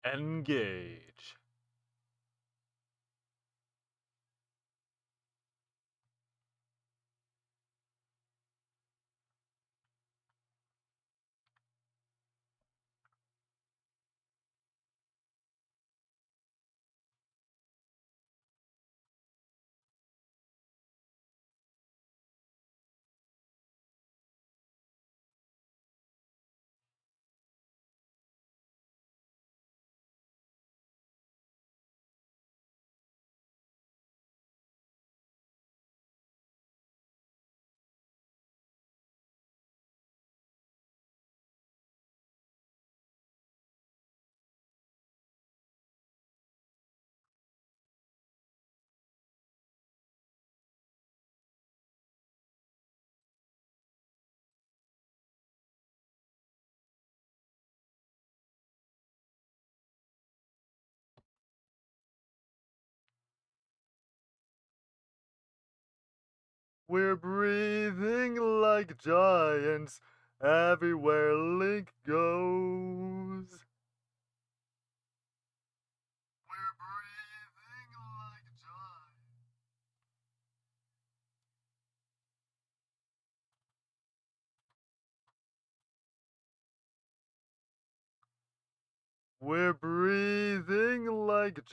Engage. We're breathing like giants everywhere Link goes. We're breathing like giants. We're breathing like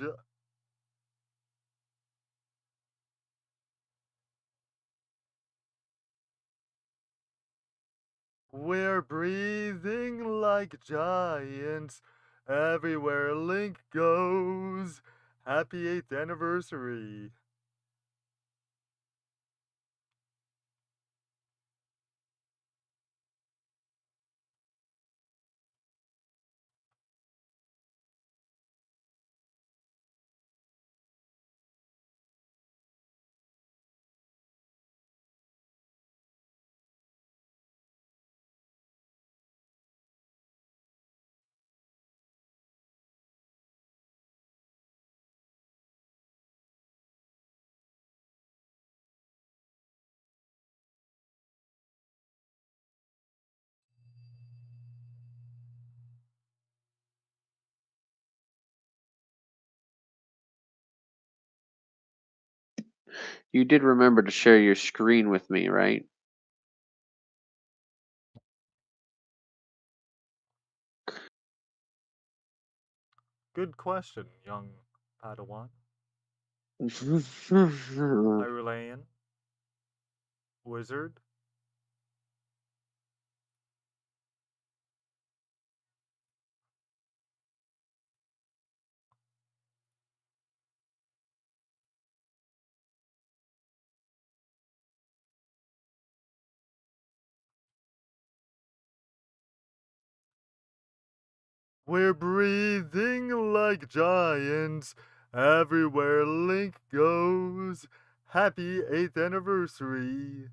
We're breathing like giants everywhere Link goes. Happy 8th anniversary. You did remember to share your screen with me, right? Good question, young Padawan. Hyrulean. Wizard. We're breathing like giants everywhere Link goes. Happy 8th anniversary.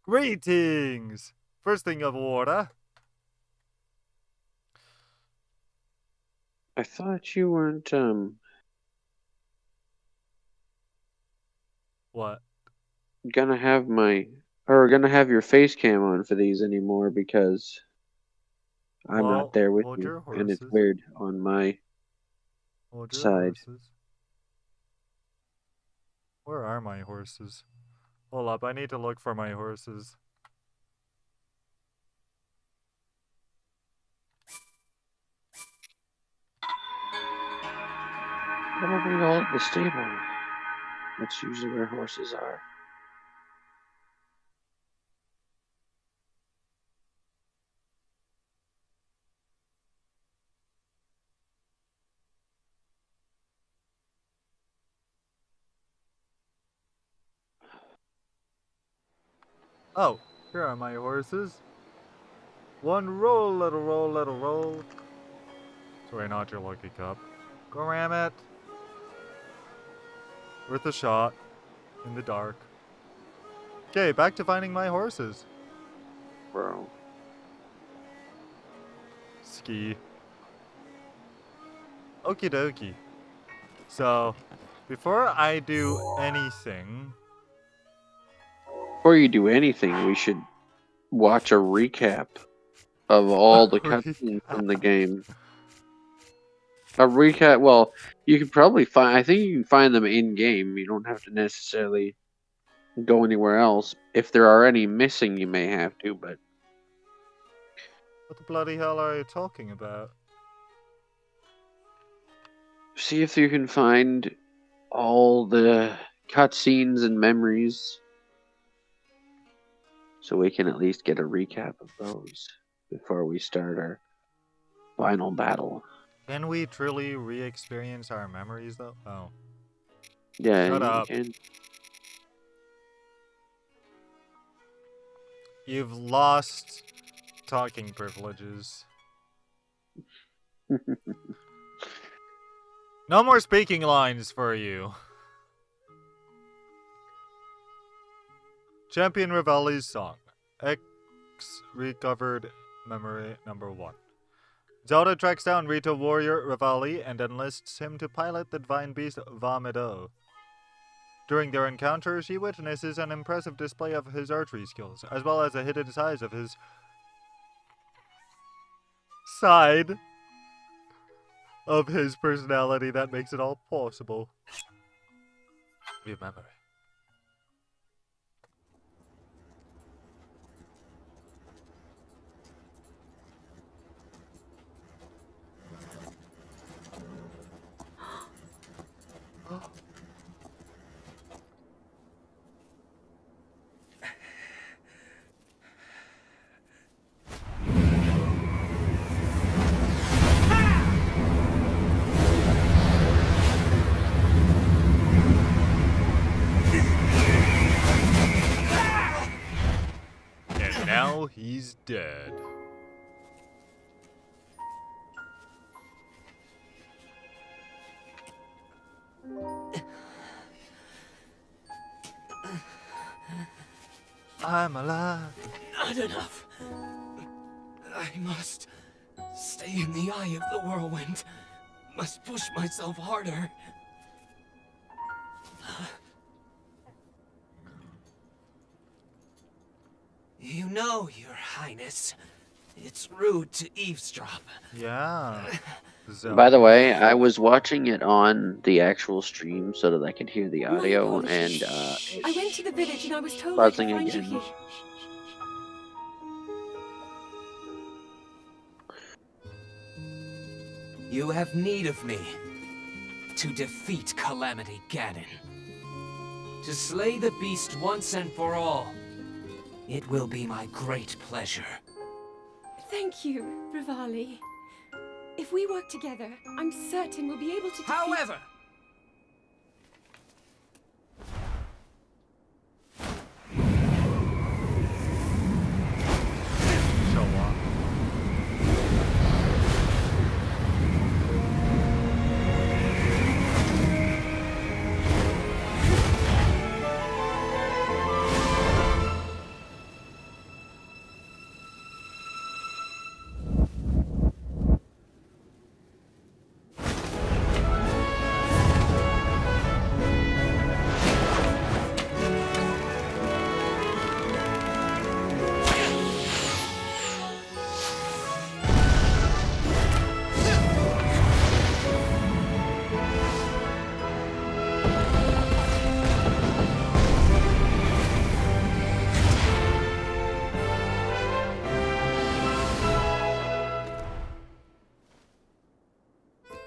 Greetings! First thing of order. I thought you weren't What? gonna have your face cam on for these anymore because I'm not Well, there with hold you your and it's horses. weird on my Hold your side. horses. Where are my horses? Hold up, I need to look for my horses. Probably all at the stable. That's usually where horses are. Oh, here are my horses. One roll, little roll, little roll. Sorry, not your lucky cup. Go ram it. Worth a shot. In the dark. Okay, back to finding my horses. Bro. Ski. Okie dokie. So, before I do anything... Before you do anything, we should watch a recap of all the cutscenes from the game. A recap, well, you can probably find, I think you can find them in-game. You don't have to necessarily go anywhere else. If there are any missing, you may have to, but... What the bloody hell are you talking about? See if you can find all the cutscenes and memories, so we can at least get a recap of those before we start our final battle. Can we truly re-experience our memories, though? Oh. Yeah, Shut you up. can. You've lost talking privileges. No more speaking lines for you. Champion Rivali's song. X recovered memory number 1. Zelda tracks down Rito warrior Rivali and enlists him to pilot the divine beast Vamido. During their encounter, she witnesses an impressive display of his archery skills, as well as a hidden side of his personality that makes it all possible. Remember. And now he's dead. I'm alive. Not enough. I must stay in the eye of the whirlwind. Must push myself harder. You know, Your Highness, it's rude to eavesdrop. Yeah. By the way, I was watching it on the actual stream so that I could hear the My audio, apologies. and I went to the village and I was told I could buzzing find you again. here. You have need of me to defeat Calamity Ganon. To slay the beast once and for all. It will be my great pleasure. Thank you, Rivali. If we work together, I'm certain we'll be able to defeat... However, Show off.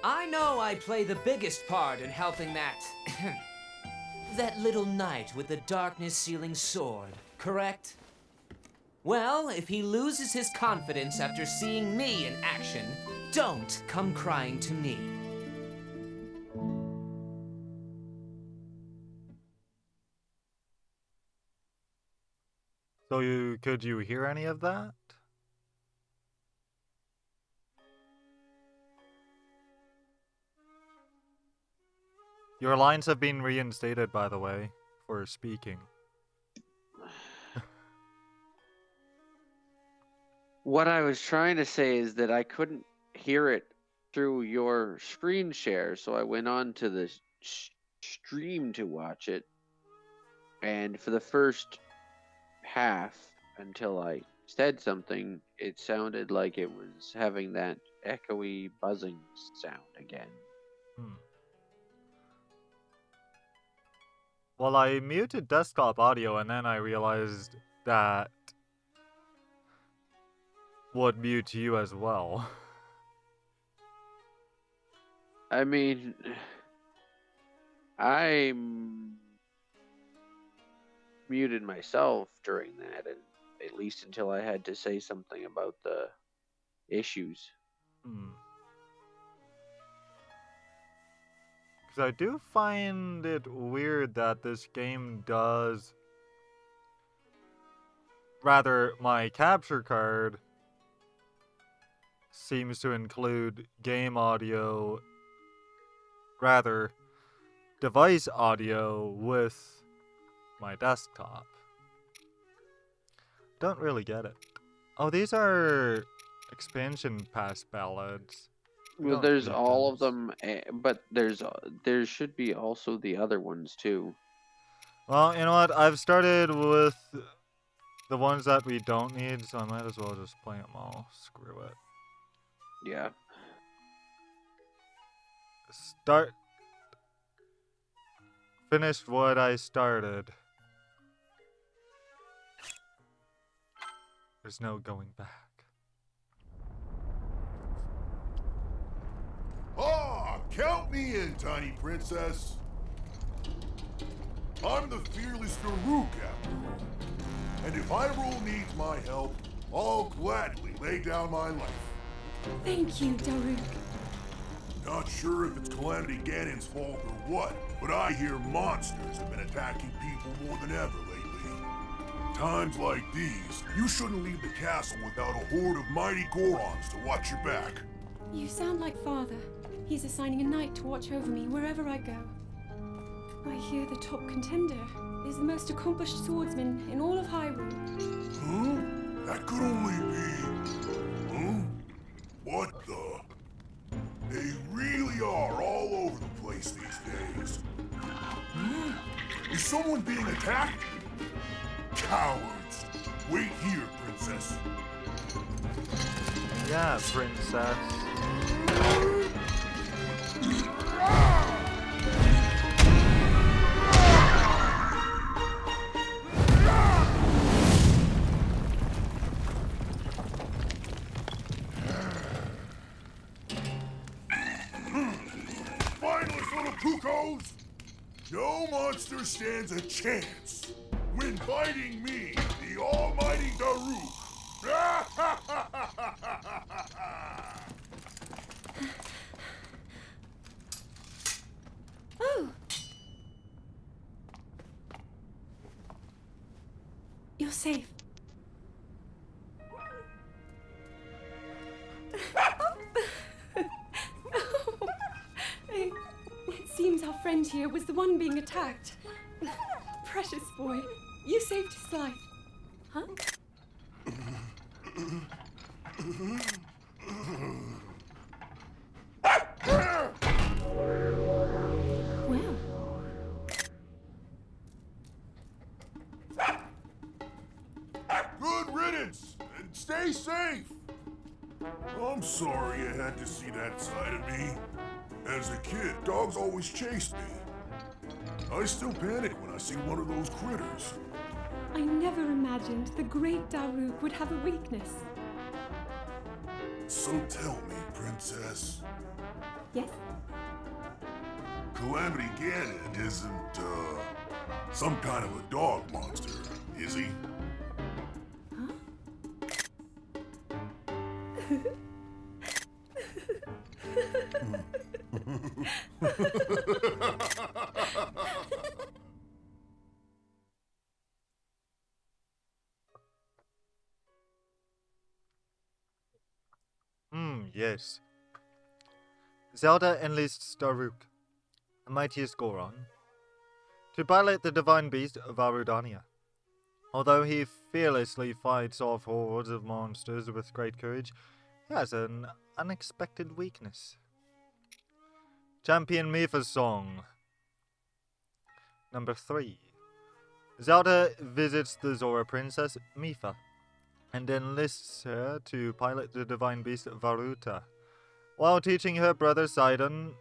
I know I play the biggest part in helping that... that little knight with the darkness-sealing sword, correct? Well, if he loses his confidence after seeing me in action, don't come crying to me. So could you hear any of that? Your lines have been reinstated, by the way, for speaking. What I was trying to say is that I couldn't hear it through your screen share, so I went on to the stream to watch it. And for the first half, until I said something, it sounded like it was having that echoey buzzing sound again. Well, I muted desktop audio and then I realized that would mute you as well. I mean, I muted myself during that, and at least until I had to say something about the issues. Because I do find it weird that this game does... Rather, my capture card seems to include game audio... Rather, device audio with my desktop. Don't really get it. Oh, these are expansion pass ballads. Well, there's all of them, but there should be also the other ones too. Well, you know what? I've started with the ones that we don't need, so I might as well just play them all. Screw it. Yeah. Finished what I started. There's no going back. Ah, count me in, tiny princess. I'm the fearless Daruk after all. And if Hyrule needs my help, I'll gladly lay down my life. Thank you, Daruk. Not sure if it's Calamity Ganon's fault or what, but I hear monsters have been attacking people more than ever lately. Times like these, you shouldn't leave the castle without a horde of mighty Gorons to watch your back. You sound like Father. He's assigning a knight to watch over me wherever I go. I hear the top contender is the most accomplished swordsman in all of Hyrule. Huh? That could only be... Huh? What the... They really are all over the place these days. Is someone being attacked? Cowards! Wait here, princess. Yeah, princess. Mindless little cuckoos! No monster stands a chance when fighting me, the almighty Daruk. Oh! You're safe. It seems our friend here was the one being attacked. Precious boy, you saved his life. Huh? Well. Good riddance, and stay safe. I'm sorry you had to see that side of me. As a kid, dogs always chased me. I still panic when I see one of those critters. I never imagined the great Daruk would have a weakness. So tell me, princess, Yes? Calamity Ganon isn't, some kind of a dog monster, is he? yes. Zelda enlists Daruk, the mightiest Goron, to pilot the divine beast Varudania. Although he fearlessly fights off hordes of monsters with great courage, he has an unexpected weakness. Champion Mifa's song. Number 3. Zelda visits the Zora princess Mifa and enlists her to pilot the divine beast Varuta, while teaching her brother Sidon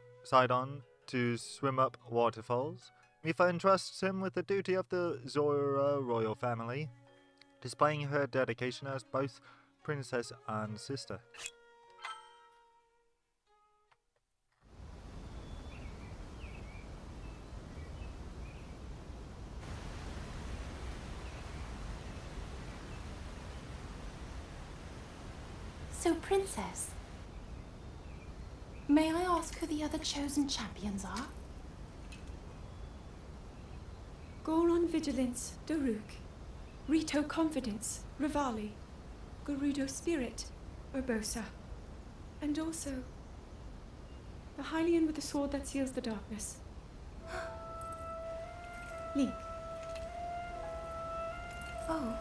to swim up waterfalls. Mifa entrusts him with the duty of the Zora royal family, displaying her dedication as both princess and sister. So, Princess, may I ask who the other chosen champions are? Goron Vigilance, Daruk. Rito Confidence, Rivali. Gerudo Spirit, Urbosa. And also, the Hylian with the sword that seals the darkness. Link. Oh.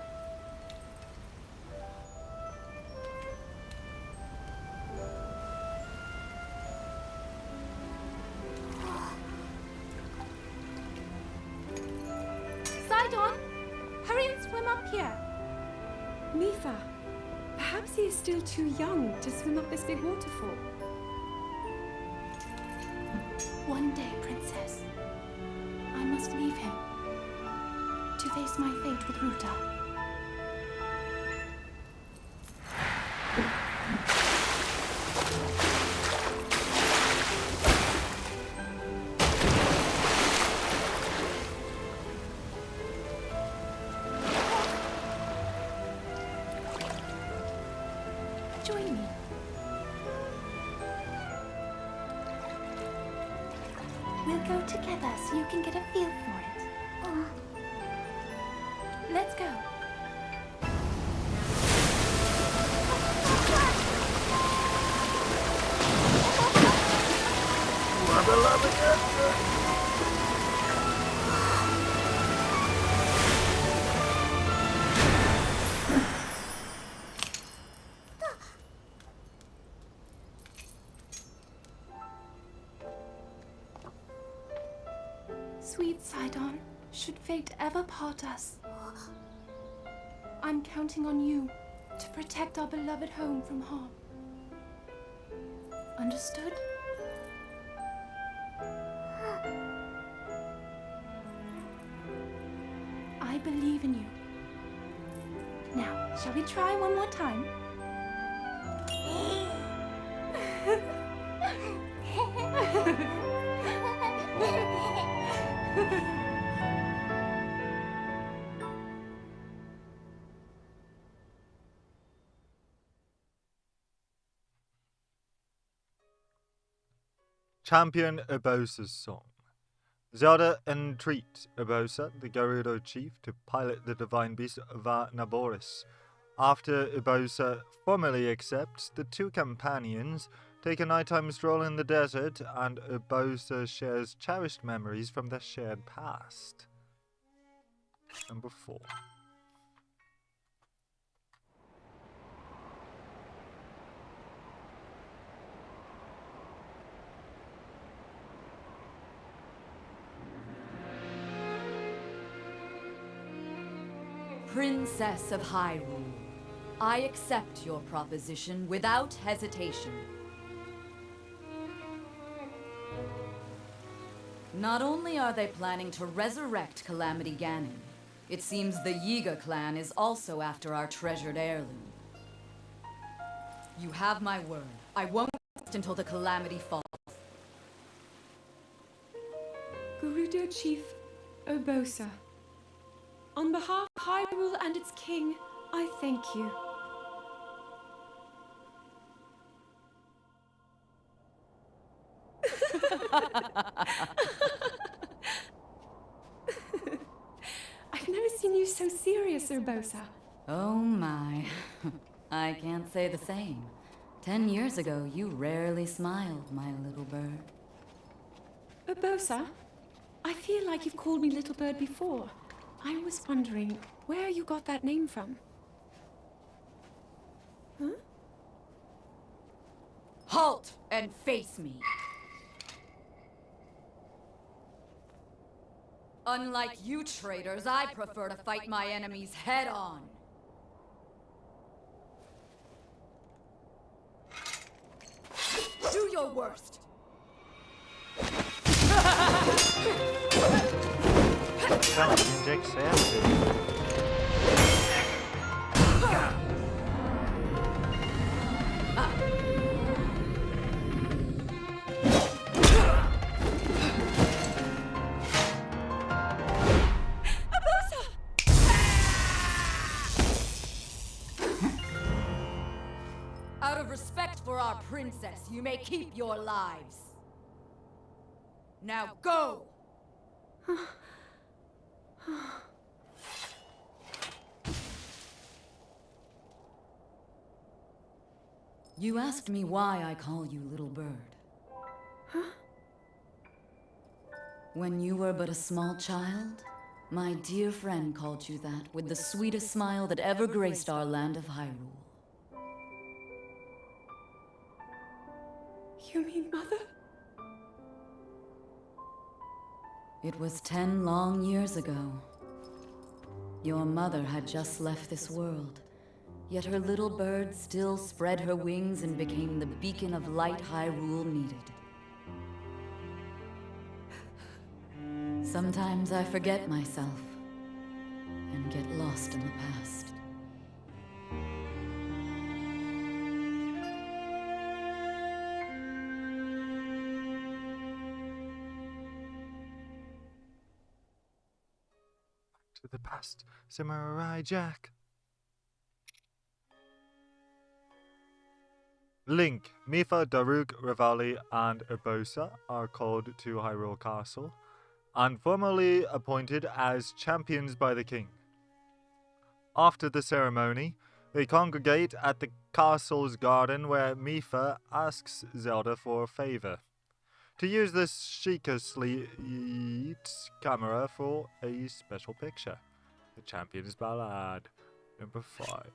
Sidon, hurry and swim up here. Mifa, perhaps he is still too young to swim up this big waterfall. One day, Princess, I must leave him to face my fate with Ruta. Join me. We'll go together so you can get a feel for it. Oh. Let's go. Sweet Sidon, should fate ever part us, I'm counting on you to protect our beloved home from harm. Understood? I believe in you. Now, shall we try one more time? Champion Urbosa's song. Zelda entreats Urbosa, the Gerudo chief, to pilot the divine beast Naboris. After Urbosa formally accepts, the two companions take a nighttime stroll in the desert, and Urbosa shares cherished memories from their shared past. Number 4. Princess of Hyrule, I accept your proposition without hesitation. Not only are they planning to resurrect Calamity Ganon, it seems the Yiga clan is also after our treasured heirloom. You have my word. I won't rest until the Calamity falls. Gerudo Chief Urbosa. On behalf of Hyrule and its king, I thank you. I've never seen you so serious, Urbosa. Oh my. I can't say the same. 10 years ago, you rarely smiled, my little bird. Urbosa, I feel like you've called me Little Bird before. I was wondering where you got that name from. Huh? Halt and face me. Unlike you traitors, I prefer to fight my enemies head on. Do your worst. Can't inject safety. Out of respect for our princess, you may keep your lives. Now go! You asked me why I call you Little Bird. When you were but a small child, my dear friend called you that with the sweetest smile that ever graced our land of Hyrule. You mean Mother? It was 10 long years ago. Your mother had just left this world, yet her little bird still spread her wings and became the beacon of light Hyrule needed. Sometimes I forget myself and get lost in the past. To the past, Samurai Jack. Link, Mipha, Daruk, Revali, and Urbosa are called to Hyrule Castle and formally appointed as champions by the king. After the ceremony, they congregate at the castle's garden where Mipha asks Zelda for a favor. To use the Sheikah Sleet's camera for a special picture. The Champion's Ballad, number 5.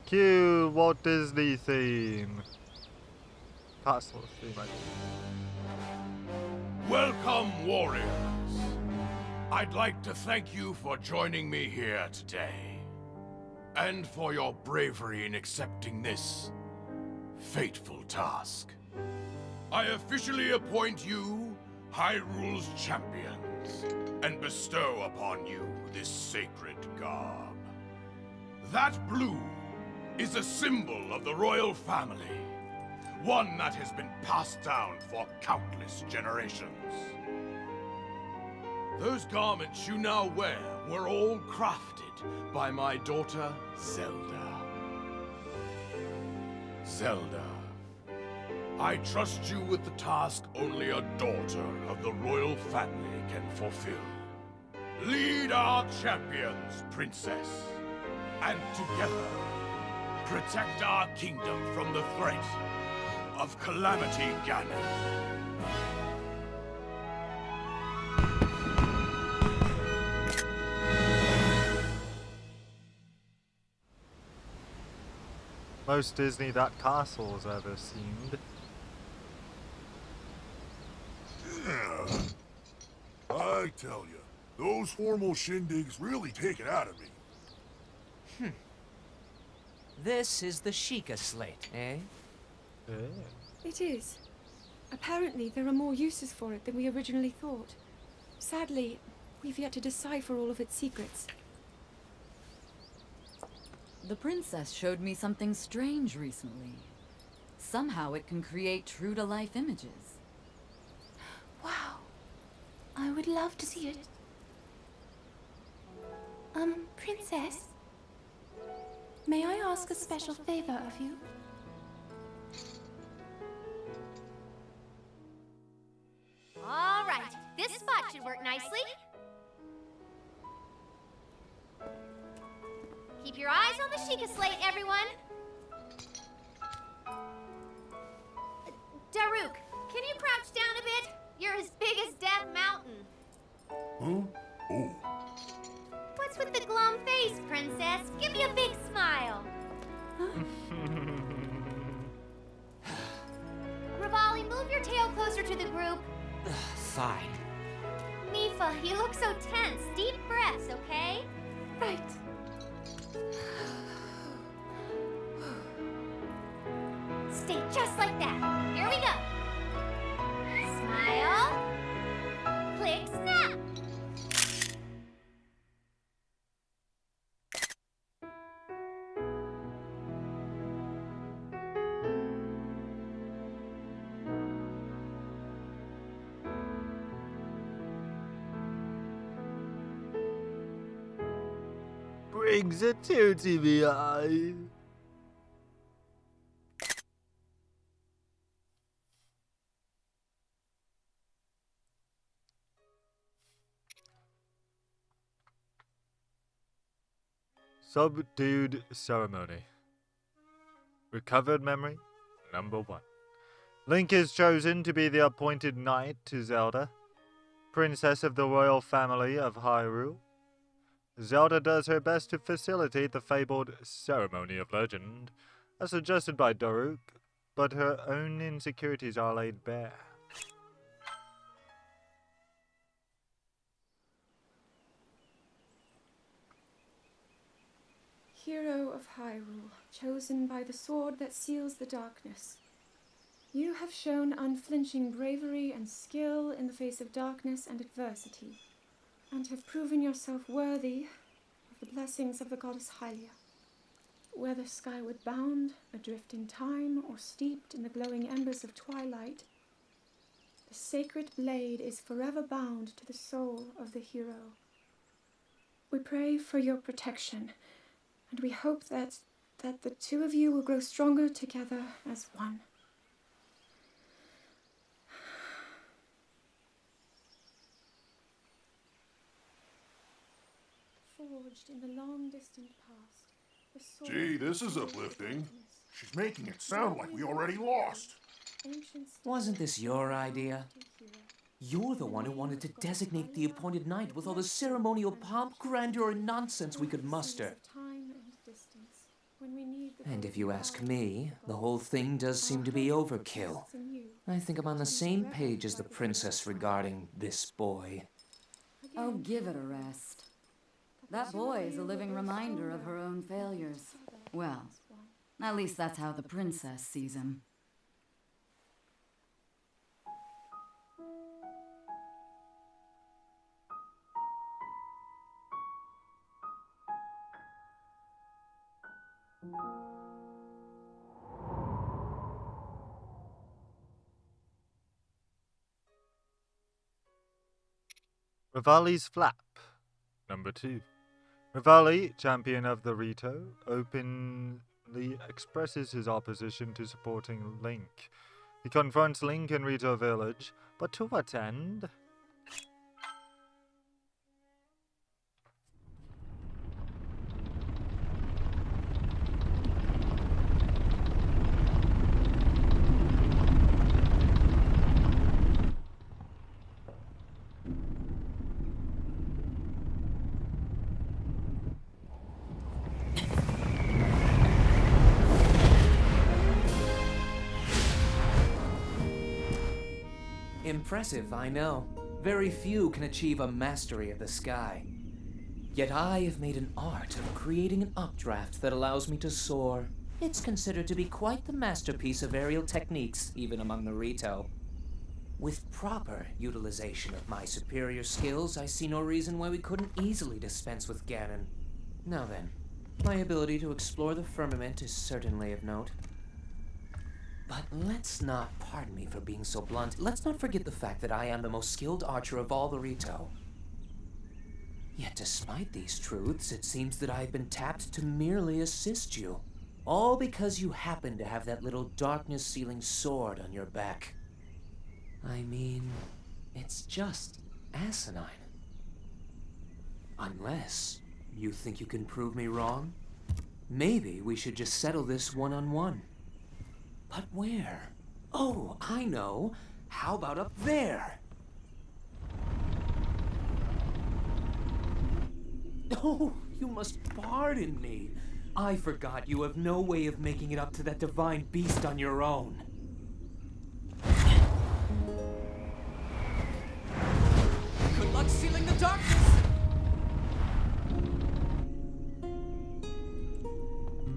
Cue Walt Disney theme. Castle theme, I think. Welcome, warriors. I'd like to thank you for joining me here today, and for your bravery in accepting this fateful task. I officially appoint you Hyrule's champions, and bestow upon you this sacred garb. That blue is a symbol of the royal family, one that has been passed down for countless generations. Those garments you now wear were all crafted by my daughter, Zelda. Zelda, I trust you with the task only a daughter of the royal family can fulfill. Lead our champions, princess, and together, protect our kingdom from the threat of Calamity Ganon. Most Disney that castle's ever seemed. Yeah. I tell you, those formal shindigs really take it out of me. This is the Sheikah slate, eh? It is. Apparently, there are more uses for it than we originally thought. Sadly, we've yet to decipher all of its secrets. The princess showed me something strange recently. Somehow it can create true-to-life images. Wow. I would love to see it. Princess? May I ask a special favor of you? All right, this spot should work nicely. Keep your eyes on the Sheikah slate, everyone. Daruk, can you crouch down a bit? You're as big as Death Mountain. Huh? Oh. What's with the glum face, Princess? Give me a big smile. Rivali, move your tail closer to the group. Fine. Mifa, you look so tense. Deep breaths, okay? Right. Stay just like that. Here we go. Smile. Click, snap. Brings a tear to the eye. Subdued ceremony. Recovered memory, number 1. Link is chosen to be the appointed knight to Zelda, princess of the royal family of Hyrule. Zelda does her best to facilitate the fabled ceremony of legend, as suggested by Daruk, but her own insecurities are laid bare. Hero of Hyrule, chosen by the sword that seals the darkness. You have shown unflinching bravery and skill in the face of darkness and adversity, and have proven yourself worthy of the blessings of the goddess Hylia. Whether skyward bound, adrift in time, or steeped in the glowing embers of twilight, the sacred blade is forever bound to the soul of the hero. We pray for your protection, and we hope that the two of you will grow stronger together as one. Forged in the long distant past, the sword Gee, this is uplifting. She's making it sound like we already lost. Wasn't this your idea? You're the one who wanted to designate the appointed knight with all the ceremonial pomp, grandeur, and nonsense we could muster. And if you ask me, the whole thing does seem to be overkill. I think I'm on the same page as the princess regarding this boy. Oh, give it a rest. That boy is a living reminder of her own failures. Well, at least that's how the princess sees him. Rivali's Flap, number 2. Rivali, champion of the Rito, openly expresses his opposition to supporting Link. He confronts Link in Rito Village, but to what end? Impressive, I know. Very few can achieve a mastery of the sky. Yet I have made an art of creating an updraft that allows me to soar. It's considered to be quite the masterpiece of aerial techniques, even among the Rito. With proper utilization of my superior skills, I see no reason why we couldn't easily dispense with Ganon. Now then, my ability to explore the firmament is certainly of note. But let's not, pardon me for being so blunt, let's not forget the fact that I am the most skilled archer of all the Rito. Yet despite these truths, it seems that I've been tapped to merely assist you. All because you happen to have that little darkness-sealing sword on your back. I mean, it's just asinine. Unless you think you can prove me wrong? Maybe we should just settle this one-on-one. But where? Oh, I know. How about up there? Oh, you must pardon me. I forgot you have no way of making it up to that divine beast on your own. Good luck sealing the darkness!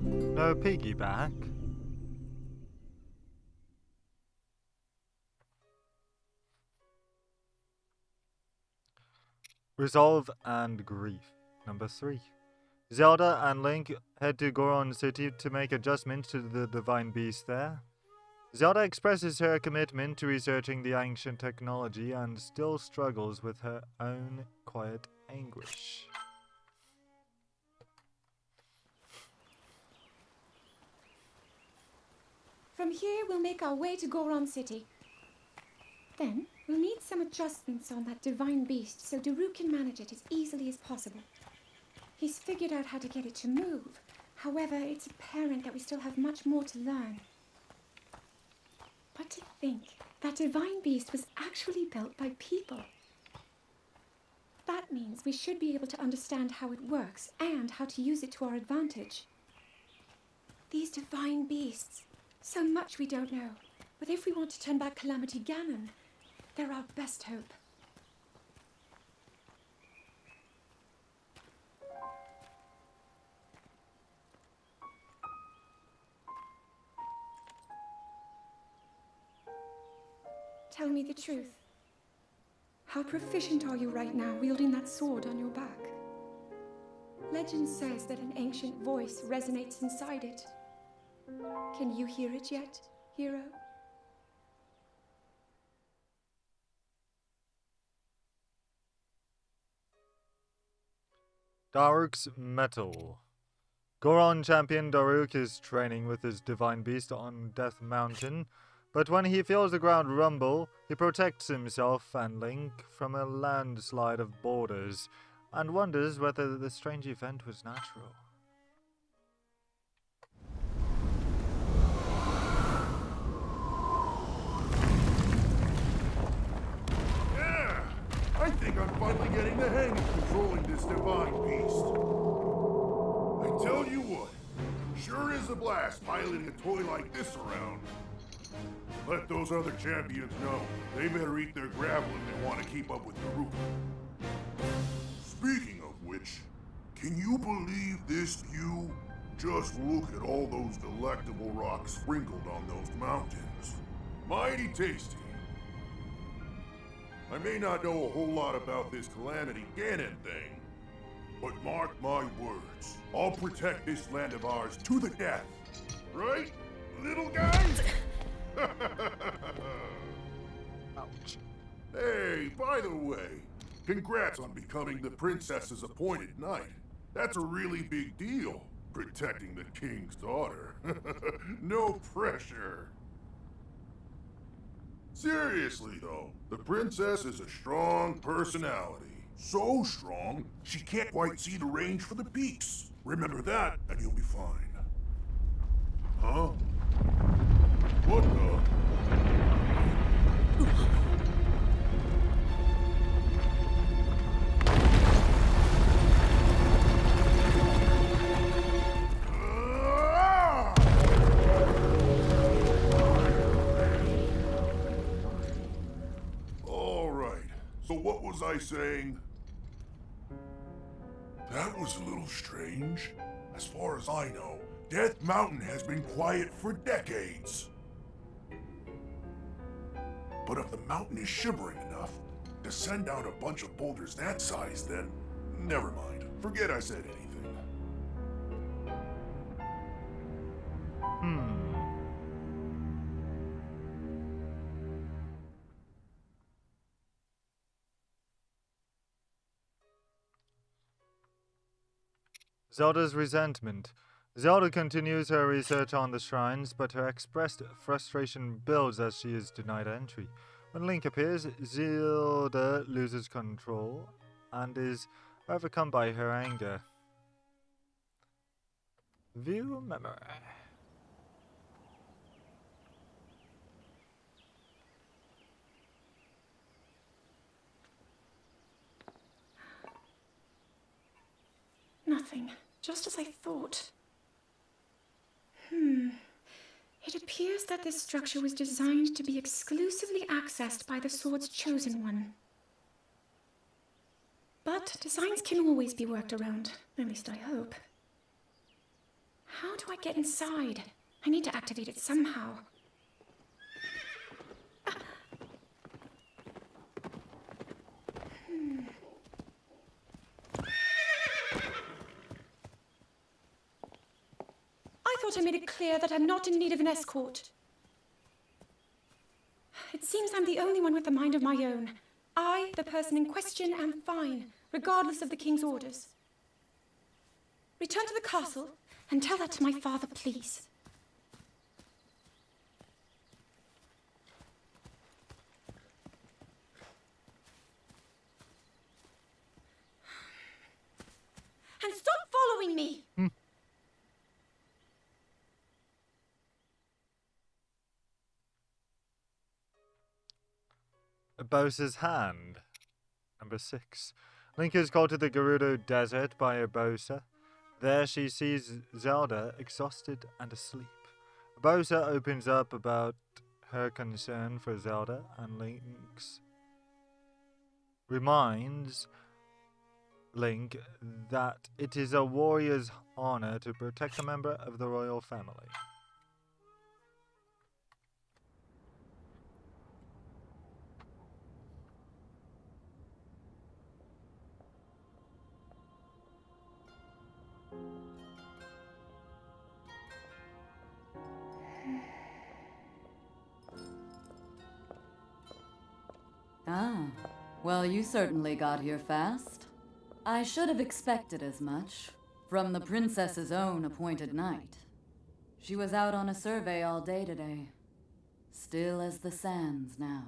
No piggyback. Resolve and grief. Number 3. Zelda and Link head to Goron City to make adjustments to the divine beast there. Zelda expresses her commitment to researching the ancient technology and still struggles with her own quiet anguish. From here, we'll make our way to Goron City. Then, we'll need some adjustments on that divine beast so Daruk can manage it as easily as possible. He's figured out how to get it to move. However, it's apparent that we still have much more to learn. But to think that divine beast was actually built by people. That means we should be able to understand how it works and how to use it to our advantage. These divine beasts, so much we don't know. But if we want to turn back Calamity Ganon, they're our best hope. Tell me the truth. How proficient are you right now wielding that sword on your back? Legend says that an ancient voice resonates inside it. Can you hear it yet, hero? Daruk's Metal. Goron champion Daruk is training with his divine beast on Death Mountain, but when he feels the ground rumble, he protects himself and Link from a landslide of borders, and wonders whether the strange event was natural. Yeah! I think I'm finally getting the hang of controlling this divine beast. I tell you what, sure is a blast piloting a toy like this around. Let those other champions know they better eat their gravel if they want to keep up with Daruk. Speaking of which, can you believe this view? Just look at all those delectable rocks sprinkled on those mountains. Mighty tasty. I may not know a whole lot about this Calamity Ganon thing, but mark my words, I'll protect this land of ours to the death. Right, little guy? Ouch. Hey, by the way, congrats on becoming the princess's appointed knight. That's a really big deal, protecting the king's daughter. No pressure. Seriously, though, the princess is a strong personality. So strong, she can't quite see the range for the peaks. Remember that, and you'll be fine. Huh? What the? All right. So what was I saying? That was a little strange. As far as I know, Death Mountain has been quiet for decades. But if the mountain is shivering enough to send out a bunch of boulders that size, then never mind. Forget I said anything. Zelda's resentment. Zelda continues her research on the shrines, but her expressed frustration builds as she is denied entry. When Link appears, Zelda loses control and is overcome by her anger. View memory. Nothing. Just as I thought. It appears that this structure was designed to be exclusively accessed by the sword's chosen one. But designs can always be worked around. At least I hope. How do I get inside? I need to activate it somehow. I thought I made it clear that I'm not in need of an escort. It seems I'm the only one with a mind of my own. I, the person in question, am fine, regardless of the king's orders. Return to the castle and tell that to my father, please. And stop following me! Urbosa's hand. Number 6. Link is called to the Gerudo Desert by Urbosa. There she sees Zelda exhausted and asleep. Urbosa opens up about her concern for Zelda, and Link's reminds Link that it is a warrior's honor to protect a member of the royal family. Ah, well, you certainly got here fast. I should have expected as much, from the princess's own appointed knight. She was out on a survey all day today. Still as the sands now.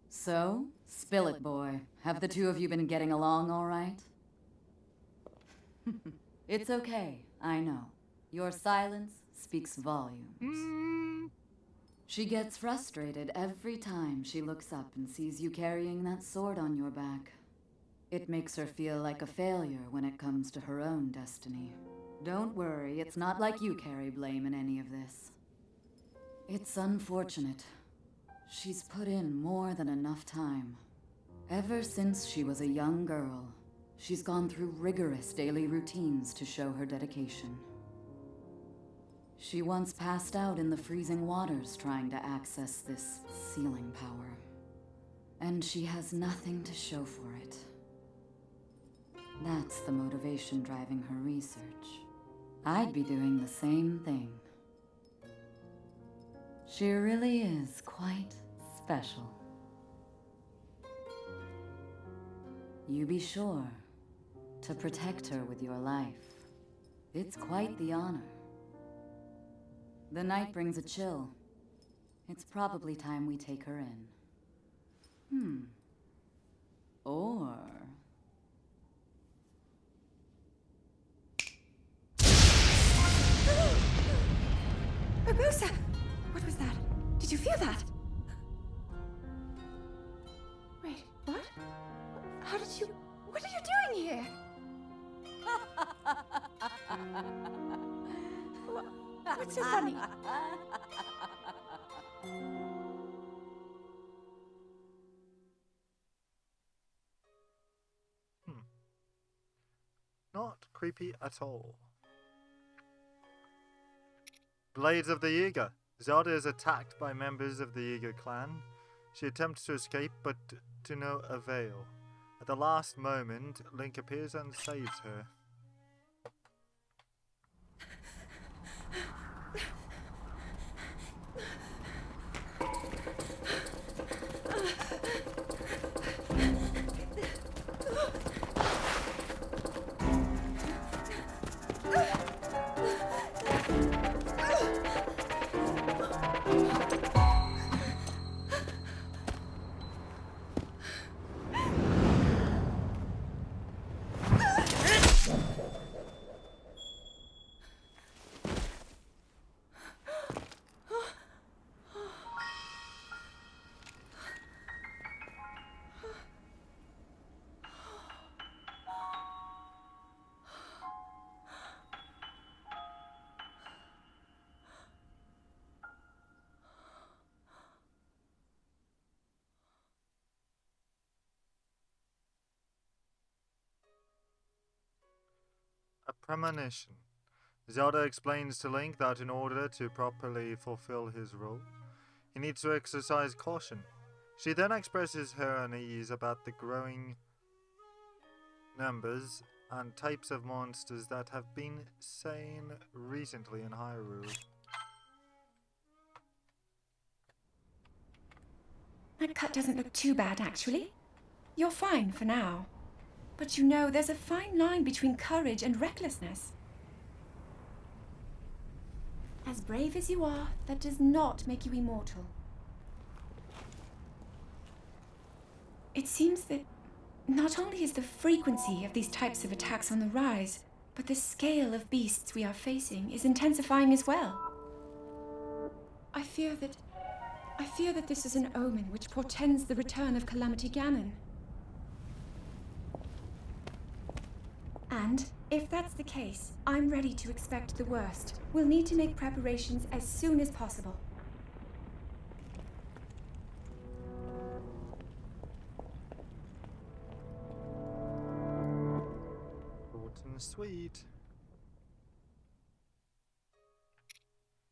So, spill it, boy. Have the two of you been getting along all right? It's okay, I know. Your silence speaks volumes. She gets frustrated every time she looks up and sees you carrying that sword on your back. It makes her feel like a failure when it comes to her own destiny. Don't worry, it's not like you carry blame in any of this. It's unfortunate. She's put in more than enough time. Ever since she was a young girl, she's gone through rigorous daily routines to show her dedication. She once passed out in the freezing waters trying to access this sealing power. And she has nothing to show for it. That's the motivation driving her research. I'd be doing the same thing. She really is quite special. You be sure to protect her with your life. It's quite the honor. The night brings a chill. It's probably time we take her in. Or... Urbosa! What was that? Did you feel that? Wait, what? How did you... What are you doing here? What's so funny? Not creepy at all. Blades of the Eager. Zelda is attacked by members of the Eager clan. She attempts to escape, but to no avail. At the last moment, Link appears and saves her. Premonition. Zelda explains to Link that in order to properly fulfill his role, he needs to exercise caution. She then expresses her unease about the growing numbers and types of monsters that have been seen recently in Hyrule. That cut doesn't look too bad, actually. You're fine for now. But you know, there's a fine line between courage and recklessness. As brave as you are, that does not make you immortal. It seems that not only is the frequency of these types of attacks on the rise, but the scale of beasts we are facing is intensifying as well. I fear that this is an omen which portends the return of Calamity Ganon. And, if that's the case, I'm ready to expect the worst. We'll need to make preparations as soon as possible. Short and sweet.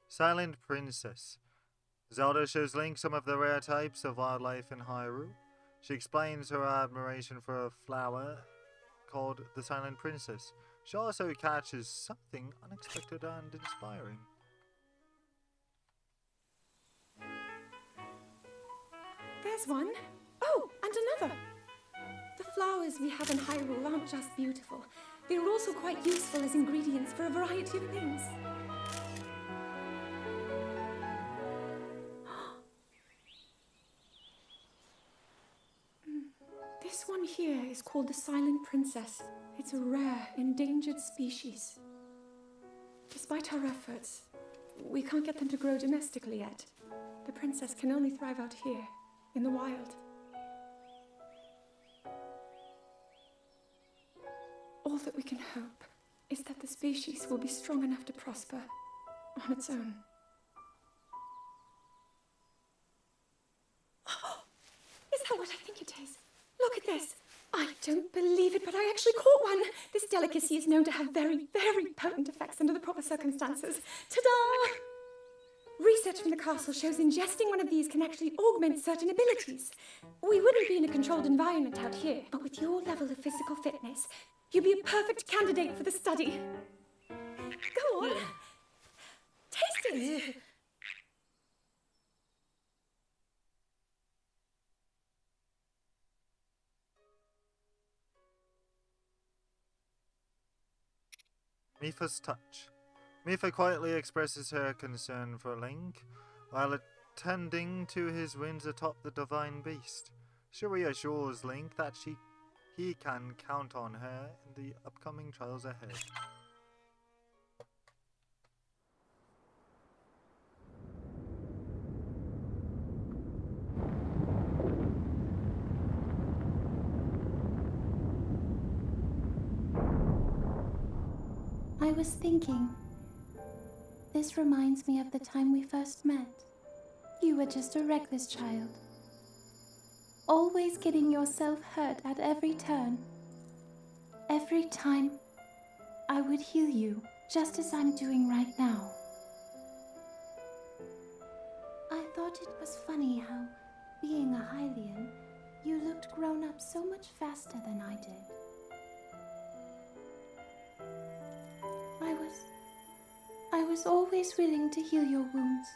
Silent Princess. Zelda shows Link some of the rare types of wildlife in Hyrule. She explains her admiration for a flower called the Silent Princess. She also catches something unexpected and inspiring. There's one. Oh, and another. The flowers we have in Hyrule aren't just beautiful. They're also quite useful as ingredients for a variety of things. This one here is called the Silent Princess. It's a rare, endangered species. Despite our efforts, we can't get them to grow domestically yet. The princess can only thrive out here, in the wild. All that we can hope is that the species will be strong enough to prosper on its own. Is that what I think it is? Look at this. I don't believe it, but I actually caught one. This delicacy is known to have very, very potent effects under the proper circumstances. Ta-da! Research from the castle shows ingesting one of these can actually augment certain abilities. We wouldn't be in a controlled environment out here, but with your level of physical fitness, you'd be a perfect candidate for the study. Go on. Taste it. Mipha's touch. Mipha quietly expresses her concern for Link while attending to his wounds atop the divine beast. She reassures Link that he can count on her in the upcoming trials ahead. I was thinking, this reminds me of the time we first met. You were just a reckless child, always getting yourself hurt at every turn. Every time, I would heal you, just as I'm doing right now. I thought it was funny how, being a Hylian, you looked grown up so much faster than I did. I was always willing to heal your wounds,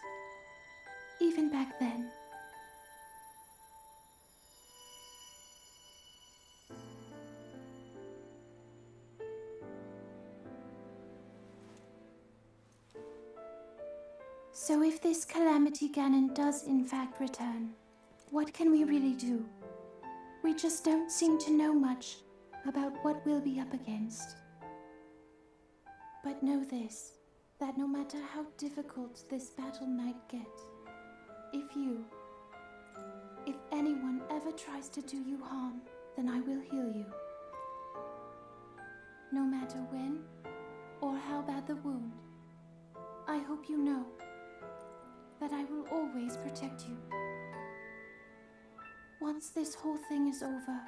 even back then. So if this Calamity Ganon does in fact return, what can we really do? We just don't seem to know much about what we'll be up against. But know this, that no matter how difficult this battle might get, if anyone ever tries to do you harm, then I will heal you. No matter when or how bad the wound, I hope you know that I will always protect you. Once this whole thing is over,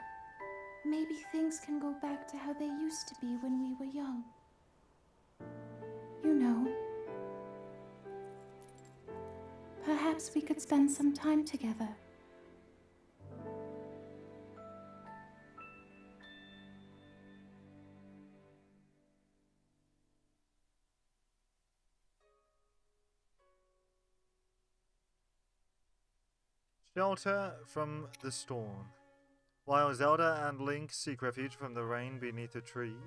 maybe things can go back to how they used to be when we were young. Perhaps we could spend some time together. Shelter from the storm. While Zelda and Link seek refuge from the rain beneath a tree,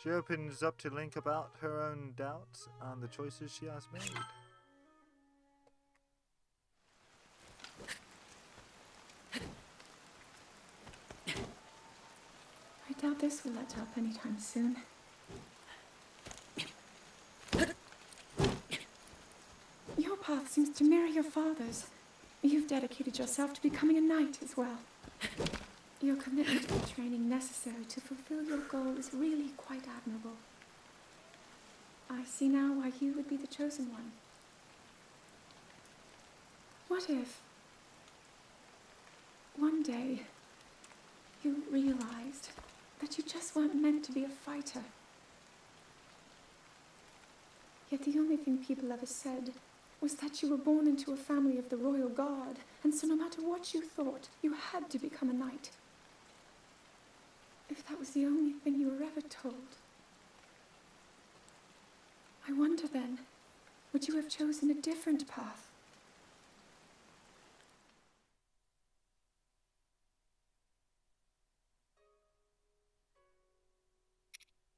she opens up to Link about her own doubts and the choices she has made. I doubt this will let up anytime soon. Your path seems to mirror your father's. You've dedicated yourself to becoming a knight as well. Your commitment to the training necessary to fulfill your goal is really quite admirable. I see now why you would be the chosen one. What if one day you realized that you just weren't meant to be a fighter? Yet the only thing people ever said was that you were born into a family of the royal guard, and so no matter what you thought, you had to become a knight. If that was the only thing you were ever told, I wonder then, would you have chosen a different path?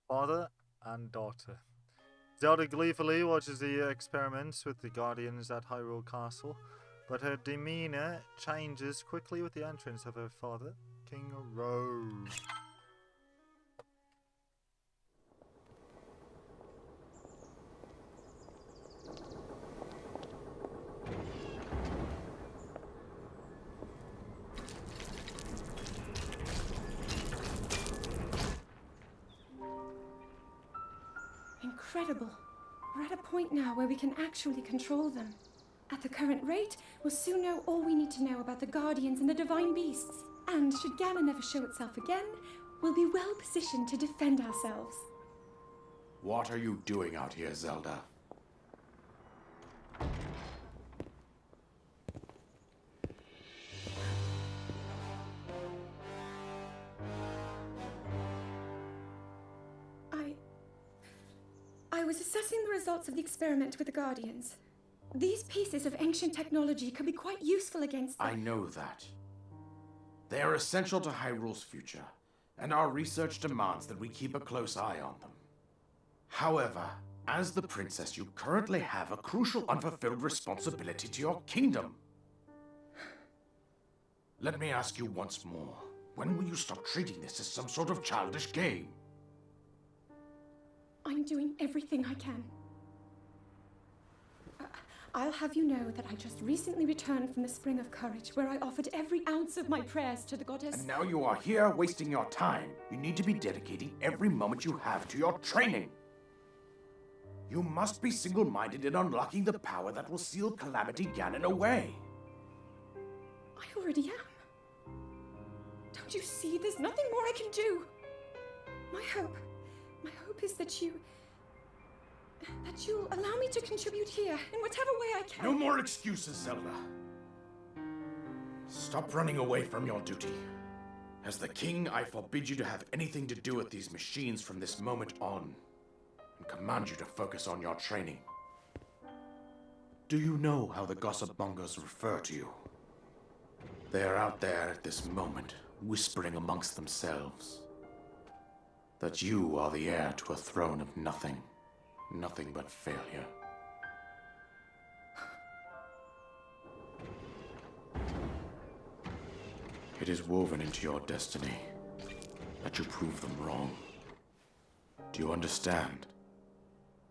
Father and daughter. Zelda gleefully watches the experiments with the Guardians at Hyrule Castle, but her demeanor changes quickly with the entrance of her father, King Rose. Incredible. We're at a point now where we can actually control them. At the current rate, we'll soon know all we need to know about the Guardians and the Divine Beasts. And should Ganon ever show itself again, we'll be well positioned to defend ourselves. What are you doing out here, Zelda? I was assessing the results of the experiment with the Guardians. These pieces of ancient technology could be quite useful against them. I know that. They are essential to Hyrule's future, and our research demands that we keep a close eye on them. However, as the princess, you currently have a crucial unfulfilled responsibility to your kingdom. Let me ask you once more, when will you stop treating this as some sort of childish game? I'm doing everything I can. I'll have you know that I just recently returned from the Spring of Courage, where I offered every ounce of my prayers to the goddess. And now you are here wasting your time. You need to be dedicating every moment you have to your training. You must be single-minded in unlocking the power that will seal Calamity Ganon away. I already am. Don't you see? There's nothing more I can do. My hope is that you'll allow me to contribute here in whatever way I can. No more excuses, Zelda. Stop running away from your duty. As the king, I forbid you to have anything to do with these machines from this moment on, and command you to focus on your training. Do you know how the gossip mongers refer to you? They are out there at this moment, whispering amongst themselves that you are the heir to a throne of nothing but failure. It is woven into your destiny that you prove them wrong. Do you understand?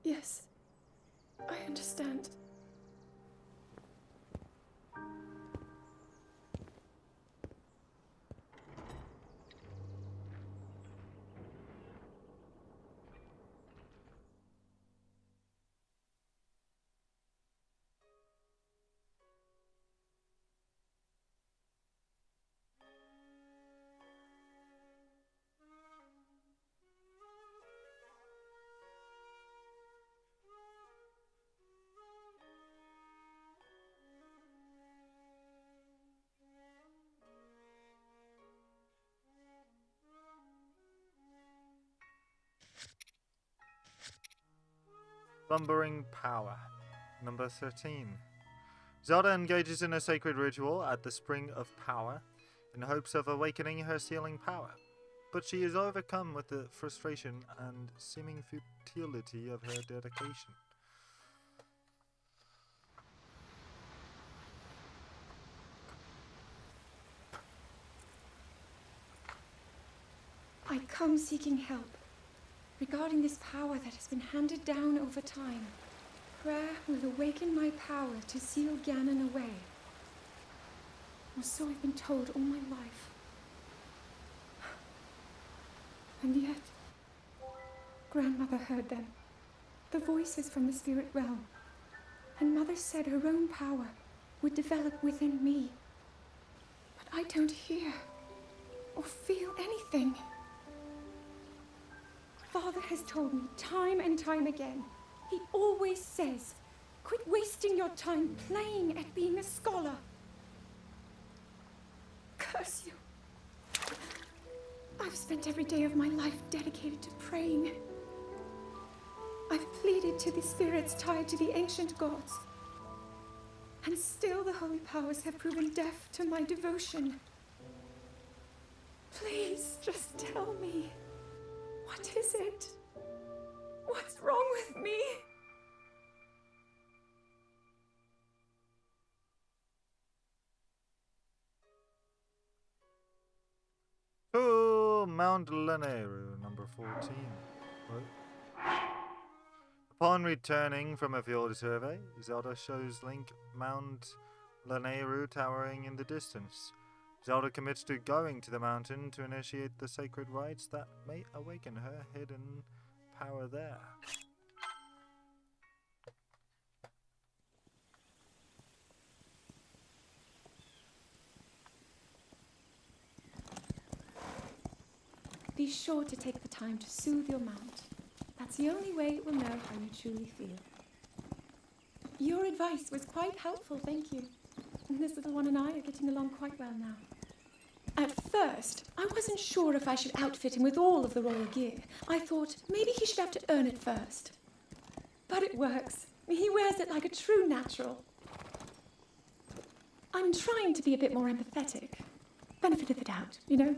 Yes, I understand. Slumbering Power. Number 13. Zelda engages in a sacred ritual at the Spring of Power in hopes of awakening her sealing power, but she is overcome with the frustration and seeming futility of her dedication. I come seeking help regarding this power that has been handed down over time. Prayer will awaken my power to seal Ganon away. Or so I've been told all my life. And yet, Grandmother heard them, the voices from the spirit realm. And Mother said her own power would develop within me. But I don't hear or feel anything. Father has told me time and time again. He always says, quit wasting your time playing at being a scholar. Curse you. I've spent every day of my life dedicated to praying. I've pleaded to the spirits tied to the ancient gods. And still the holy powers have proven deaf to my devotion. Please, just tell me. What is it? What's wrong with me? To Mount Lanayru, number 14. What? Upon returning from a field survey, Zelda shows Link Mount Lanayru towering in the distance. Zelda commits to going to the mountain to initiate the sacred rites that may awaken her hidden power there. Be sure to take the time to soothe your mount. That's the only way it will know how you truly feel. Your advice was quite helpful, thank you. This little one and I are getting along quite well now. At first, I wasn't sure if I should outfit him with all of the royal gear. I thought maybe he should have to earn it first. But it works. He wears it like a true natural. I'm trying to be a bit more empathetic. Benefit of the doubt, you know?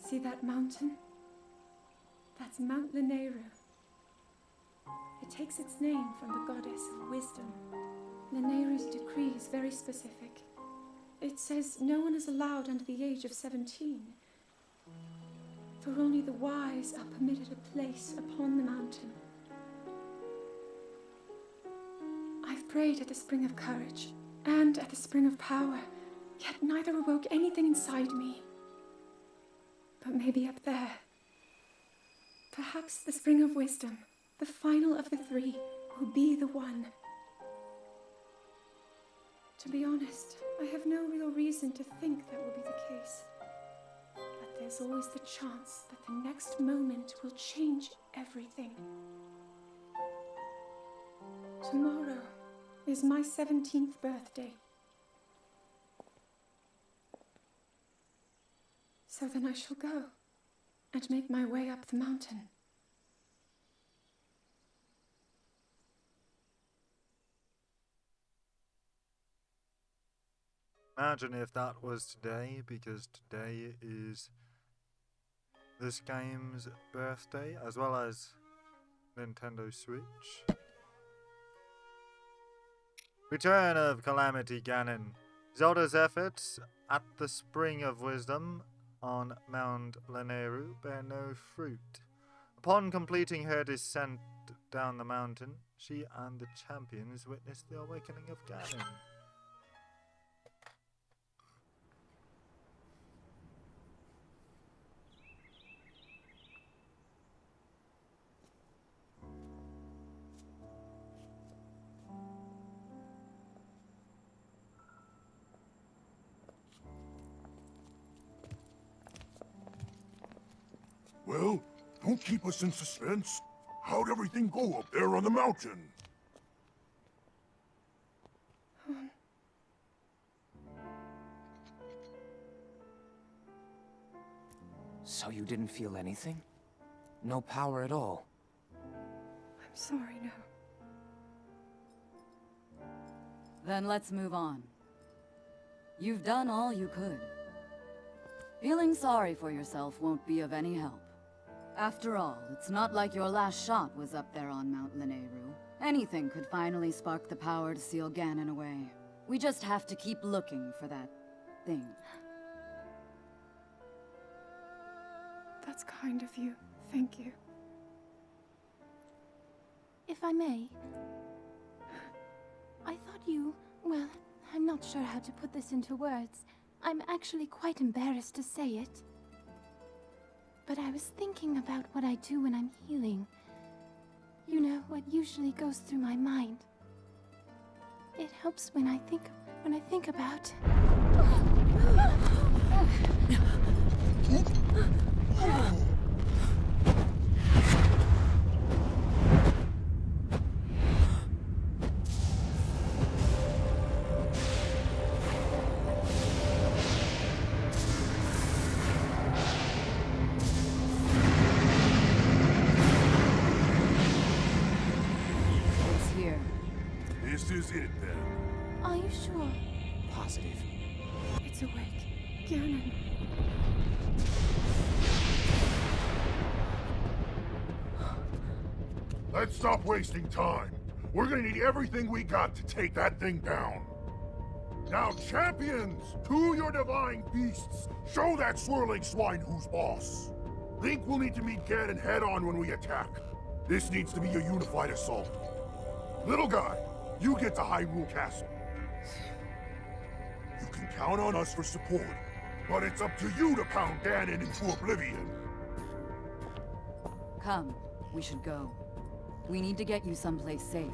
See that mountain? That's Mount Lanayru. It takes its name from the goddess of wisdom. Lanayru's decree is very specific. It says no one is allowed under the age of 17. For only the wise are permitted a place upon the mountain. I've prayed at the Spring of Courage and at the Spring of Power, yet neither awoke anything inside me. But maybe up there. Perhaps the Spring of Wisdom, the final of the three, will be the one. To be honest, I have no real reason to think that will be the case. But there's always the chance that the next moment will change everything. Tomorrow is my 17th birthday. So then I shall go and make my way up the mountain. Imagine if that was today, because today is this game's birthday, as well as Nintendo Switch. Return of Calamity Ganon. Zelda's efforts at the Spring of Wisdom on Mount Lanayru bear no fruit. Upon completing her descent down the mountain, she and the champions witness the awakening of Ganon. Well, don't keep us in suspense. How'd everything go up there on the mountain? So you didn't feel anything? No power at all? I'm sorry, no. Then let's move on. You've done all you could. Feeling sorry for yourself won't be of any help. After all, it's not like your last shot was up there on Mount Lineru. Anything could finally spark the power to seal Ganon away. We just have to keep looking for that thing. That's kind of you. Thank you. If I may, I thought you... Well, I'm not sure how to put this into words. I'm actually quite embarrassed to say it. But I was thinking about what I do when I'm healing. You know, what usually goes through my mind. It helps when I think about... It's here. This is it then. Are you sure? Positive. It's awake. Ganon. Let's stop wasting time. We're gonna need everything we got to take that thing down. Now, champions, to your divine beasts, show that swirling swine who's boss. Link will need to meet Ganon head-on when we attack. This needs to be a unified assault. Little guy, you get to Hyrule Castle. You can count on us for support, but it's up to you to pound Ganon into oblivion. Come, we should go. We need to get you someplace safe.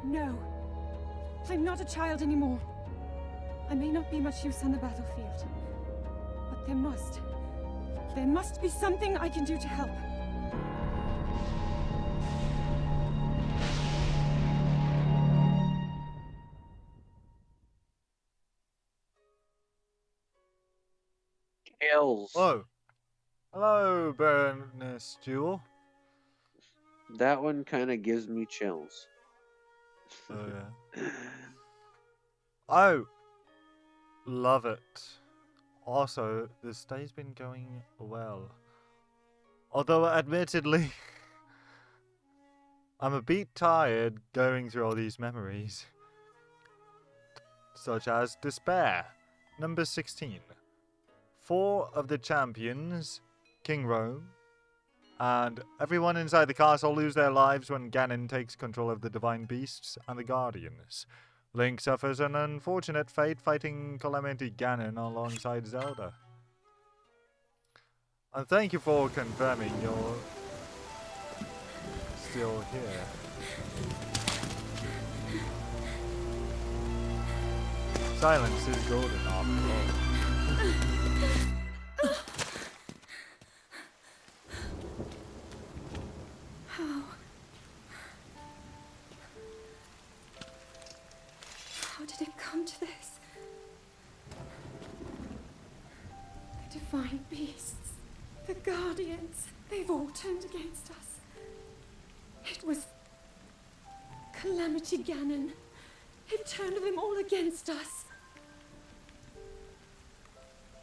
No. I'm not a child anymore. I may not be much use on the battlefield. But there must be something I can do to help. Kills. Oh. Hello, Baroness Jewel. That one kind of gives me chills. Oh, yeah. Oh. Love it. Also, this day's been going well. Although, admittedly, I'm a bit tired going through all these memories. Such as Despair, number 16. 4 of the champions, King Rome, and everyone inside the castle lose their lives when Ganon takes control of the Divine Beasts and the Guardians. Link suffers an unfortunate fate fighting Calamity Ganon alongside Zelda. And thank you for confirming you're still here. Silence is golden after all. How did it come to this? The divine beasts, the guardians, they've all turned against us. It was Calamity Ganon. It turned them all against us.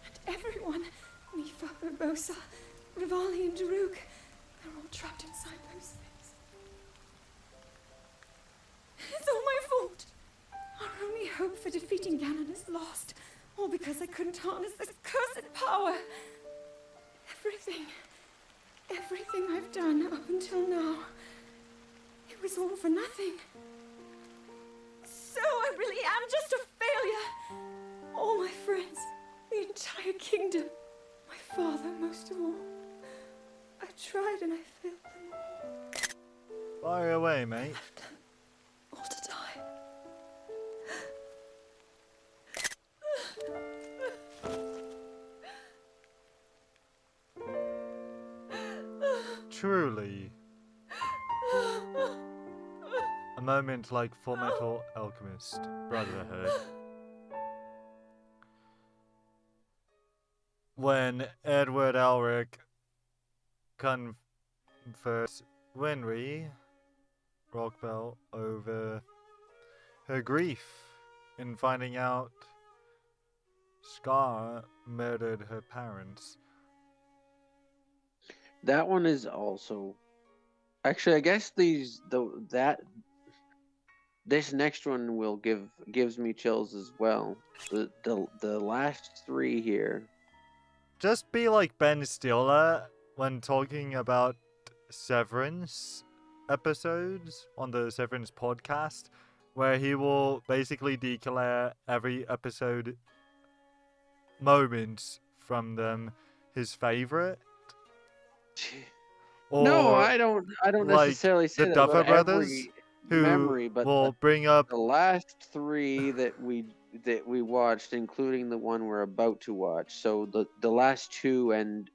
And everyone, Mifa, Urbosa, Rivali and Daruk, they're all trapped inside those things. It's all my fault. Our only hope for defeating Ganon is lost, all because I couldn't harness this cursed power. Everything I've done up until now, it was all for nothing. So I really am just a failure. All my friends, the entire kingdom, my father most of all. I tried and I failed them all. Fire away, mate. All to die. Truly. A moment like Fullmetal Alchemist Brotherhood. when Edward Elric confers Winry Rockbell over her grief in finding out Scar murdered her parents. That one is also actually. I guess this next one gives me chills as well. The last three here. Just be like Ben Stiller when talking about Severance episodes on the Severance podcast, where he will basically declare every episode moments from them his favorite. No, I don't like necessarily say the that Duffer about Brothers, every who memory, but will bring up the last three that we watched, including the one we're about to watch. So the last two and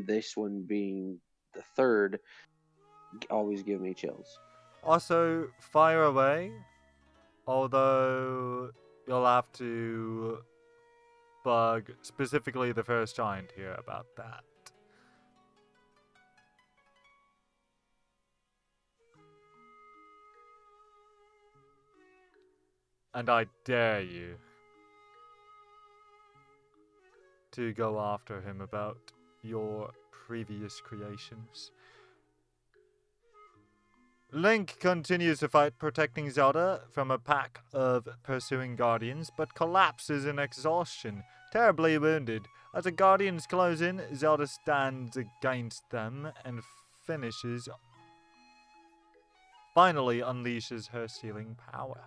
this one being the third always give me chills. also Fire Away, although you'll have to bug specifically the first giant here about that. And I dare you to go after him about your previous creations. Link continues to fight, protecting Zelda from a pack of pursuing guardians, but collapses in exhaustion, terribly wounded. As the guardians close in, Zelda stands against them and finally unleashes her sealing power.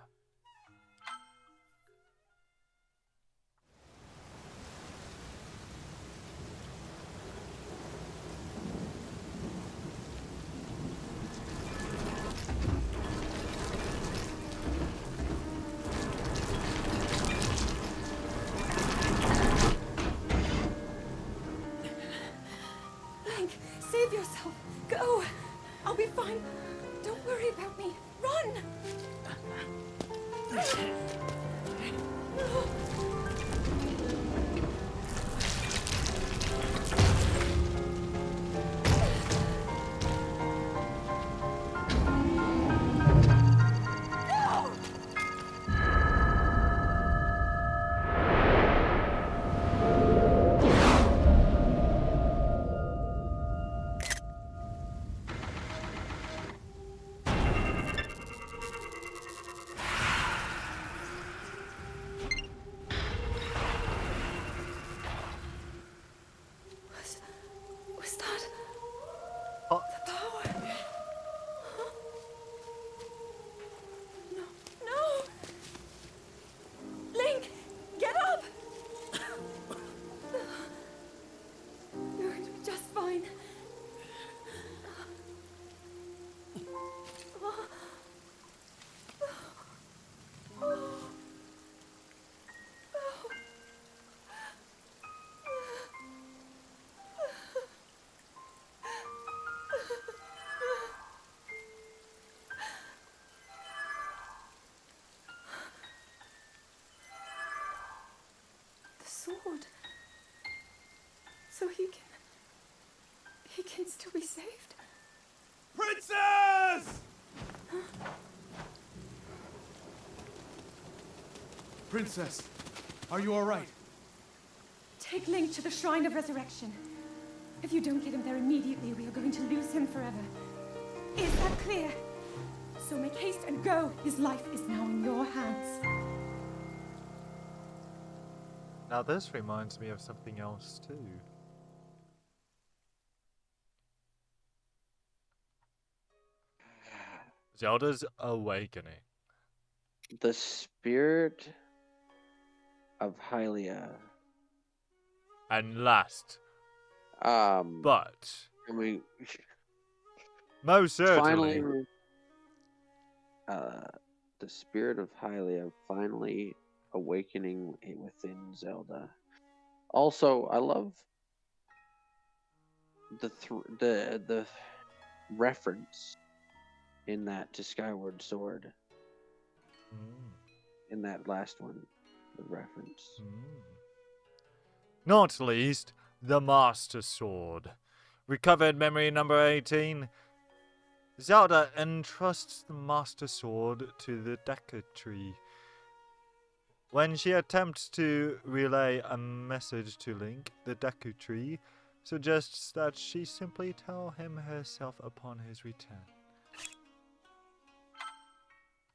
Save yourself. Go. I'll be fine. Don't worry about me. Run. Was that the power? Huh? No. Link, get up. You're going to be just fine. The sword. So he can still be saved. Princess! Princess, are you all right? Take Link to the Shrine of Resurrection. If you don't get him there immediately, we are going to lose him forever. Is that clear? So make haste and go. His life is now in your hands. Now this reminds me of something else too. Zelda's Awakening. The spirit of Hylia. And last, but I mean, most certainly, finally, the spirit of Hylia finally awakening within Zelda. Also, I love the reference in that to Skyward Sword. In that last one, the reference. Not least, The Master Sword. Recovered memory number 18. Zelda entrusts the Master Sword to the Deku Tree. When she attempts to relay a message to Link, the Deku Tree suggests that she simply tell him herself upon his return.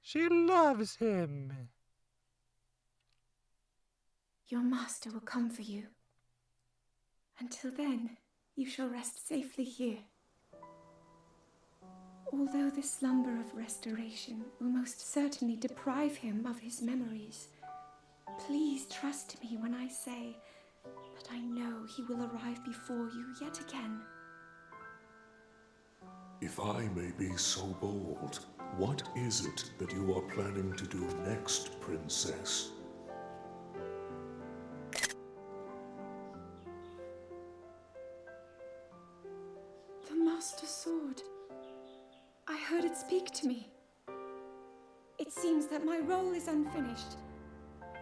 She loves him. Your master will come for you. Until then, you shall rest safely here. Although the slumber of restoration will most certainly deprive him of his memories, please trust me when I say that I know he will arrive before you yet again. If I may be so bold, what is it that you are planning to do next, Princess? The Master Sword. I heard it speak to me. It seems that my role is unfinished.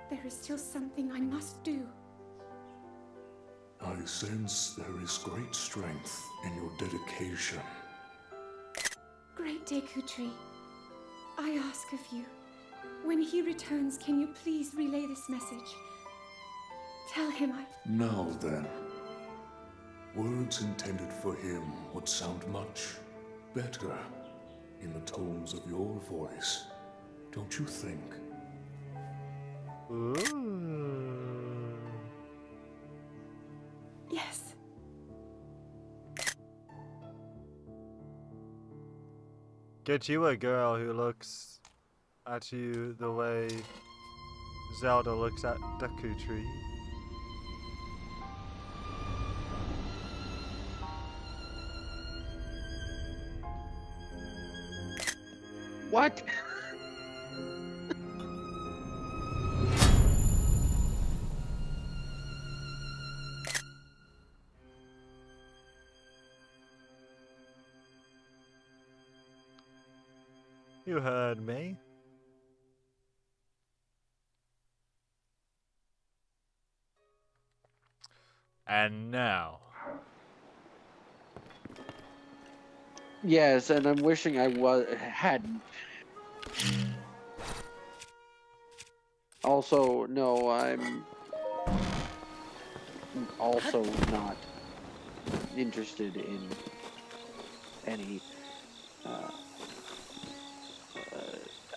There is still something I must do. I sense there is great strength in your dedication. Great Deku Tree, I ask of you, when he returns, can you please relay this message? Tell him Now then, words intended for him would sound much better in the tones of your voice, don't you think? Ooh. Yes. Get you a girl who looks at you the way Zelda looks at Deku Tree. What? You heard me. And now. Yes, and I'm wishing I hadn't. Also, no, I'm also not interested in any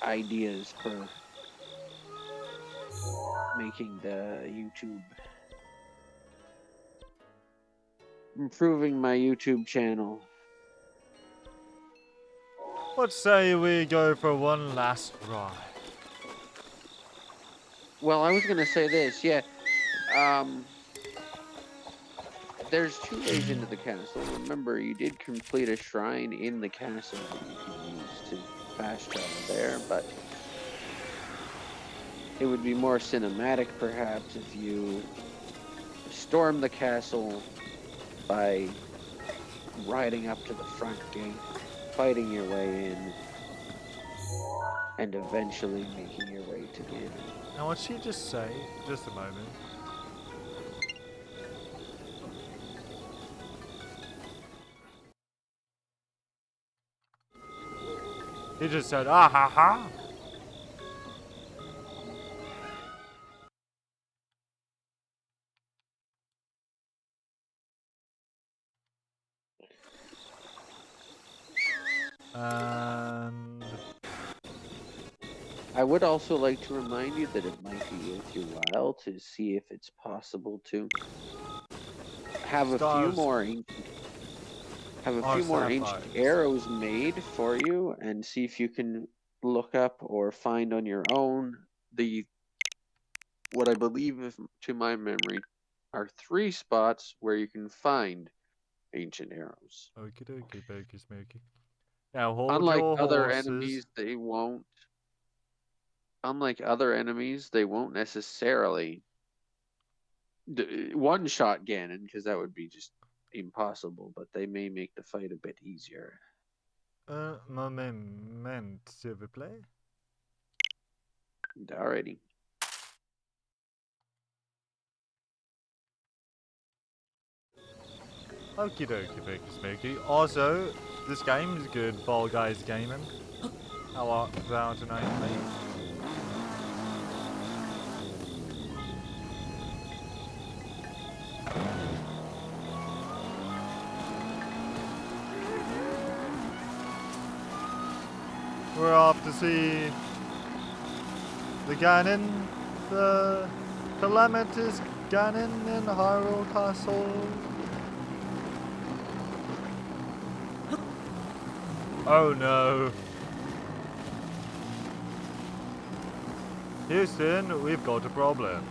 ideas for making the YouTube, improving my YouTube channel. What say we go for one last ride? Well, I was gonna say this, yeah. There's 2 ways into the castle. Remember, you did complete a shrine in the castle that you can use to fast travel there, but it would be more cinematic, perhaps, if you storm the castle by riding up to the front gate, fighting your way in, and eventually making your way to Ganon. Now, what she just say? Just a moment. He just said, ah ha ha. And I would also like to remind you that it might be worth your while to see if it's possible to have a few more ancient arrows made for you, and see if you can look up or find on your own what I believe, to my memory, are 3 spots where you can find ancient arrows. okie dokie, pokey smoky. Now hold Unlike your other horses. enemies, they won't. Unlike other enemies, they won't necessarily one-shot Ganon, because that would be just impossible. But they may make the fight a bit easier. Moment, s'il vous plaît. Alrighty. Okie dokie, Vicky Smoky. Also, this game's good, Ball Guys Gaming. How art thou tonight, mate? We're off to see the Ganon, the calamitous Ganon in Hyrule Castle. Oh no. Houston, we've got a problem.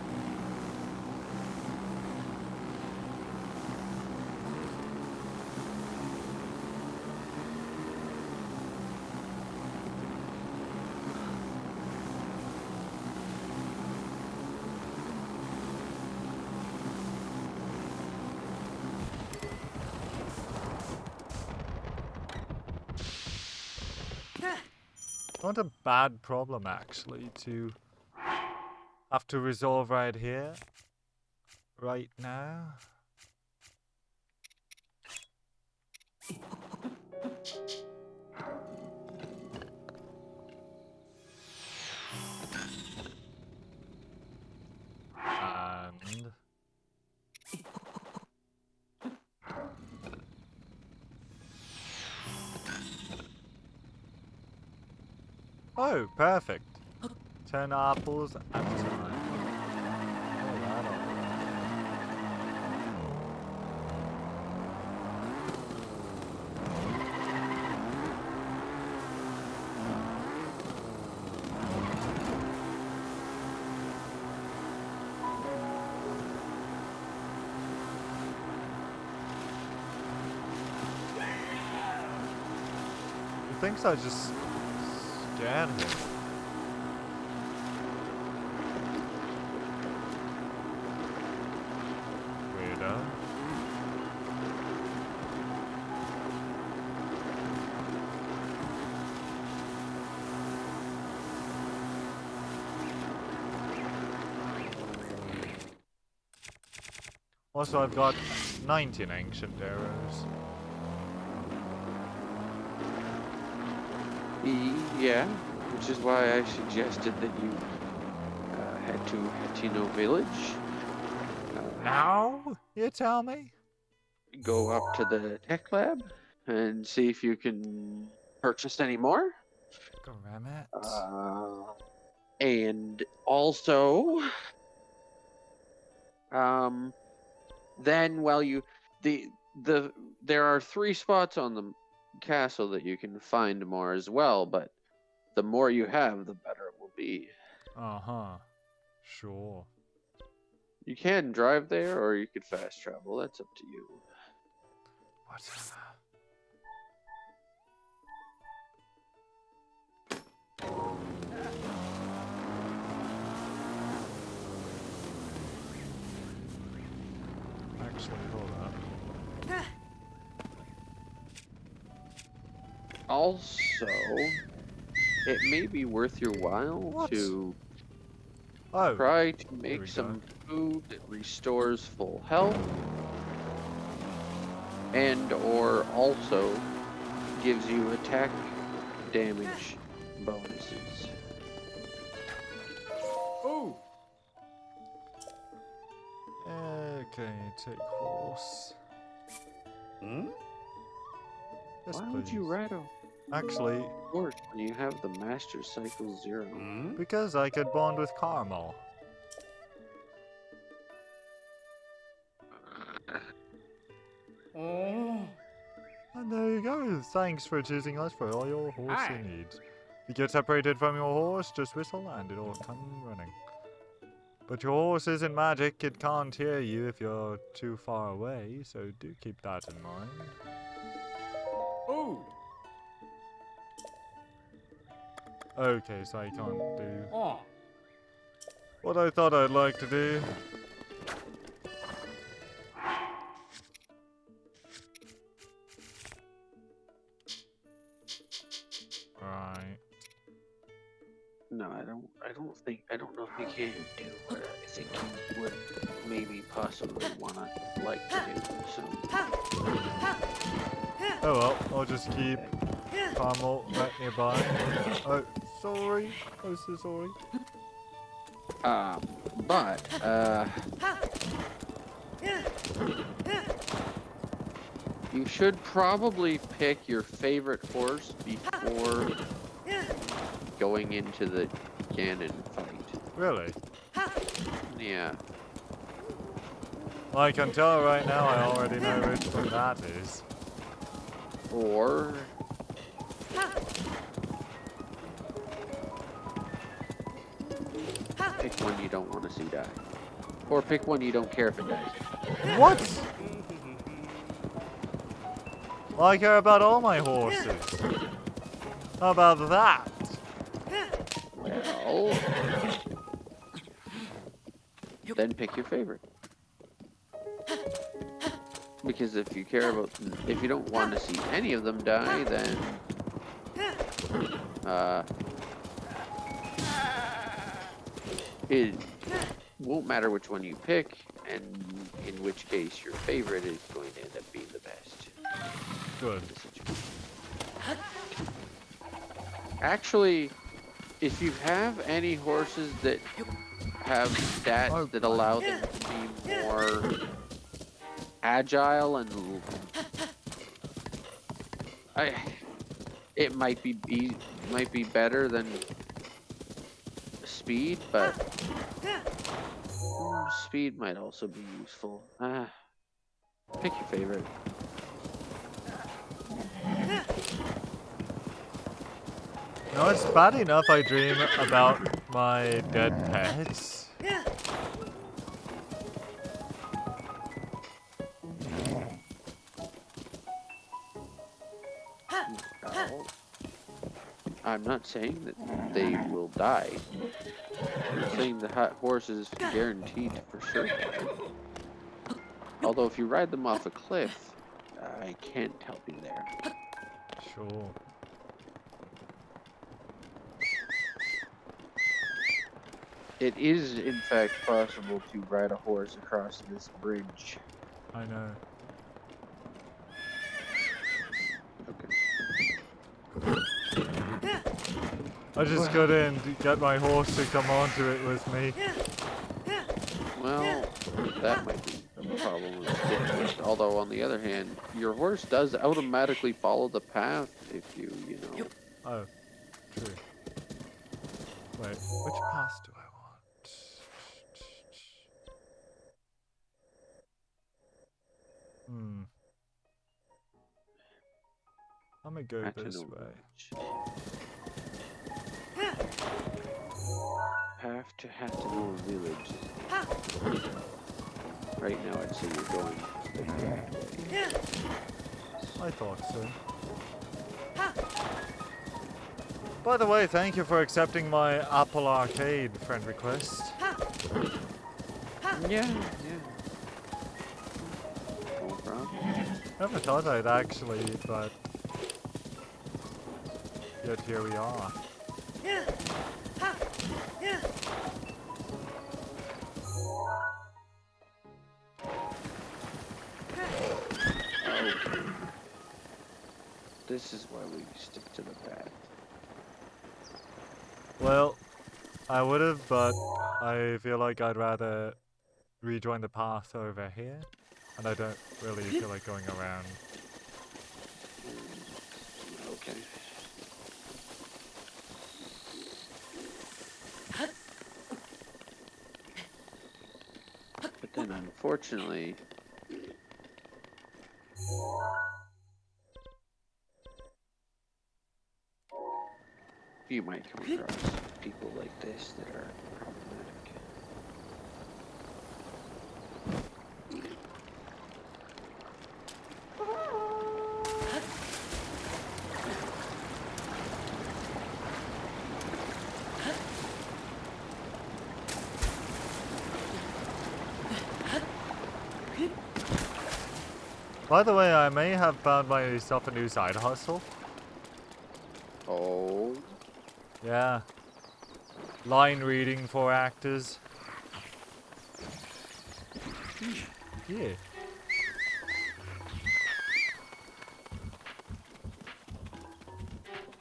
Not a bad problem, actually, to have to resolve right here, right now. And... oh, perfect. 10 apples at a time. Oh, that'll he thinks I just scared him. Weirdo. Also, I've got 19 ancient arrows. Yeah, which is why I suggested that you head to Hatino Village. Now, you tell me? Go up to the tech lab and see if you can purchase any more. Damn it. And also, then while you there are 3 spots on the castle that you can find more as well, but the more you have, the better it will be. Uh-huh. Sure. You can drive there, or you could fast travel. That's up to you. Whatever. Actually, hold up. Also, it may be worth your while to try to make some food that restores full health, and or also gives you attack damage bonuses. Oh! Okay, take horse. Hmm? Yes, Why would you please. ride a Actually, horse when you have the Master Cycle 0? Hmm? because I could bond with Carmel. Oh. And there you go. Thanks for choosing us for all your horsey Hi. needs. If you get separated from your horse, just whistle and it'll come running. But your horse isn't magic. It can't hear you if you're too far away, so do keep that in mind. Oh. Okay, so I can't do Oh. what I thought I'd like to do. Right. No, I don't know if he can do what I think he would maybe possibly wanna like to do. So Oh well, I'll just keep Carmel right nearby. Oh, sorry. I'm so sorry. but you should probably pick your favorite horse before going into the Ganon fight. Really? Yeah. Well, I can tell right now I already know which one that is. Or pick one you don't want to see die. Or pick one you don't care if it dies. What? Well, I care about all my horses. How about that? Well, then pick your favorite. Because if you don't want to see any of them die, then it won't matter which one you pick, and in which case your favorite is going to end up being the best. Good. Actually, if you have any horses that have stats that allow them to be more agile and it might be better than speed, but speed might also be useful. Pick your favorite. No, it's bad enough I dream about my dead pets. Well, I'm not saying that they will die. I'm saying the hot horse is guaranteed for sure. Although if you ride them off a cliff, I can't help you there. Sure. It is, in fact, possible to ride a horse across this bridge. I know. Okay. I just couldn't get my horse to come onto it with me. Well, that might be a problem. Although, on the other hand, your horse does automatically follow the path if you know. Oh, true. Wait, which path do I want? I'm gonna go this way. Have to know a village. Right now, I'd say you're going the correct way. I thought so. By the way, thank you for accepting my Apple Arcade friend request. Yeah. No problem. Never thought I'd actually, but yet here we are. This is why we stick to the path. Well, I would have, but I feel like I'd rather rejoin the path over here, and I don't really feel like going around. Okay. But then, unfortunately, you might come across people like this that are problematic. By the way, I may have found myself a new side hustle. Oh. Yeah. line reading for actors. Yeah.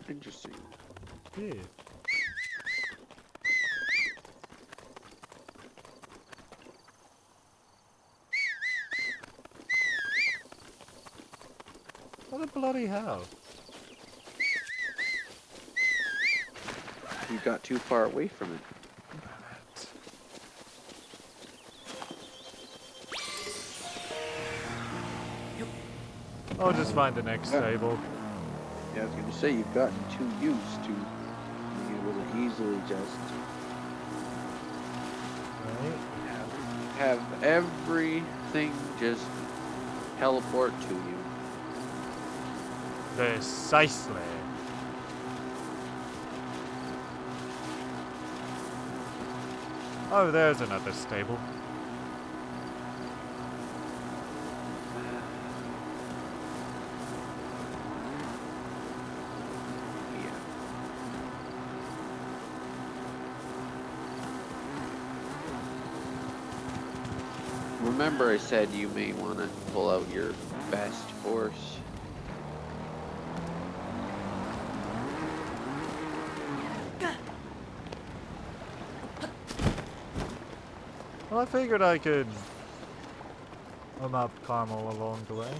Interesting. Yeah. What the bloody hell? You got too far away from it. I'll just find the next table. Yeah, I was gonna say you've gotten too used to being able to easily just Right. have everything just teleport to you. Precisely. Oh, there's another stable. Yeah. Remember I said you may want to pull out your best horse. Well, I figured I could up Carmel along the way.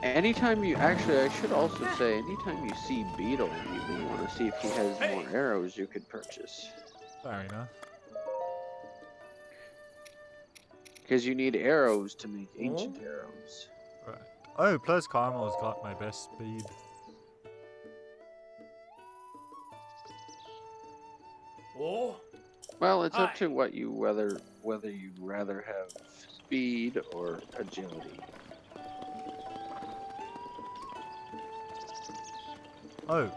Anytime you, actually, I should also say, anytime you see Beetle, you may want to see if he has more arrows you could purchase. Fair enough. Because you need arrows to make ancient arrows. Right. Oh, plus Carmel's got my best speed. Well, it's up to what you whether you'd rather have speed or agility. Oh.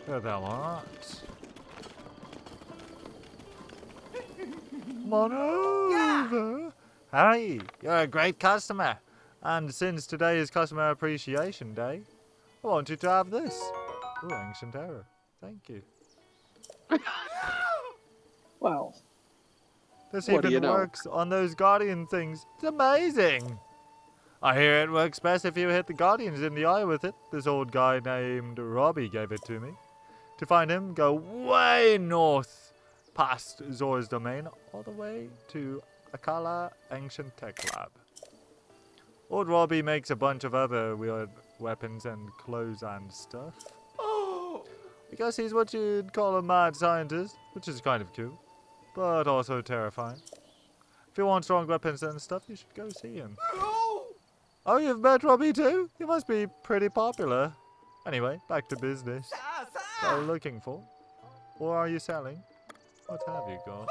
There the hell aren't. Come on over. Hey, you're a great customer. And since today is Customer Appreciation Day, I want you to have this. Ooh, Ancient Arrow. Thank you. Well, This what do even you know? works on those Guardian things. It's amazing. I hear it works best if you hit the Guardians in the eye with it. This old guy named Robbie gave it to me. To find him, go way north past Zor's domain, all the way to Akala Ancient Tech Lab. Old Robbie makes a bunch of other weird weapons and clothes and stuff. I guess he's what you'd call a mad scientist, which is kind of cool, but also terrifying. If you want strong weapons and stuff, you should go see him. Oh, you've met Robbie too? He must be pretty popular. Anyway, back to business. What are you looking for? Or are you selling? What have you got?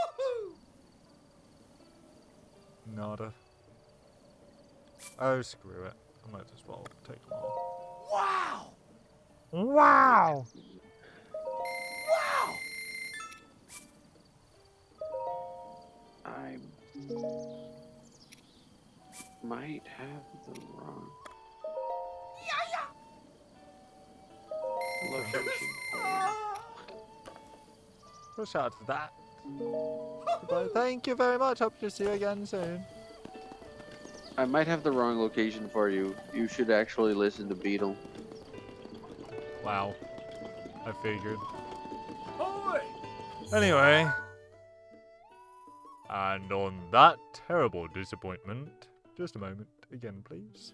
Nada. Oh, screw it. I might as well take them all. Wow! Wow! Wow! I might have the wrong location for you. Push out for that. Goodbye. Thank you very much. Hope to see you again soon. I might have the wrong location for you. You should actually listen to Beetle. Wow. I figured. Hoy! Anyway. And on that terrible disappointment, just a moment again, please.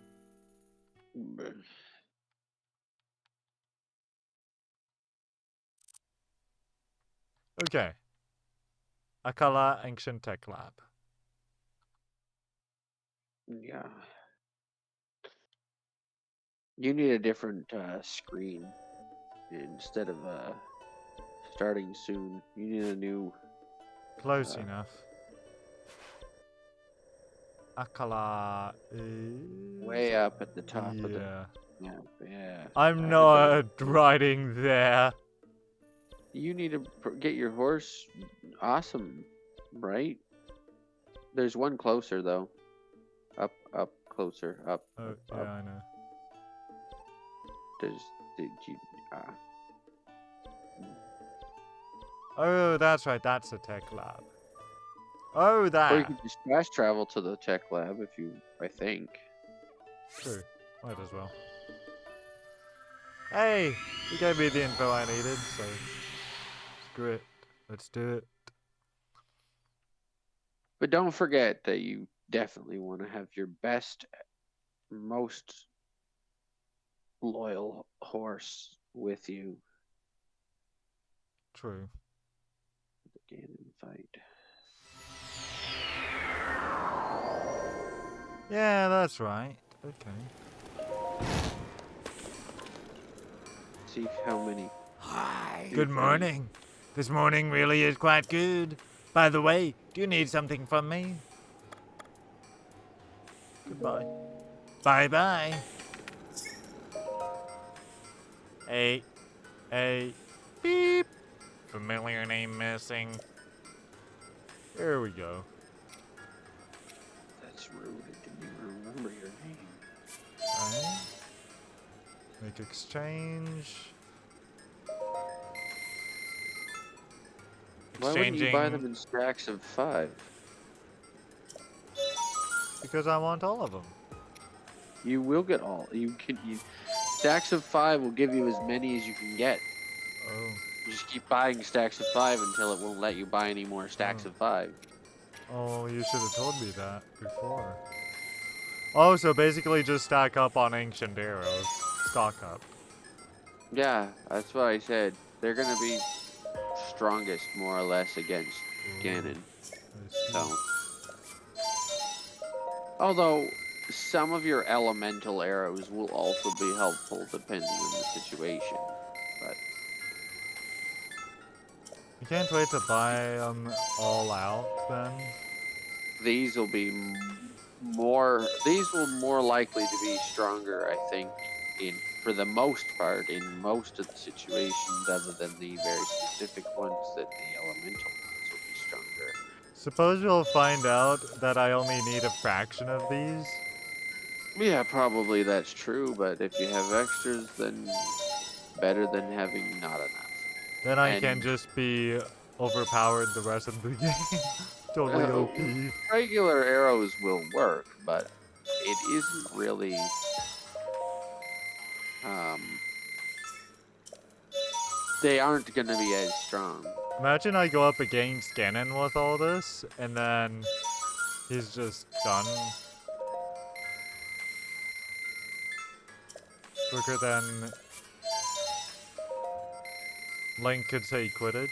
Okay. Akala Ancient Tech Lab. Yeah. You need a different screen instead of starting soon. You need a new. Close enough. Akala is Way up at the top of the yeah. map. Yeah. I'm not riding there. You need to get your horse awesome, right? There's one closer though. Up, closer, up, Oh, up, yeah, up. I know. Did you? Oh, that's right. That's the tech lab. Oh, Or you that. could just fast travel to the tech lab if you. I think. True. Might as well. Hey, you gave me the info I needed, so screw it. Let's do it. But don't forget that you definitely want to have your best, most loyal horse with you. True. The Ganon fight. Yeah, that's right. Okay. See how many. Good morning. This morning really is quite good. By the way, do you need something from me? Goodbye. Bye-bye. Hey. Hey. Beep. Familiar name missing. There we go. That's rude. I didn't even remember your name. Right. Make exchange. Why wouldn't you buy them in stacks of 5? Because I want all of them. You will get all. Stacks of 5 will give you as many as you can get. Oh. You just keep buying stacks of 5 until it won't let you buy any more stacks of 5. Oh, you should have told me that before. Oh, so basically just stack up on ancient arrows. Stock up. Yeah, that's what I said. They're gonna be strongest more or less against Ganon. So, although some of your elemental arrows will also be helpful depending on the situation. But You can't wait to buy them all out then. these will be more. These will more likely to be stronger, I think, for the most part in most of the situations, other than the very specific ones that the elemental ones will be stronger. Suppose you'll find out that I only need a fraction of these. Yeah, probably that's true, but if you have extras, then better than having not enough. Then I can just be overpowered the rest of the game. Totally OP. Regular arrows will work, but it isn't really. They aren't gonna be as strong. Imagine I go up against Ganon with all this, and then he's just done. Quicker than Link could say Quidditch.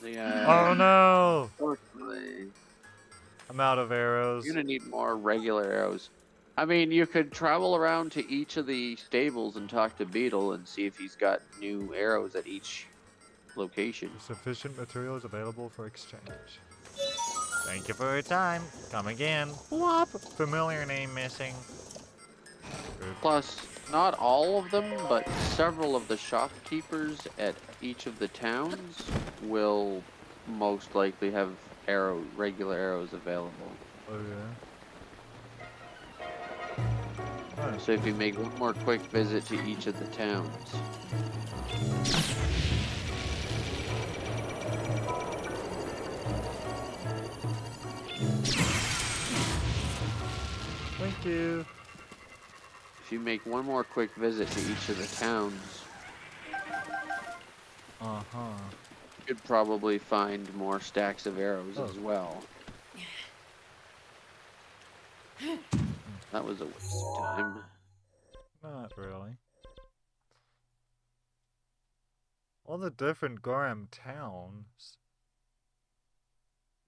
Oh no! Unfortunately, I'm out of arrows. you're gonna need more regular arrows. I mean, you could travel around to each of the stables and talk to Beetle and see if he's got new arrows at each location. Sufficient materials available for exchange. Thank you for your time. Come again. Whop! Familiar name missing. Good. Plus, not all of them, but several of the shopkeepers at each of the towns will most likely have regular arrows available. Oh yeah. So if you make one more quick visit to each of the towns. Thank you. If you make one more quick visit to each of the towns, you could probably find more stacks of arrows as well. That was a waste of time. Not really. All the different Gorham towns.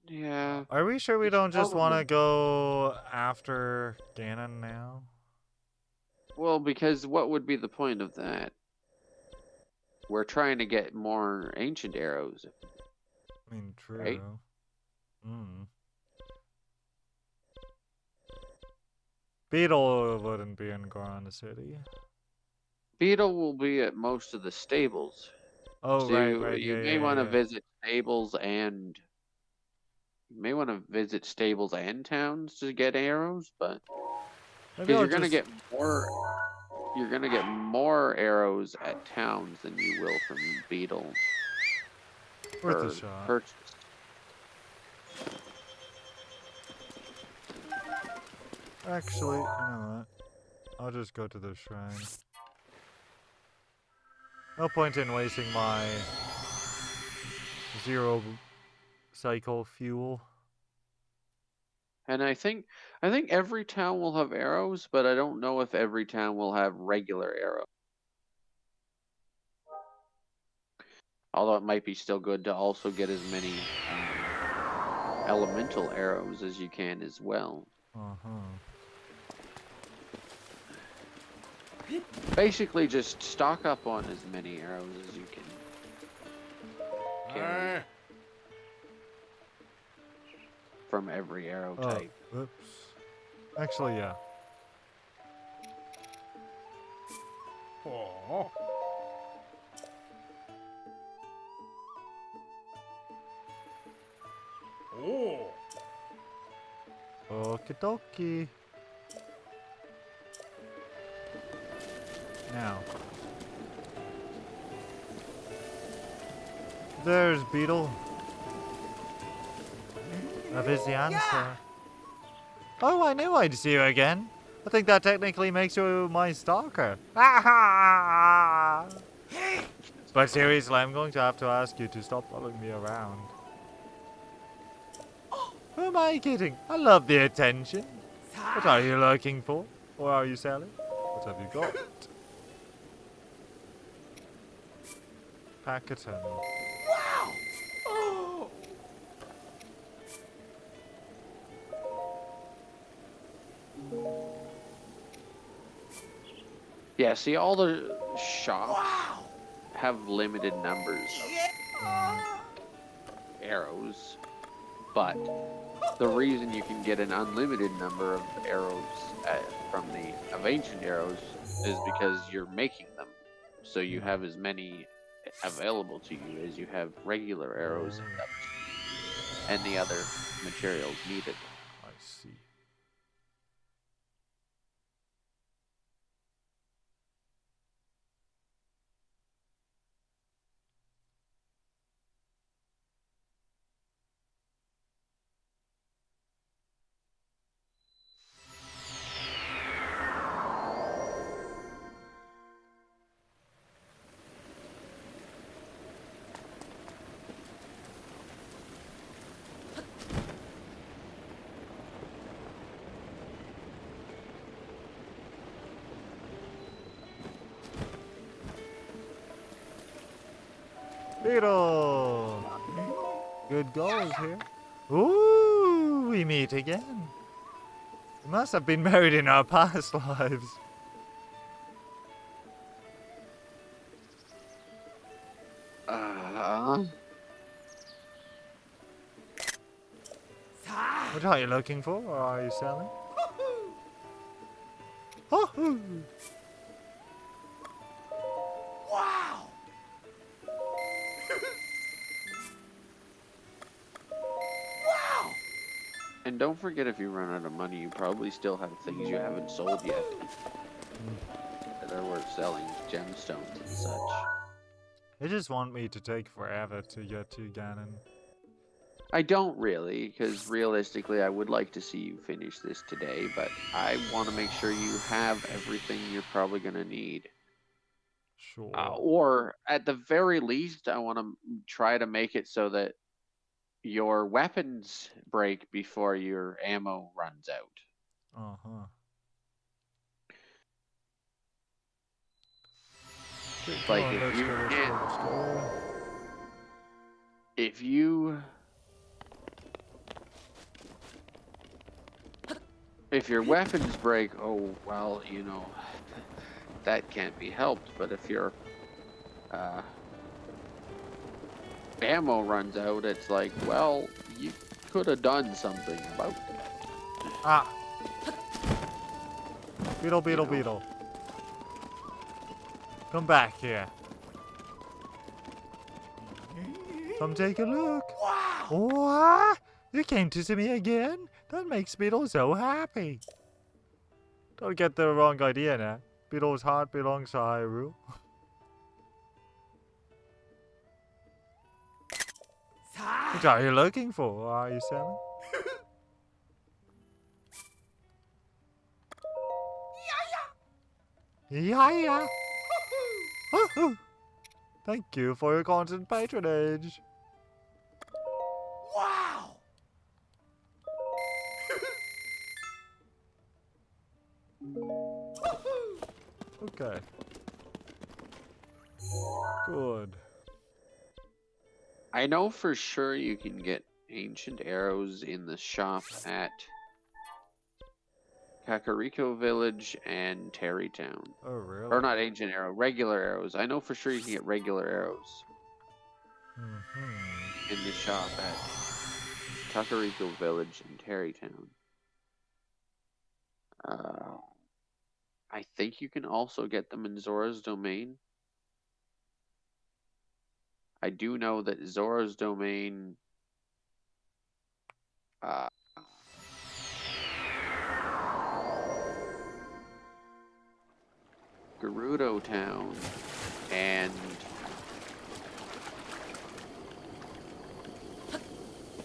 Yeah. Are we sure we don't just want to go after Ganon now? Well, because what would be the point of that? We're trying to get more ancient arrows. I mean, true. Right? Beetle wouldn't be in Goron City. Beetle will be at most of the stables. Oh, so right. You may want to visit stables and You may want to visit stables and towns to get arrows, but Maybe because I'll you're gonna just... get more. You're gonna get more arrows at towns than you will from Beetle. Worth a per shot. purchase. Actually, you know what? I'll just go to the shrine. No point in wasting my 0 cycle fuel. And I think every town will have arrows, but I don't know if every town will have regular arrows. Although it might be still good to also get as many elemental arrows as you can as well. Basically, just stock up on as many arrows as you can carry from every arrow type. Oops. Actually, yeah. Oh. Oh. Okie dokie. Now. There's Beetle. That is the answer. Oh, I knew I'd see you again. I think that technically makes you my stalker. But seriously, I'm going to have to ask you to stop following me around. Who am I kidding? I love the attention. What are you looking for? Or are you selling? What have you got? Packerton. Yeah, see, all the shops have limited numbers of arrows, but the reason you can get an unlimited number of arrows from of ancient arrows is because you're making them, so you have as many available to you as you have regular arrows and the other materials needed. I see. Beetle! Good goals here. Ooh, we meet again. We must have been married in our past lives. What are you looking for, or are you selling? Oh! Wow. Wow. And don't forget, if you run out of money, you probably still have things you haven't sold yet that are worth selling, gemstones and such. They just want me to take forever to get to Ganon. I don't really, because realistically I would like to see you finish this today, but I want to make sure you have everything you're probably going to need. Sure. Or, at the very least, I want to try to make it so that your weapons break before your ammo runs out. Uh-huh. Like, Come on, if you let's go. If your weapons break, oh, well, you know, that can't be helped. But if your ammo runs out, it's like, well, you could have done something about it. Ah! Beetle. Come back here. Come take a look. Wow. What? You came to see me again? That makes Beetle so happy. Don't get the wrong idea now. Beetle's heart belongs to Hyrule. What are you looking for, are you, Sammy? Yeah. Thank you for your constant patronage. Wow! Okay. Good. I know for sure you can get ancient arrows in the shop at Kakariko Village and Terrytown. Oh, really? Or not ancient arrow, regular arrows. I know for sure you can get regular arrows in the shop at Kakariko Village and Terrytown. I think you can also get them in Zora's Domain. I do know that Zora's Domain Gerudo Town and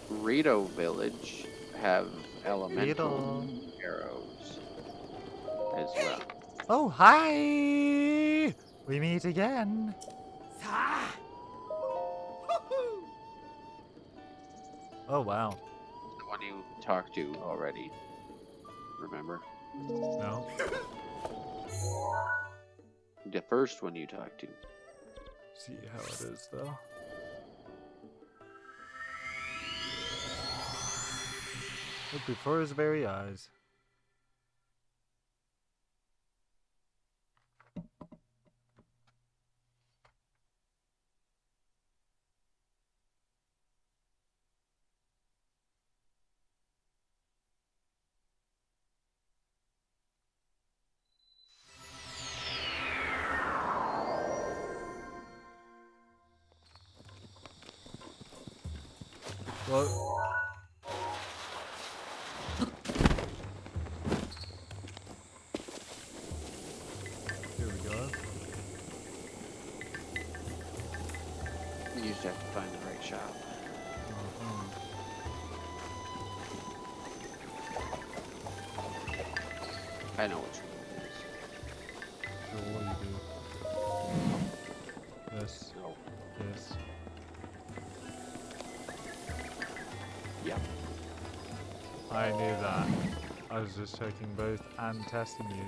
Rito Village have elemental arrows as well. Oh, hi! We meet again. Oh, wow. The one you talked to already. Remember? No. The first one you talked to. See how it is, though. Look before his very eyes. What? Here we go. You just have to find the right shop. I know which one it is. So what do you do? Yes. No. Yes. Yep. I knew that. I was just checking both and testing you.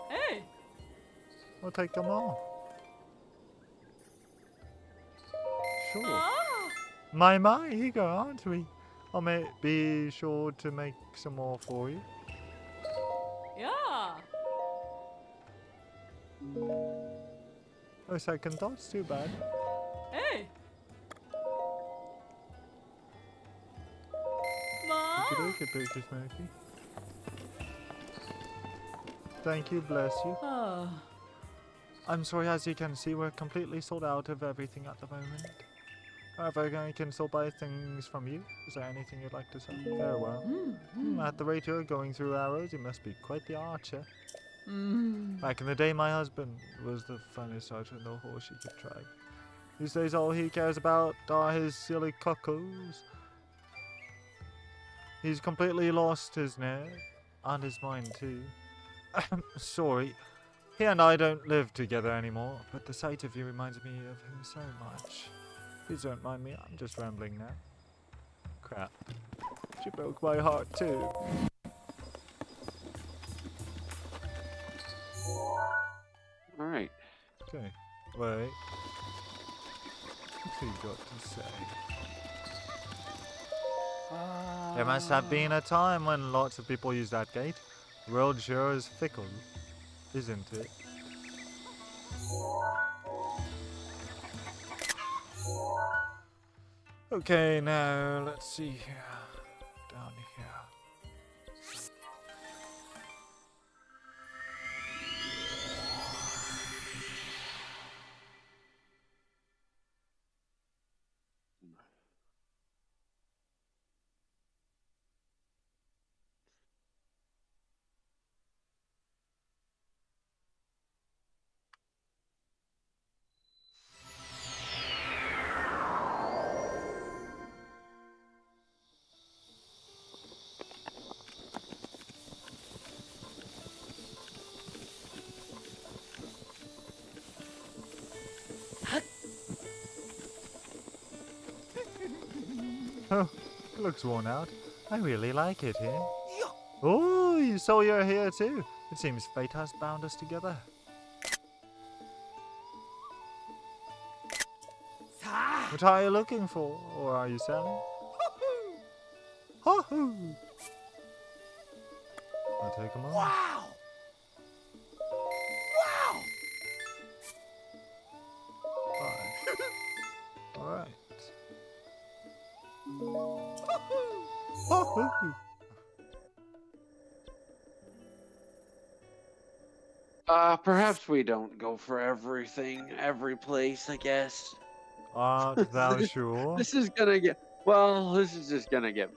Hey! I'll take them all. Sure. Ah! My, eager, aren't we? I'll be sure to make some more for you. Yeah! Oh, second thought's too bad. Hey! Ma! Okey-dokey, Smokey. Thank you, bless you. Oh. I'm sorry, as you can see, we're completely sold out of everything at the moment. However, I can still buy things from you. Is there anything you'd like to sell? Very well. At the rate you're going through arrows, you must be quite the archer. Back in the day, my husband was the funnest archer in the horse you could try. These days, all he cares about are his silly cockles. He's completely lost his nerve, and his mind too. Sorry, he and I don't live together anymore, but the sight of you reminds me of him so much. Please don't mind me, I'm just rambling now. Crap. She broke my heart too. Alright. Okay, wait. What's he got to say? There must have been a time when lots of people used that gate. The world sure is fickle, isn't it? Okay, now let's see here. Down here. Oh, it looks worn out. I really like it here. Oh, so you're here too. It seems fate has bound us together. What are you looking for? Or are you selling? Ho-hoo! I'll take them all. Wow! Wow! Alright. Ho-hoo! Perhaps we don't go for everything, every place, I guess. Art thou sure? This is gonna get, well, this is just gonna get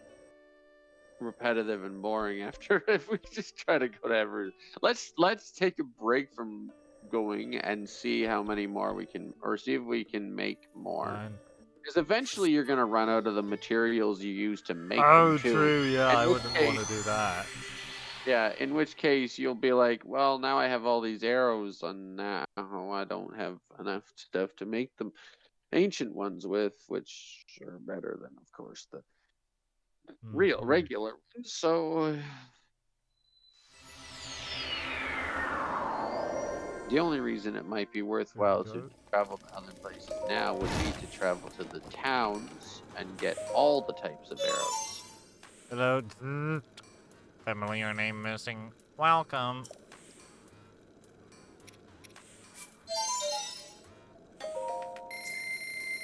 repetitive and boring after if we just try to go to every. Let's take a break from going and see how many more we can, or see if we can make more. Fine. Because eventually you're gonna run out of the materials you use to make Oh, them too. true, yeah, In I which wouldn't want to do that. Yeah, in which case you'll be like, well, now I have all these arrows, and now I don't have enough stuff to make them ancient ones with, which are better than, of course, the regular ones. So the only reason it might be worthwhile to travel to other places now would be to travel to the towns and get all the types of arrows. Hello. Familiar name missing. Welcome.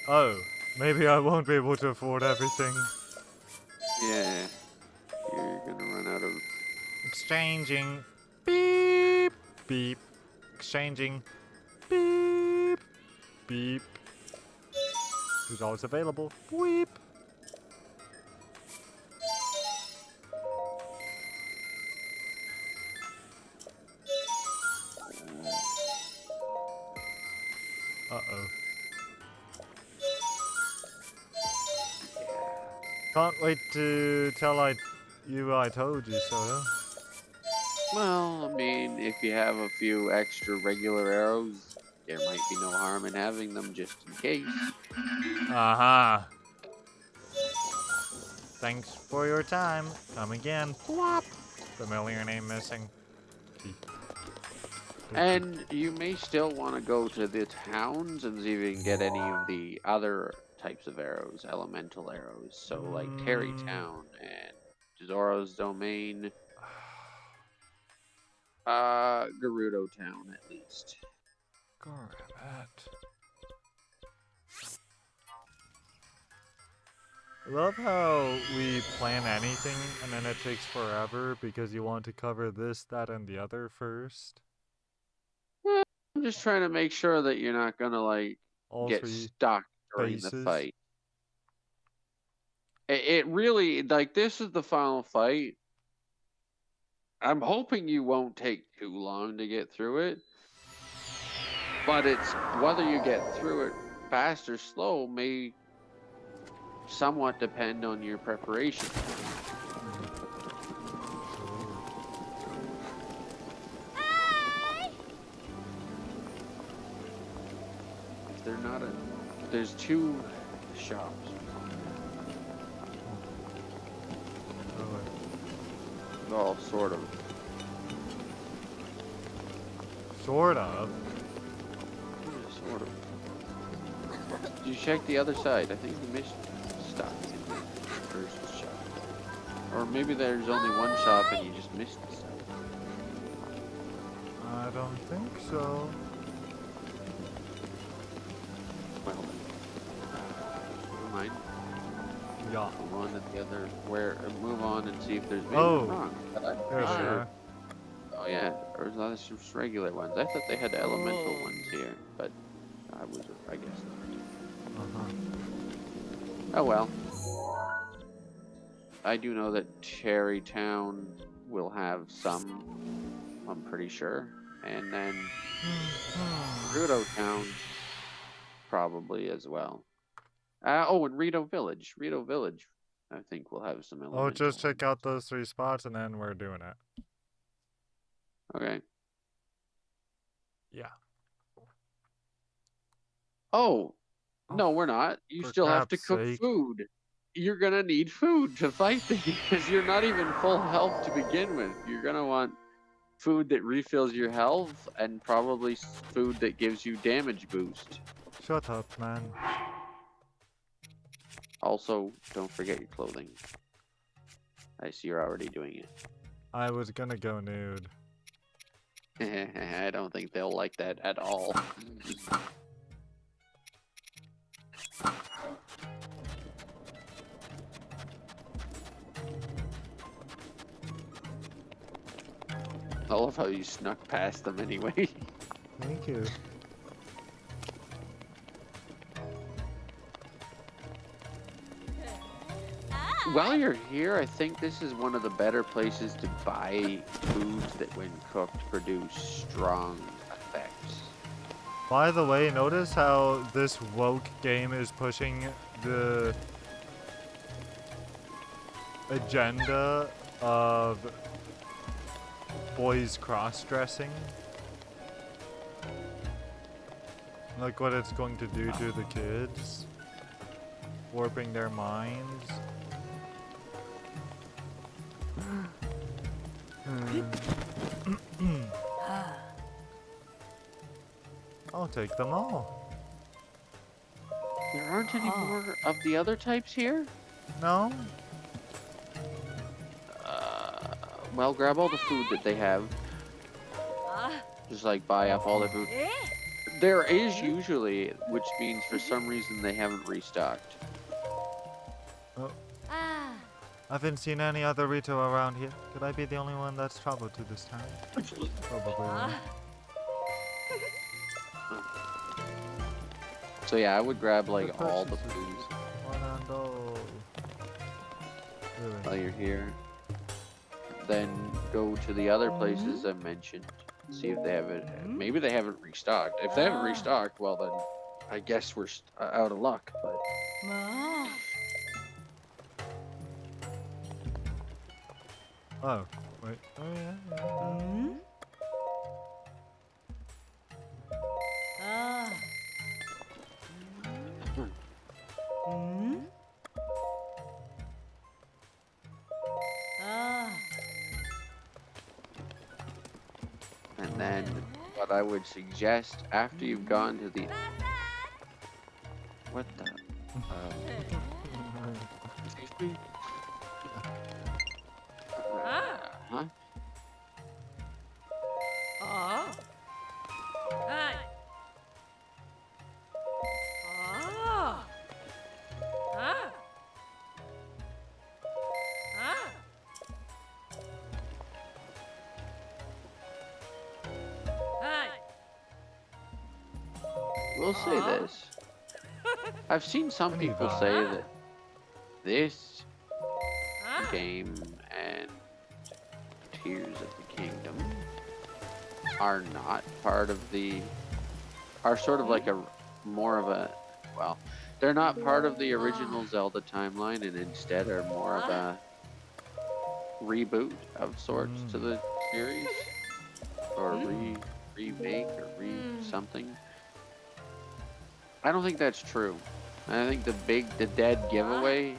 Oh, maybe I won't be able to afford everything. Yeah, you're gonna run out of... Exchanging. Beep. Beep. Exchanging. Beep. Beep. Who's always available? Beep. Uh-oh. Can't wait to tell you I told you so. Well, I mean, if you have a few extra regular arrows, there might be no harm in having them just in case. Aha. Thanks for your time. Come again. Whop. Familiar name missing. And you may still want to go to the towns and see if you can get any of the other types of arrows, elemental arrows. So, like Terry Town and Zoro's Domain. Gerudo Town, at least. God, I love how we plan anything and then it takes forever because you want to cover this, that, and the other first. Well, I'm just trying to make sure that you're not gonna like All get three stuck during bases. the fight. It really, like, this is the final fight. I'm hoping you won't take too long to get through it. But it's whether you get through it fast or slow may somewhat depend on your preparation. They're not a... There's two shops. Well, sort of. Sort of. Yeah, sort of. Did you check the other side? I think you missed stuff in the first shop. Or maybe there's only one shop and you just missed the stuff. I don't think so. Well, never mind. Yeah. Move on to the other, move on and see if there's maybe Oh, wrong. there they are. Oh yeah, or was that just regular ones? I thought they had elemental ones here, but I guess not. Oh well. I do know that Cherry Town will have some, I'm pretty sure. And then Gerudo Town probably as well. And Rito Village. Rito Village, I think, will have some elemental. Oh, just check out those 3 spots and then we're doing it. Okay. Yeah. Oh, no, we're not. You For still have to crap's cook sake. food. you're gonna need food to fight these because you're not even full health to begin with. You're gonna want food that refills your health and probably food that gives you damage boost. Shut up, man. Also, don't forget your clothing. I see you're already doing it. I was gonna go nude. I don't think they'll like that at all. I love how you snuck past them anyway. Thank you. While you're here, I think this is one of the better places to buy foods that, when cooked, produce strong effects. By the way, notice how this woke game is pushing the agenda of boys cross-dressing? Like what it's going to do to the kids? Warping their minds? I'll take them all. There aren't any more of the other types here? No? Well, grab all the food that they have. Just like buy up all the food. There is usually, which means for some reason they haven't restocked. Oh. I haven't seen any other Rito around here. Could I be the only one that's traveled to this town? Probably. So yeah, I would grab like all the foods One and all. Really? while you're here. Then go to the other places I mentioned. See if they have it. Maybe they haven't restocked. If they haven't restocked, well then, I guess we're out of luck. But oh, wait. Oh yeah. and then what I would suggest after you've gone to the what the excuse me? Huh? We'll say this. I've seen some people say that this game and Tears of the Kingdom are not part of the, are sort of like a, more of a, well, they're not part of the original Zelda timeline and instead are more of a reboot of sorts to the series, or remake or something. I don't think that's true. I think the dead giveaway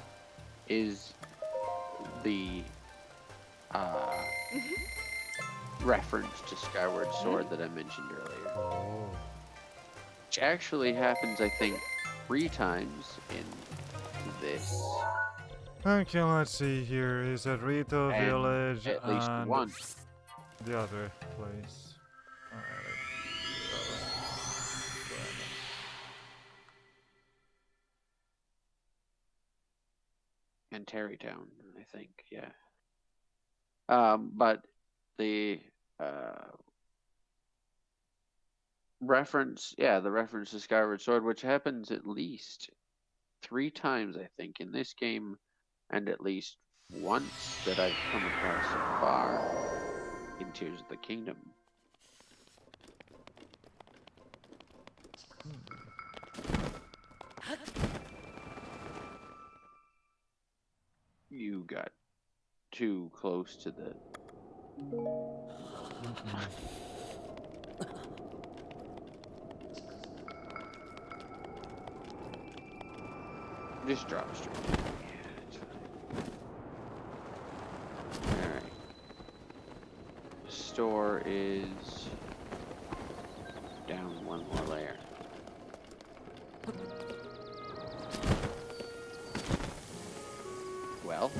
is the reference to Skyward Sword that I mentioned earlier. Oh. Which actually happens, I think, 3 times in this. Okay, let's see here. Is it Rito And Village at least and once. the other place? And Terrytown, I think, yeah. But the reference, the reference to Skyward Sword, which happens at least 3 times, I think, in this game, and at least once that I've come across so far in Tears of the Kingdom. You got too close to the... Just drop straight. Yeah. is down one more layer. Well,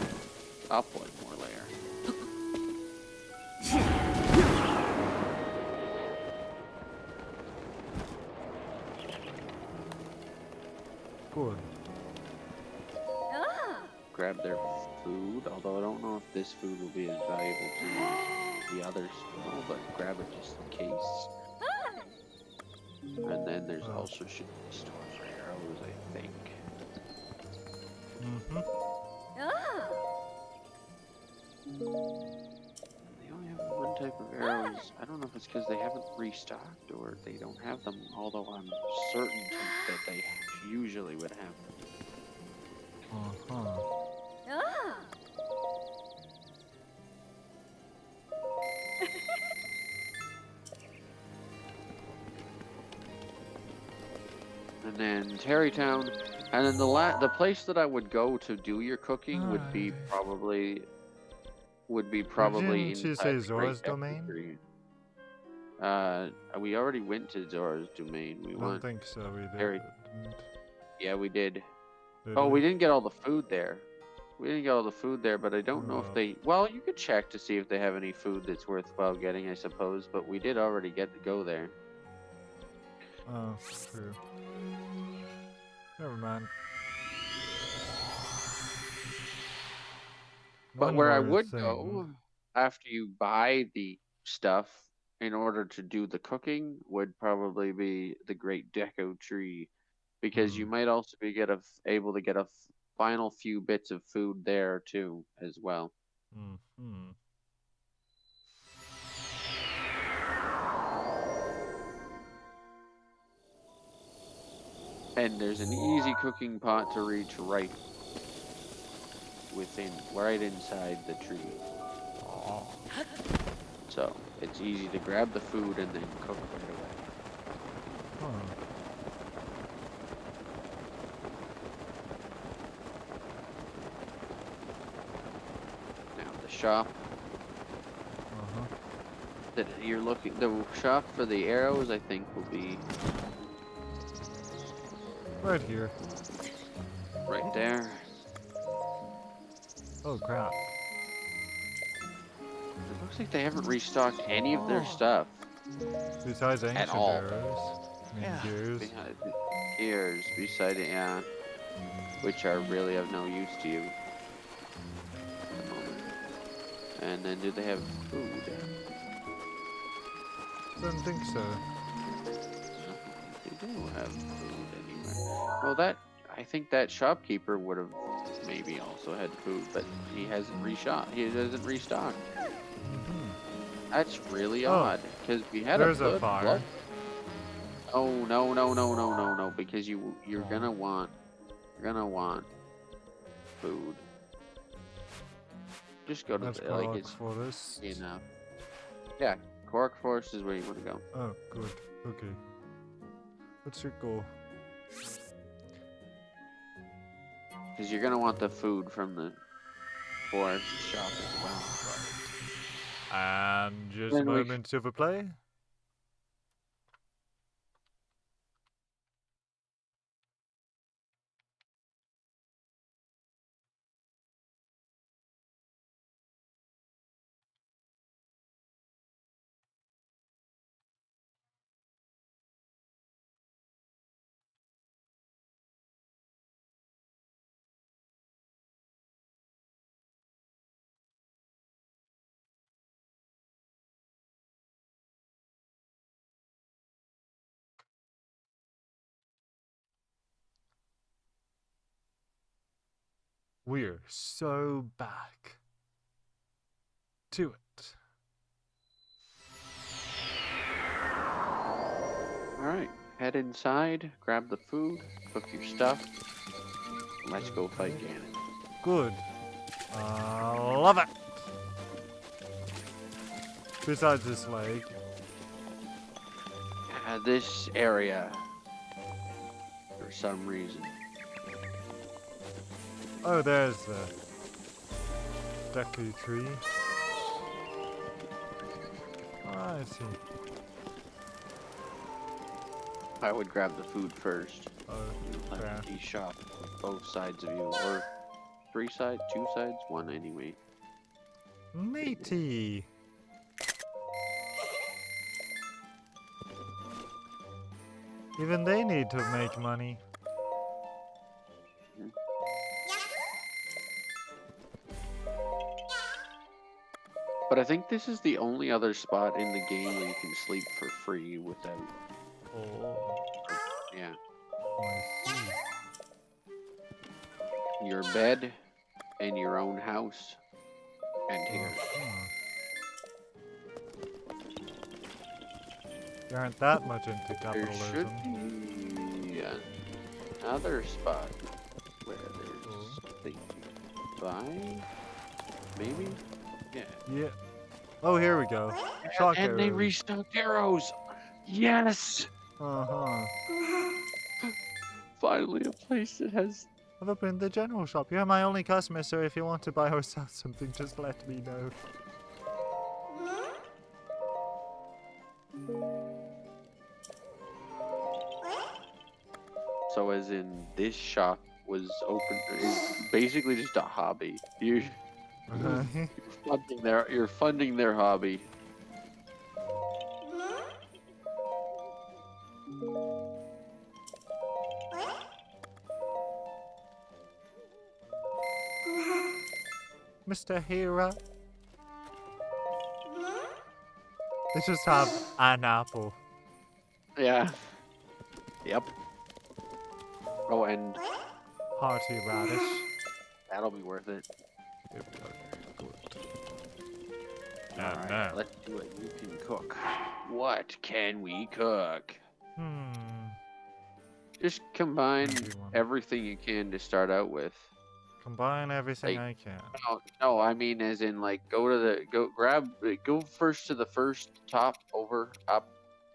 up one more layer. Good. Grab their food, although I don't know if this food will be as valuable to the others. No, but grab it just in case. And then there's also should be stores for arrows, I think. Mm-hmm. They only have one type of arrows. I don't know if it's because they haven't restocked or they don't have them, although I'm certain that they usually would have them. Uh-huh. And then Terrytown, and then the place that I would go to do your cooking would be probably Didn't you inside say the Zora's Great Domain? Tree. We already went to Zora's Domain. We I don't went. think so. We Harry- didn't. Yeah, we did. Did Oh, we didn't get all the food there. We didn't get all the food there, but I don't know if Oh. they. Well, you could check to see if they have any food that's worthwhile getting, I suppose. But we did already get to go there. Oh, true. Never mind. But One where I more would thing. go after you buy the stuff in order to do the cooking would probably be the Great Deco Tree, because you might also be able to get a final few bits of food there too as well. Mm-hmm. And there's an easy cooking pot to reach right inside the tree. So it's easy to grab the food and then cook right away. Huh. Now the shop Uh-huh. that you're looking, the shop for the arrows, I think will be Right here. right there. Oh, crap. It looks like they haven't restocked any of their stuff. Besides ancient all. arrows. I mean, gears. Gears beside it, yeah. Which are really of no use to you at the moment. And then do they have food? Don't think so. They do have food anywhere. Well, I think that shopkeeper would have maybe also had food, but he hasn't restocked. That's really odd, because we had There's a fire. Oh no! Because you're gonna want food. Just go to That's the, like Cork it's Forest. enough. Yeah, Cork Forest is where you want to go. Oh, good. Okay. What's your goal? Because you're gonna want the food from the forest shop as well. And just Then we- moments of a play. We're so back to it. Alright, head inside, grab the food, cook your stuff. Let's go fight Ganon. Good. Love it. Besides this lake. This area, for some reason. Oh, there's the Deku tree. Oh, I see. I would grab the food first. Oh, Let fair. me shop with both sides of you, or 3 sides, 2 sides, 1 anyway. Matey. Even they need to make money. But I think this is the only other spot in the game where you can sleep for free without. Oh, Yeah. I see. Your bed and your own house. And here. Uh-huh. You aren't that much into There capitalism. should be another spot where there's things you can buy. Maybe? Yeah. Yeah. Oh, here we go. Shock And they arrows. restocked arrows! Yes! Uh-huh. Finally a place that has... I've opened the general shop. You're my only customer, so if you want to buy or sell something, just let me know. So as in, this shop was open, is basically just a hobby. You're funding their hobby. Mr. Hero. They just have an apple. Yeah. Yep. Oh, and Hearty radish. that'll be worth it. Here we go. Good. Alright, no. let's do it. You can cook. What can we cook? Just combine Everyone. everything you can to start out with. Combine everything Like, I can. No, I mean as in like go first to the first top over up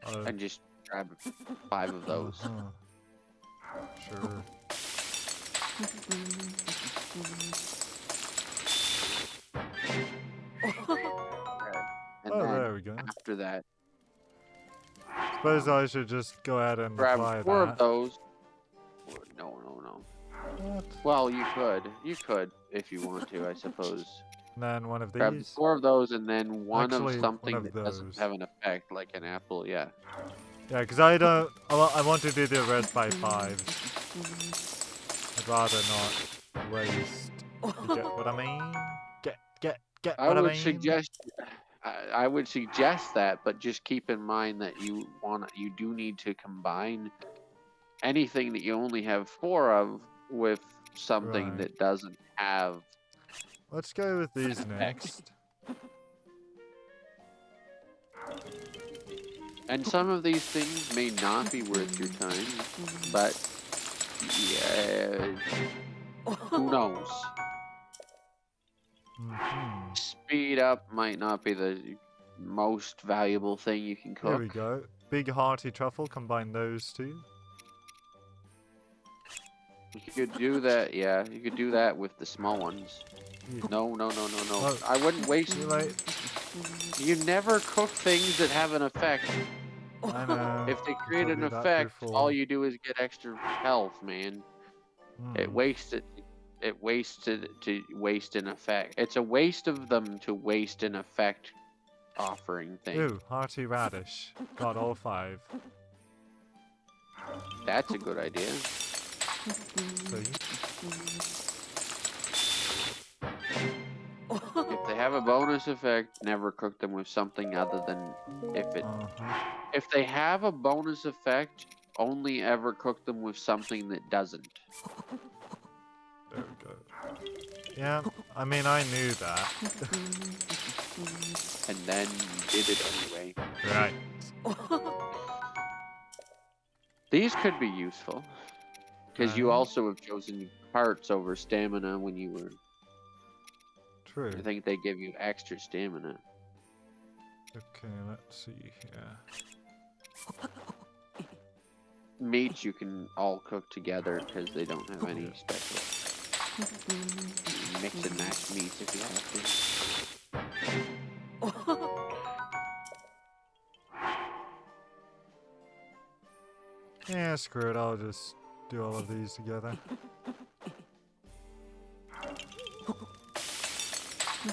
Oh, and just grab 5 of those. Sure. And Oh, then there we go. after that, Suppose I should just go ahead and apply grab 4 that. of those. No. What? Well, you could if you want to, I suppose. And then one of Grab these. 4 of those and then one Actually, of one something of that doesn't those. have an effect, like an apple. Yeah. Yeah, because I don't. I want to do the rest by 5. I'd rather not waste. You get what I mean? Get I what I would mean? suggest. I would suggest that, but just keep in mind that you do need to combine anything that you only have 4 of with something Right. that doesn't have. Let's go with these next. And some of these things may not be worth your time, but yeah, who knows? Mhm. Speed up might not be the most valuable thing you can Here we cook. go. Big hearty truffle. Combine those two. You could do that, yeah. You could do that with the small ones. Yeah. No. Oh, I wouldn't waste. too late. You never cook things that have an effect. I know. If they I create told an you that effect, before. all you do is get extra health, man. It Hmm. wastes it. It wasted to waste an effect. It's a waste of them to waste an effect offering thing. Ooh, hearty radish. Got all 5. That's a good idea. See? If they have a bonus effect, never cook them with something other than if they have a bonus effect, only ever cook them with something that doesn't. There we go. Yeah, I mean, I knew that. And then you did it anyway. Right. These could be useful. Because you Uh-huh. also have chosen hearts over stamina when you were... True. I think they give you extra stamina. Okay, let's see here. Meats you can all cook together because they don't have any special. Mix and match meats if you have to. Yeah, screw it. I'll just do all of these together.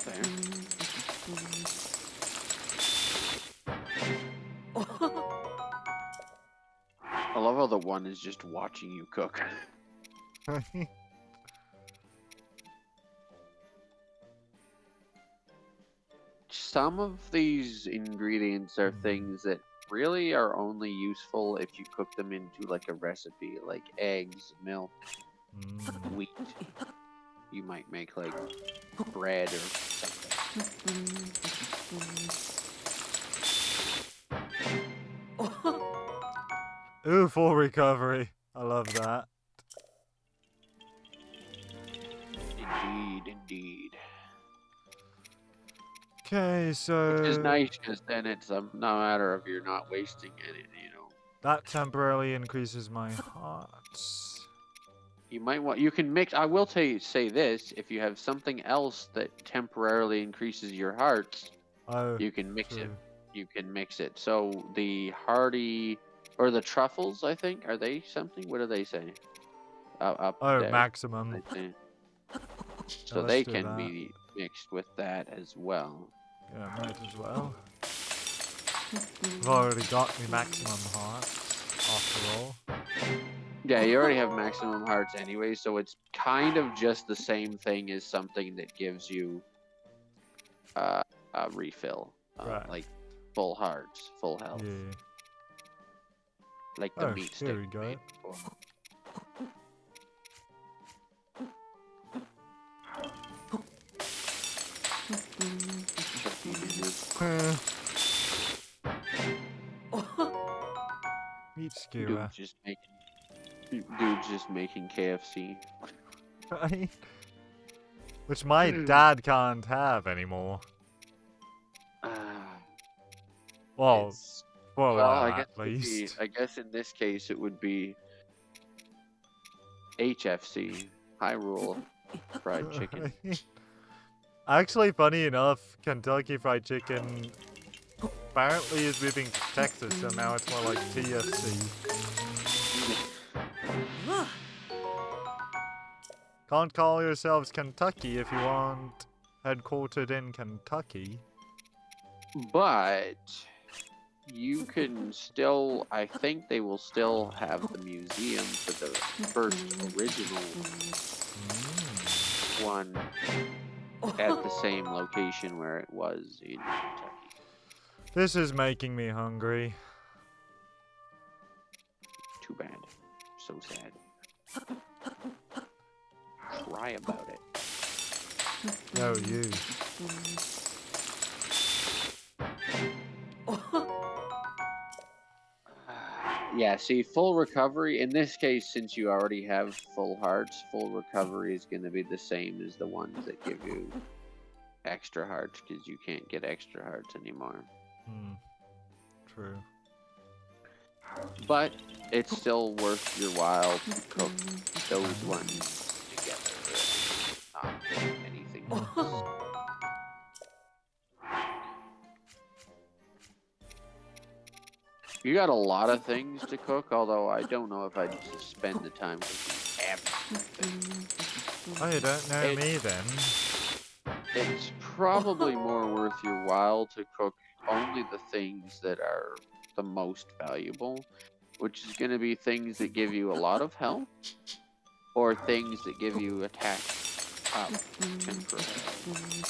There. I love how the one is just watching you cook. Some of these ingredients are things that really are only useful if you cook them into like a recipe, like eggs, milk, wheat. You might make like bread or something. Ooh, full recovery. I love that. Indeed, indeed. Okay, so Which is nice because then it's no matter if you're not wasting any, you know. that temporarily increases my hearts. You might want. You can mix. I will say this: if you have something else that temporarily increases your hearts, you can mix it. You can mix it. So the hardy or the truffles, I think, are they something? What do they say? Up there, maximum. So they can be mixed with that as well. Yeah, might as well. I've already got me maximum hearts, after all. Yeah, you already have maximum hearts anyway, so it's kind of just the same thing as something that gives you a refill. Like full hearts, full health. Yeah. Like the meat stick. Here we go. Meat skewer. Dude's just making KFC. Right? Which my dad can't have anymore. Well, for a while at least. I guess in this case it would be HFC, Hyrule Fried Chicken. Actually, funny enough, Kentucky Fried Chicken apparently is moving to Texas, so now it's more like TFC. Can't call yourselves Kentucky if you aren't headquartered in Kentucky. But you can still, I think they will still have the museum for the first original one at the same location where it was in Kentucky. This is making me hungry. Too bad. So sad. Cry about it. No, you. Yeah, see, full recovery, in this case, since you already have full hearts, full recovery is going to be the same as the ones that give you extra hearts, because you can't get extra hearts anymore. True. But it's still worth your while to cook those ones together and not anything else. You got a lot of things to cook, although I don't know if I'd just spend the time cooking everything. Oh, you don't know me then? It's probably more worth your while to cook only the things that are the most valuable, which is going to be things that give you a lot of health, or things that give you attack up temporarily.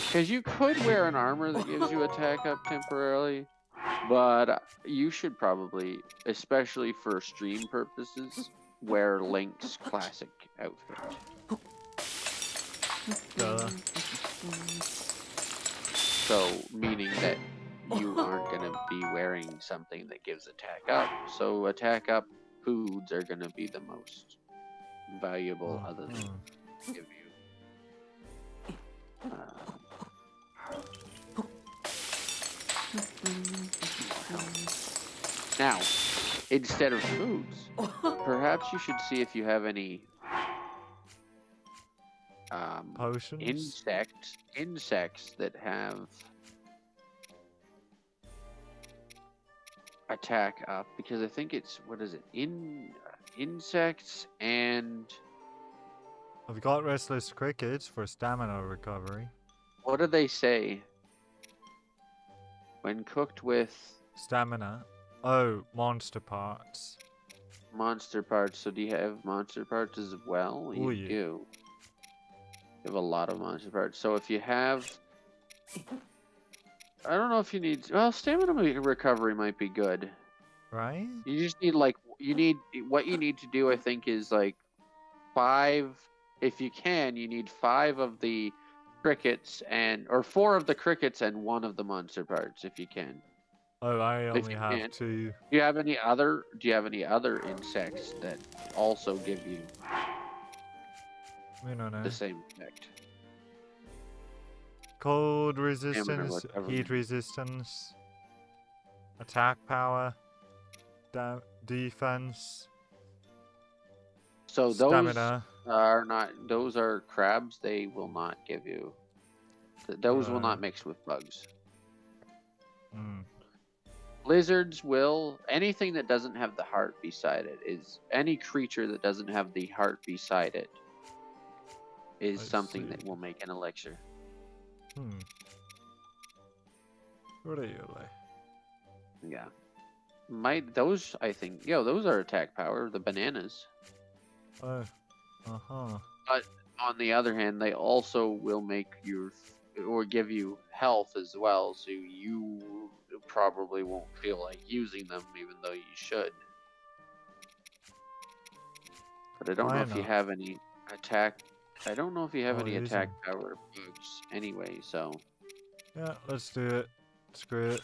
Because you could wear an armor that gives you attack up temporarily, but you should probably, especially for stream purposes, wear Link's classic outfit. So, meaning that you aren't going to be wearing something that gives attack up. So, attack up foods are going to be the most valuable other than give you Now, instead of foods, perhaps you should see if you have any potions? Insects that have attack up because I think it's what is it? Insects and I've got restless crickets for stamina recovery. what do they say? When cooked with Stamina. Oh, monster parts. monster parts. So do you have monster parts as well? You Oh, yeah. do. You have a lot of monster parts. So if you have, I don't know if you need. Well, stamina recovery might be good. Right? You just need like what you need to do. I think is like 5. If you can, you need 5 of the crickets or 4 of the crickets and 1 of the monster parts if you can. Oh, I If only you have can't. 2. Do you have any other insects that also give you We don't know. the same effect? Cold resistance, recovery. heat resistance, attack power, defense, So those stamina. are not. Those are crabs. They will not give you. Those will not Right. mix with bugs. Mm. Lizards will. Anything that doesn't have the heart beside it is any creature that doesn't have the heart beside it is I something see. that will make an elixir. Really? Yeah. Those I think those are attack power, the bananas. Oh, uh-huh. But on the other hand, they also will make or give you health as well, so you probably won't feel like using them even though you should. But I don't know Why if you not? have any attack. I don't know if you have I'll any use attack them. power bugs anyway, so Yeah, let's do it. Screw it.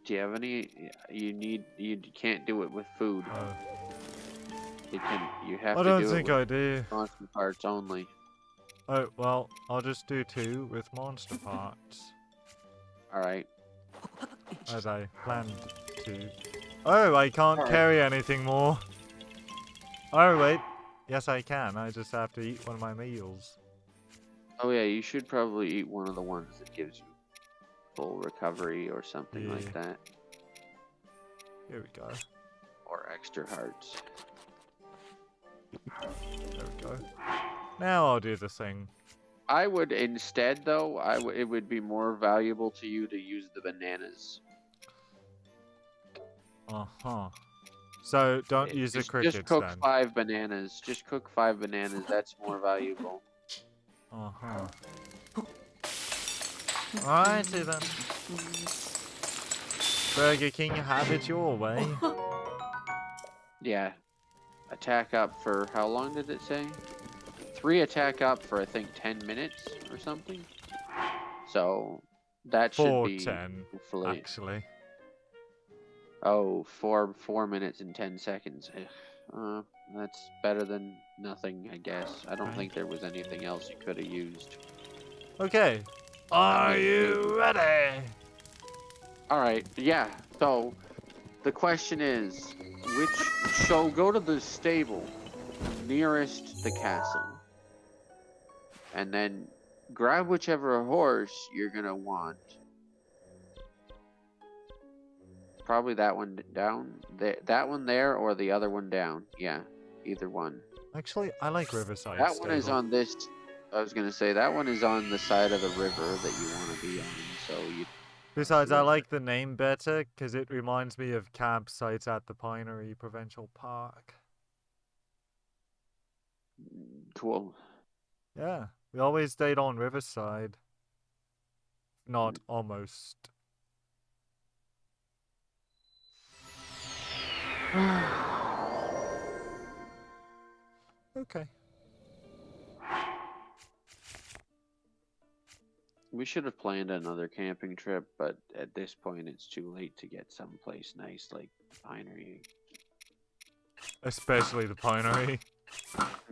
do you have any you can't do it with food. Oh. You have I to don't do think it I with do. monster parts only. Oh, well, I'll just do 2 with monster parts. Alright. As I planned to. Oh, I can't Alright. carry anything more. Oh, wait. Yes, I can. I just have to eat one of my meals. Oh yeah, you should probably eat one of the ones that gives you full recovery or something like Yeah. that. Here we go. Or extra hearts. There we go. Now I'll do the thing. I would instead though, it would be more valuable to you to use the bananas. Uh-huh. So, don't use the crickets Just cook then. 5 bananas. Just cook 5 bananas. That's more valuable. Uh-huh. Alrighty then. Burger King, have it your way. Yeah. Attack up for how long did it say? 3 attack up for I think 10 minutes or something. So that should For be 10, hopefully. actually. Oh, 4 minutes and 10 seconds. That's better than nothing, I guess. I don't Right. think there was anything else you could have used. Okay. Are you ready? Alright, yeah. So, the question is, go to the stable nearest the castle. And then grab whichever horse you're gonna want. Probably that one down. That one there or the other one down. Yeah, either one. Actually, I like Riverside That one is Stable. on this. I was gonna say that one is on the side of the river that you want to be on. So you. Besides, I like the name better because it reminds me of campsites at the Pinery Provincial Park. Cool. Yeah, we always stayed on Riverside. Not almost. Okay. We should have planned another camping trip, but at this point it's too late to get someplace nice like Pinery. Especially the Pinery.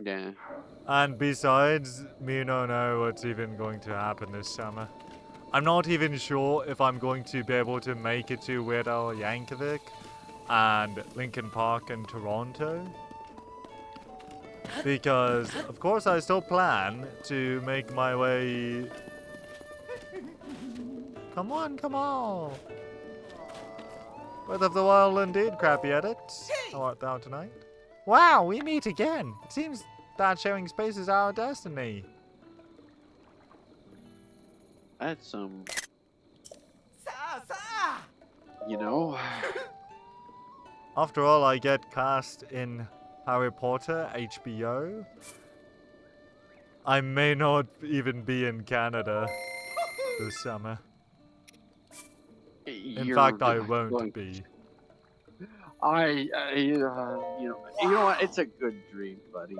Yeah. And besides, me don't know what's even going to happen this summer. I'm not even sure if I'm going to be able to make it to Weird Al Yankovic and Lincoln Park in Toronto. Because, of course, I still plan to make my way Come on, come on. Breath of the Wild indeed, crappy edit. How art thou tonight? Wow, we meet again. It seems that sharing space is our destiny. That's you know, After all, I get cast in Harry Potter HBO. I may not even be in Canada this summer. In fact, I won't be. you know what? It's a good dream, buddy.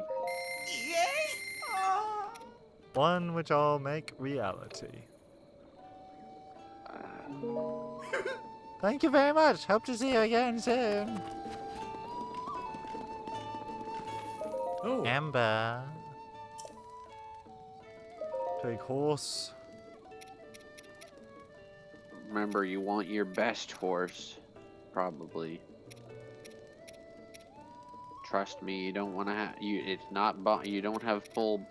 One which I'll make reality. Thank you very much. Hope to see you again soon. Oh. Amber. Take horse. Remember, you want your best horse, probably. Trust me, you don't want to have you. It's not you don't have full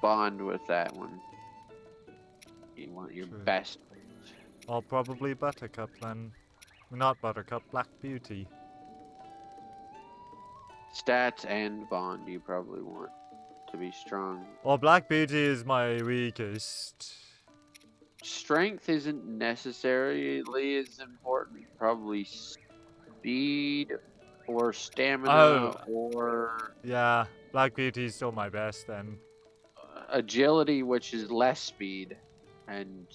bond with that one. You want your True. best. Or probably Buttercup then. Not Buttercup, Black Beauty. Stats and bond you probably want to be strong. Or Black Beauty is my weakest. Strength isn't necessarily as important. Probably speed or stamina or Yeah, Black Beauty is still my best then. agility, which is less speed, and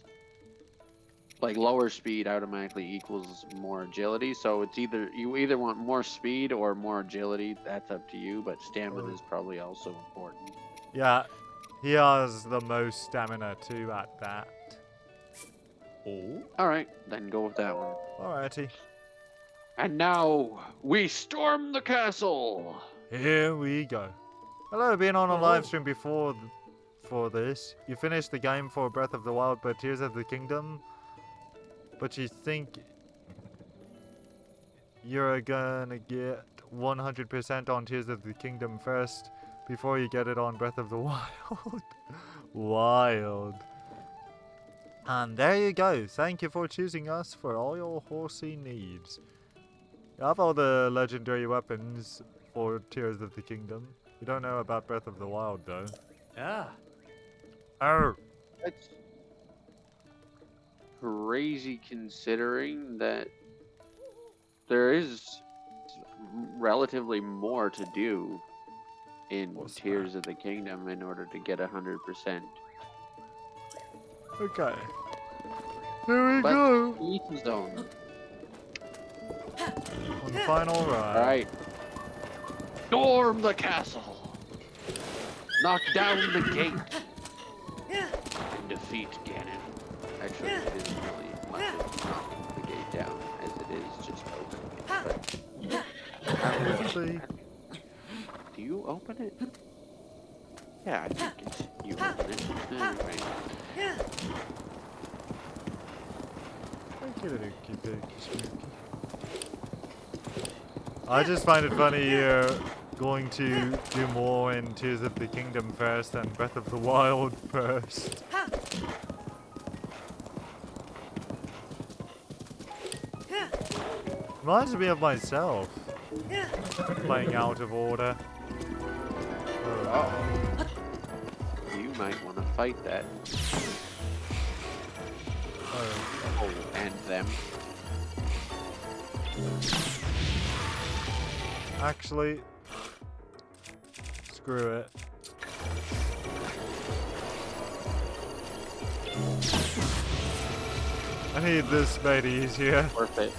like lower speed automatically equals more agility. So it's you either want more speed or more agility. That's up to you. But stamina is probably also important. Yeah, he has the most stamina too at that. Oh. All right, then go with that one. Alrighty. And now we storm the castle. Here we go. Hello, been on a live stream before for this. You finished the game for Breath of the Wild but Tears of the Kingdom, but you think you're gonna get 100% on Tears of the Kingdom first before you get it on Breath of the Wild. Wild. And there you go. Thank you for choosing us for all your horsey needs. You have all the legendary weapons for Tears of the Kingdom. You don't know about Breath of the Wild, though. Yeah. Oh! That's crazy considering that there is relatively more to do in What's Tears of the Kingdom in order to get 100%. Okay. Here we But go! each his own. On the final ride. Alright. Storm the castle. Knock down the gate. And defeat Ganon. Actually, it isn't really much of knocking the gate down as it is just opening it. But Let's see. do you open it? Yeah, I think it's you open it. Anyway. I just find it funny you're going to do more in Tears of the Kingdom first and Breath of the Wild first. Reminds me of myself. Playing out of order. Uh-oh. You might want to fight that. Oh, and them. Actually, screw it. I need this made easier. Worth it.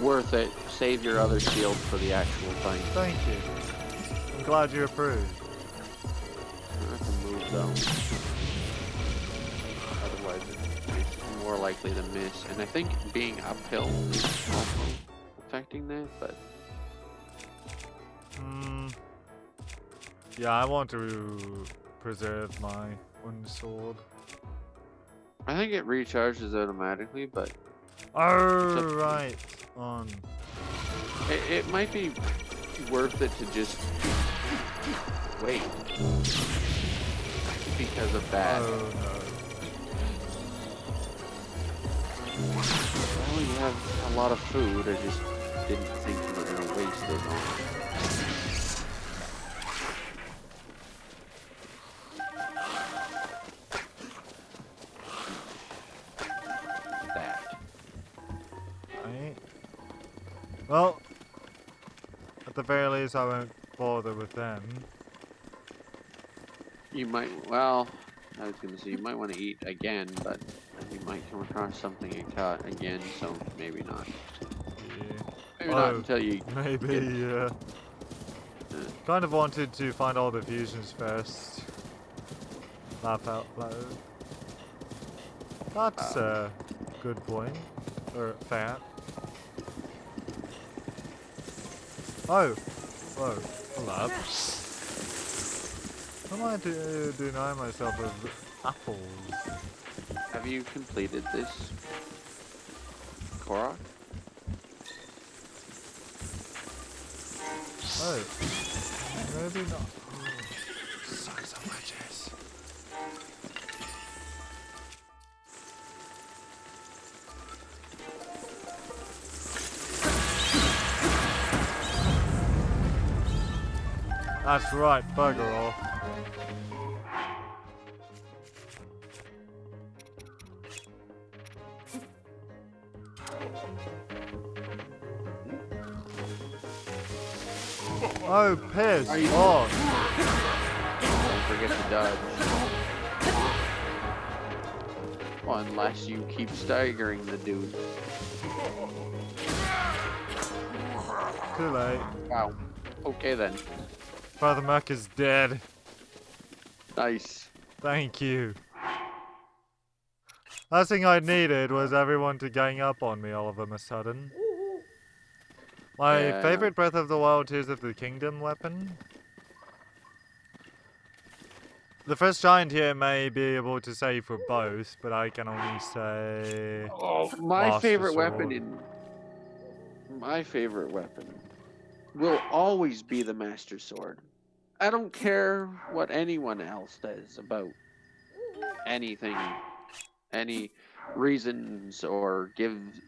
Worth it. Save your other shield for the actual fight. Thank you. I'm glad you approve. I can move though. Otherwise, it's more likely to miss. And I think being uphill is also affecting that, but Yeah, I want to preserve my one sword. I think it recharges automatically, but Oh, right. On. it might be worth it to just wait because of that. Oh, no. Well, you have a lot of food. I just didn't think you were gonna waste it on that. Right. Well, at the very least, I won't bother with them. You might, well, I was gonna say you might want to eat again, but you might come across something again, so maybe not. Yeah. Maybe not until you Maybe, get- yeah. Kind of wanted to find all the fusions first. Laugh out loud. That's a good point. Or fact. Oh! Whoa, hold up. How am I to deny myself of apples? Have you completed this, Korok? Oh. Maybe not. Sucks on wedges. That's right, bugger off. Oh, piss off. Don't forget to dodge. Well, unless you keep staggering the dude. Too late. Wow. Okay then. Brother Muck is dead. Nice. Thank you. Last thing I needed was everyone to gang up on me all of a sudden. My Yeah. favorite Breath of the Wild Tears of the Kingdom weapon. The first giant here may be able to say for both, but I can only say... Oh, my Master favorite Sword. My favorite weapon will always be the Master Sword. I don't care what anyone else says about anything, any reasons or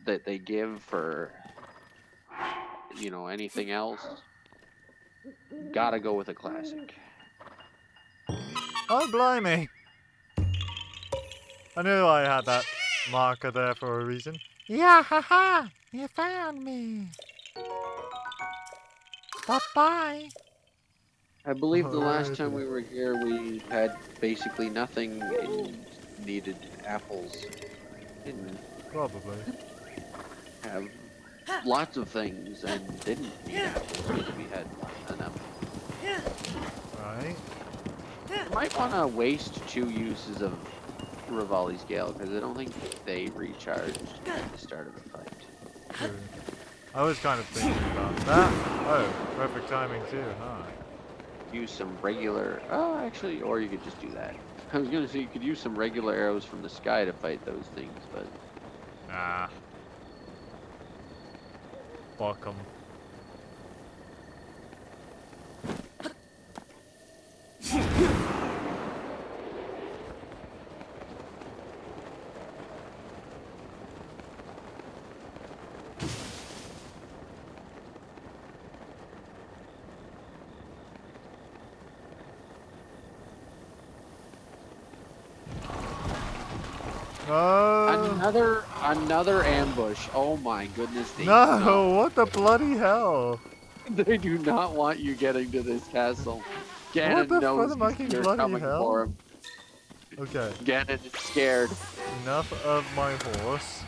that they give for, you know, anything else. Gotta go with a classic. Oh, blimey! I knew I had that marker there for a reason. Yeah, haha! You found me! Bye-bye! I believe the last Alright. time we were here, we had basically nothing and needed apples. Didn't Probably. have lots of things and didn't need apples because we had enough. Right. Might want to waste 2 uses of Rivali's Gale because I don't think they recharged at the start of the fight. True. I was kind of thinking about that. Oh, perfect timing too, huh? Use some regular... Oh, actually, or you could just do that. I was going to say you could use some regular arrows from the sky to fight those things, but... Nah. Fuck 'em. No! Another ambush. Oh my goodness. No! What the bloody hell? They do not want you getting to this castle. What Ganon the knows fucking you're bloody coming hell? for him. Okay. Ganon is scared. Enough of my horse.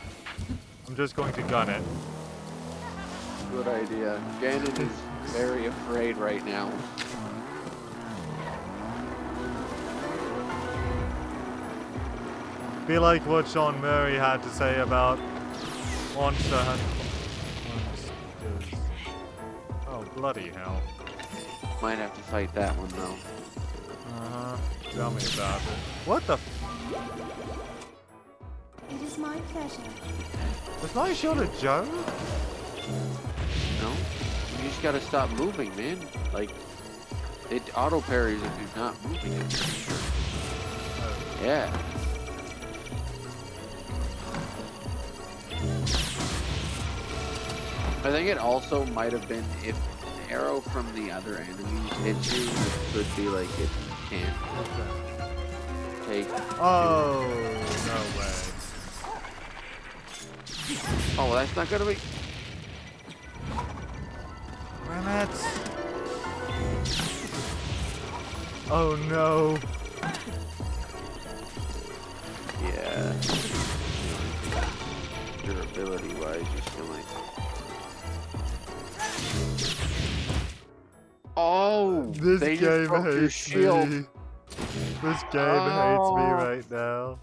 I'm just going to gun it. Good idea. Ganon is very afraid right now. Be like what Sean Murray had to say about Monster Hunter. Monsters. Oh, bloody hell. Might have to fight that one though. Uh-huh. Tell me about it. What the f- It is my pleasure. Was my shield a joke? No? You just gotta stop moving, man. Like, it auto parries if you're not moving. Oh. Yeah. I think it also might have been if an arrow from the other enemies hits you, it could be like it can't take. Oh, no way. Oh, well, that's not gonna be. Damn it. Oh no. Yeah. Durability wise, you're still like. Oh! This they game just broke your hates shield. me. This game hates me right now.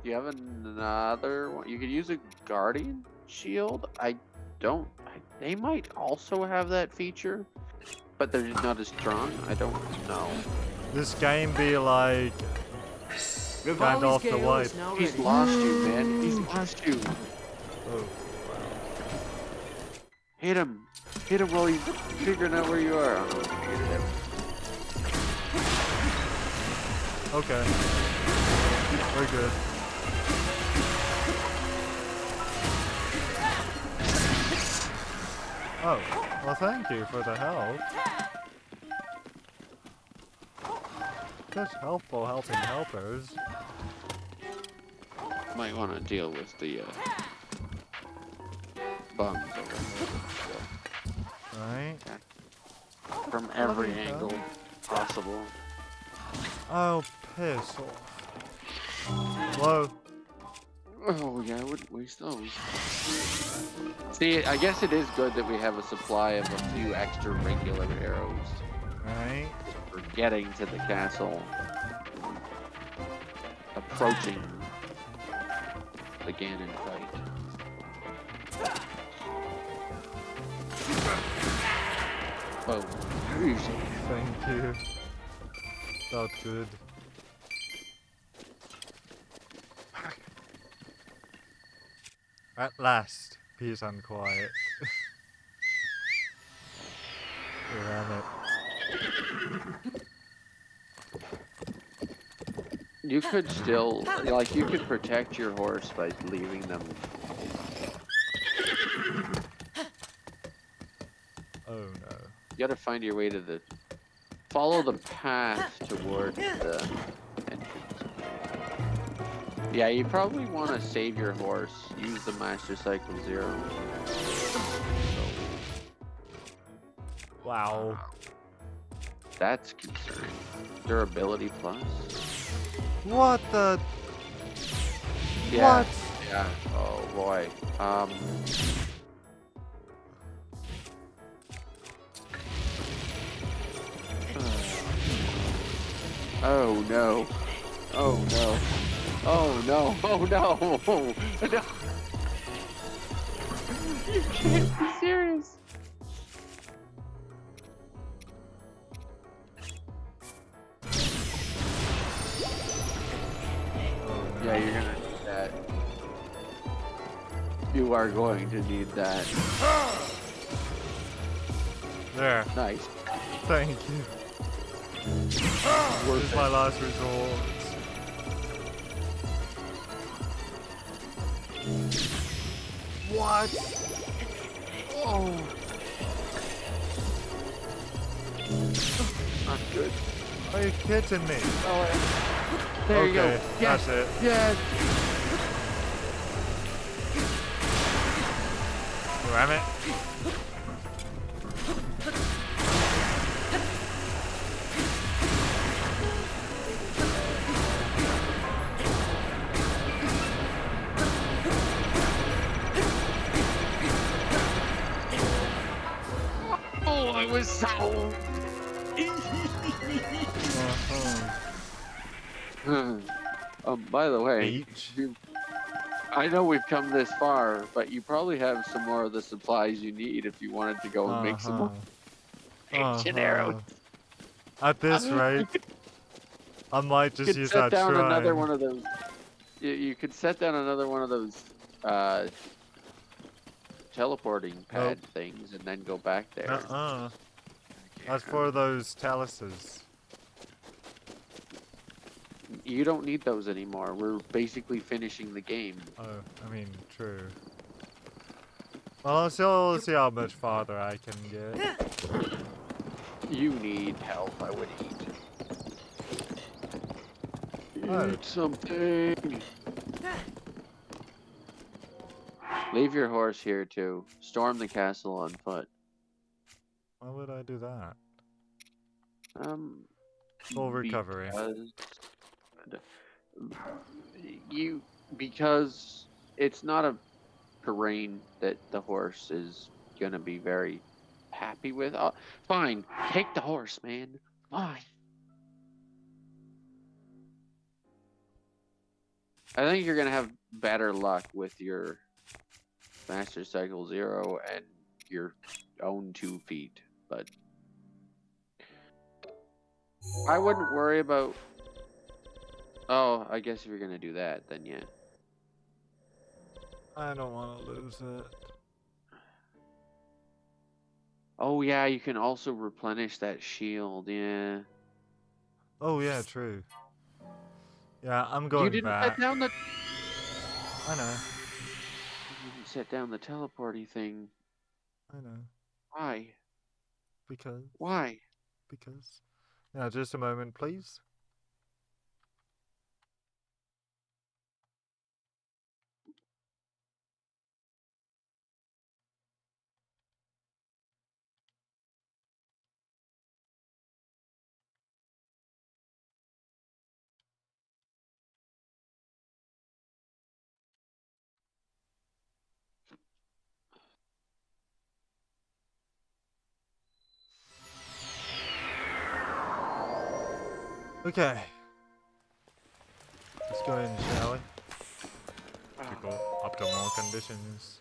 You have another one. You could use a guardian shield. I don't. They might also have that feature, but they're just not as strong. I don't know. This game be like Gandalf the White. He's lost you, man. He's lost you. Oh. Hit him. Hit him while he's figuring out where you are. Oh, no, he figured it out. Okay. We're good. Oh, well thank you for the help. Such helpful helping helpers. Might want to deal with the bums over there. Right? From every There we go. angle possible. Oh, piss off. Whoa. Oh yeah, I wouldn't waste those. See, I guess it is good that we have a supply of a few extra regular arrows Right? for getting to the castle. Approaching the Ganon fight. Oh, easy. Thank you. Felt good. At last, peace and quiet. Damn it. You could still, like, you could protect your horse by leaving them. Oh no. You gotta find your way to the, follow the path toward the entrance. Yeah, you probably want to save your horse. Use the Master Cycle 0. Wow. That's concerning. Durability plus. What the? Yeah. What? Yeah. Oh boy. Oh no. Oh no. Oh no. Oh no. No. You can't be serious. Yeah, you're gonna need that. You are going to need that. There. Nice. Thank you. This is my last resort. What? Oh. Not good. Are you kidding me? Oh, there you go. Okay, Yes. that's it. Yes. Damn it. Oh, I was so. By the way, Beach. I know we've come this far, but you probably have some more of the supplies you need if you wanted to go and make some more ancient arrows. At this rate, I might You just could use set that down shrine. another one of those. You could set down another one of those teleporting pad things and then go back there. That's for those taluses. You don't need those anymore. We're basically finishing the game. Oh, I mean, true. Well, I'll still see how much farther I can get. You need help, I would eat. Oh. Eat something. Leave your horse here too. Storm the castle on foot. Why would I do that? Because Full recovery. Because it's not a terrain that the horse is gonna be very happy with. Fine, take the horse, man. Fine. I think you're gonna have better luck with your Master Cycle 0 and your own 2 feet, but I wouldn't worry about. Oh, I guess if you're gonna do that, then yeah. I don't want to lose it. Oh yeah, you can also replenish that shield. Yeah. Oh yeah, true. Yeah, I'm You going didn't back. set down the. I know. You didn't set down the teleporty thing. I know. Why? Because. Why? Because. Now, just a moment, please. Okay. Let's go in, shall we? Typical optimal conditions.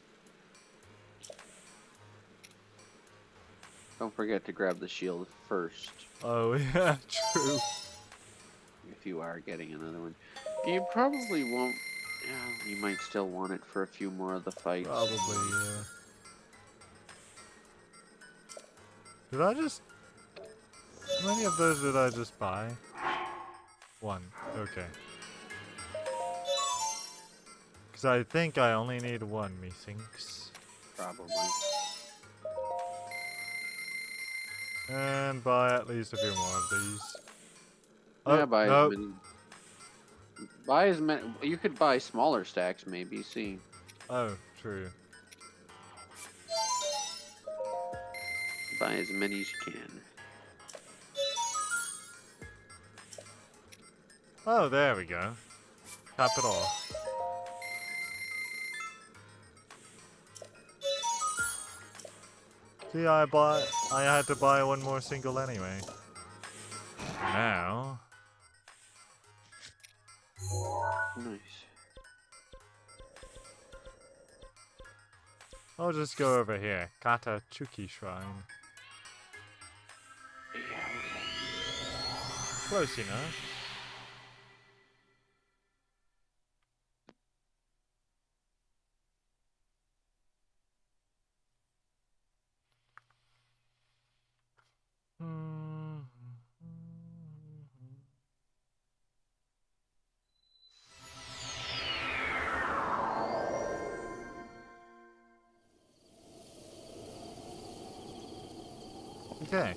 Don't forget to grab the shield first Oh yeah, true. if you are getting another one. You probably won't. Yeah, you might still want it for a few more of the fights. Probably, yeah. Did I just... How many of those did I just buy? 1. Okay. Because I think I only need 1, methinks. Probably. And buy at least a few more of these. Yeah, buy nope. as many. Buy as many. You could buy smaller stacks, maybe. See. Oh, true. Buy as many as you can. Oh, there we go. Cap it off. See, I had to buy 1 more single anyway. Now... Nice. I'll just go over here. Kata Chuki Shrine. Yeah, okay. Close enough. Okay.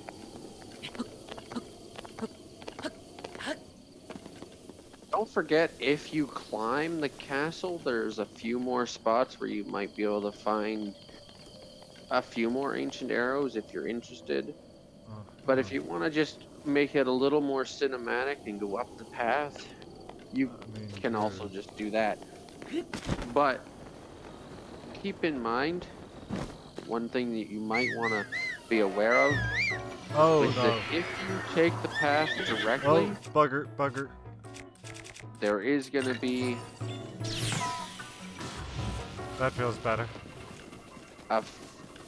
Don't forget, if you climb the castle, there's a few more spots where you might be able to find a few more ancient arrows if you're interested. But if you want to just make it a little more cinematic and go up the path, you can also just do that. But keep in mind, one thing that you might want to be aware of is that if you take the path directly, bugger. there is going to be That feels better. a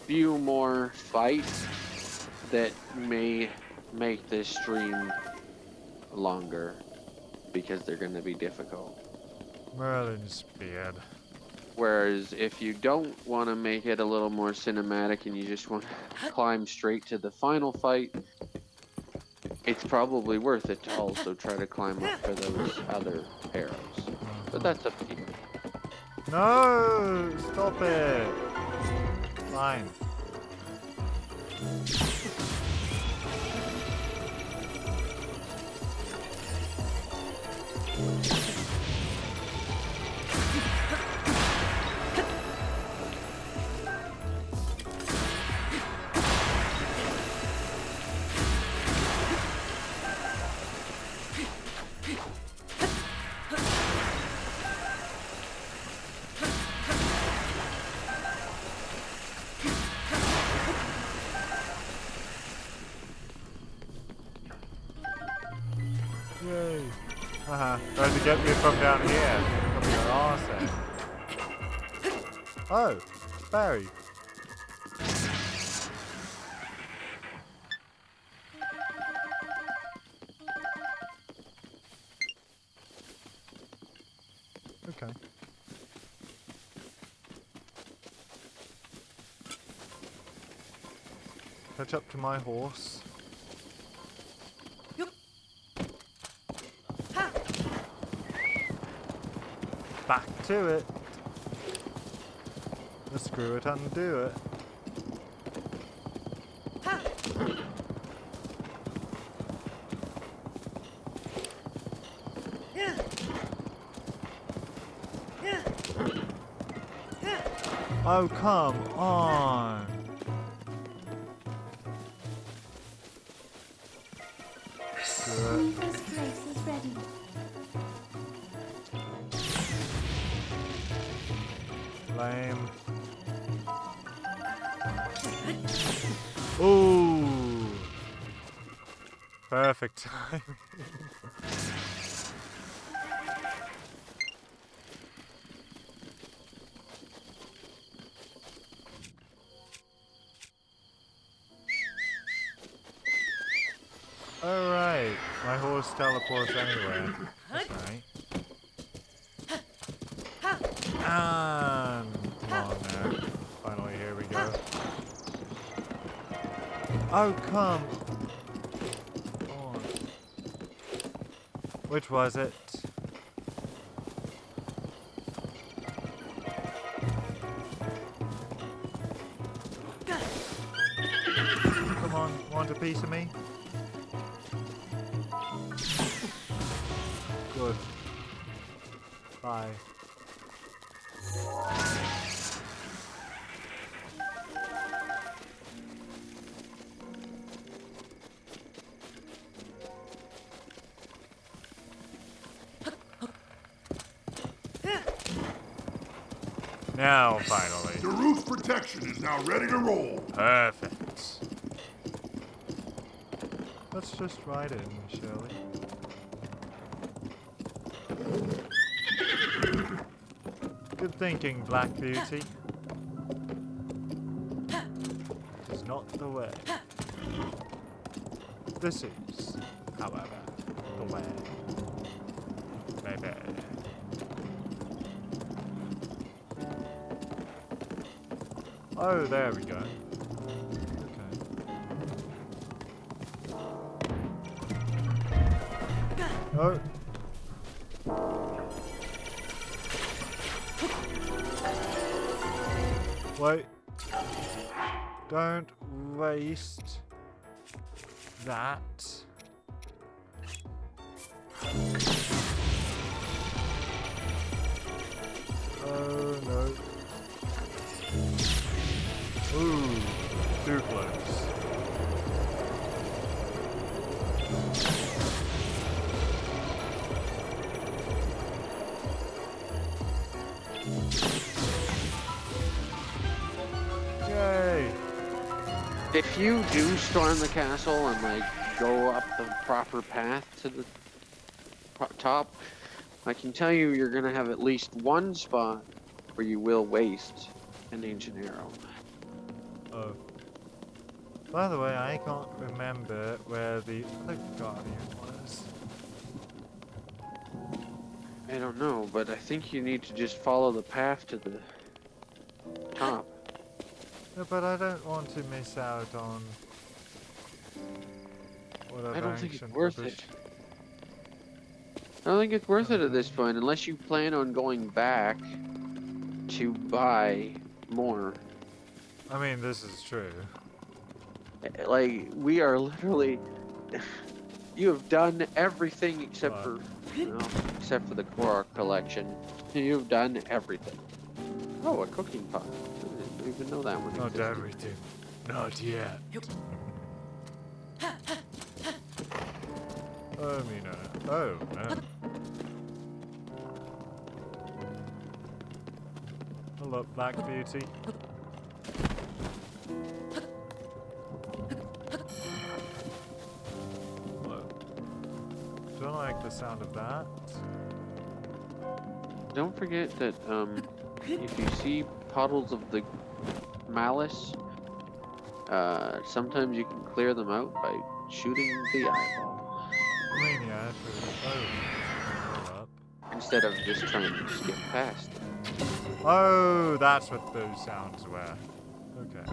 few more fights that may make this stream longer because they're going to be difficult. Merlin's beard. Whereas if you don't want to make it a little more cinematic and you just want to climb straight to the final fight, it's probably worth it to also try to climb up for those other arrows. But that's up to you. No! Stop it! Fine. Yay. Trying to get me from down here. Come your arse in. Oh, Barry. Okay. Catch up to my horse. Back to it. Let's screw it, undo it. Oh, come on. Screw it. First place is ready. Lame. Ooh. Perfect timing. Alright, my horse teleports anywhere. That's right. And come on now. Finally, here we go. Oh, come on. Which was it? Come on, want a piece of me? Good. Bye. Now, finally. Daruk's protection is now ready to roll. Perfect. Let's just ride in, shall we? Good thinking, Black Beauty. This is not the way. This is, however, the way. Maybe. Oh, there we go. Okay. Oh. Wait. Don't waste that. Oh no. Ooh, too close. Yay! If you do storm the castle and like go up the proper path to the top, I can tell you you're gonna have at least one spot where you will waste an ancient arrow. Oh. By the way, I can't remember where the other guardian was. I don't know, but I think you need to just follow the path to the top. Yeah, but I don't want to miss out on whatever I don't think it's ancient worth rubbish. it. I don't think it's worth it at this point, unless you plan on going back to buy more. I mean, this is true. Like, we are literally... You have done everything except What? for... Well, except for the Korok collection. You've done everything. Oh, a cooking pot. I didn't even know that one Not existed. everything. Not yet. Oh, Mina. Oh, man. Hello, Black Beauty. Hello. Don't like the sound of that. Don't forget that, if you see puddles of the malice, sometimes you can clear them out by shooting the eyeball. I mean, yeah, true. Oh. Hold up. Instead of just trying to skip past it. Oh, that's what those sounds were. Okay.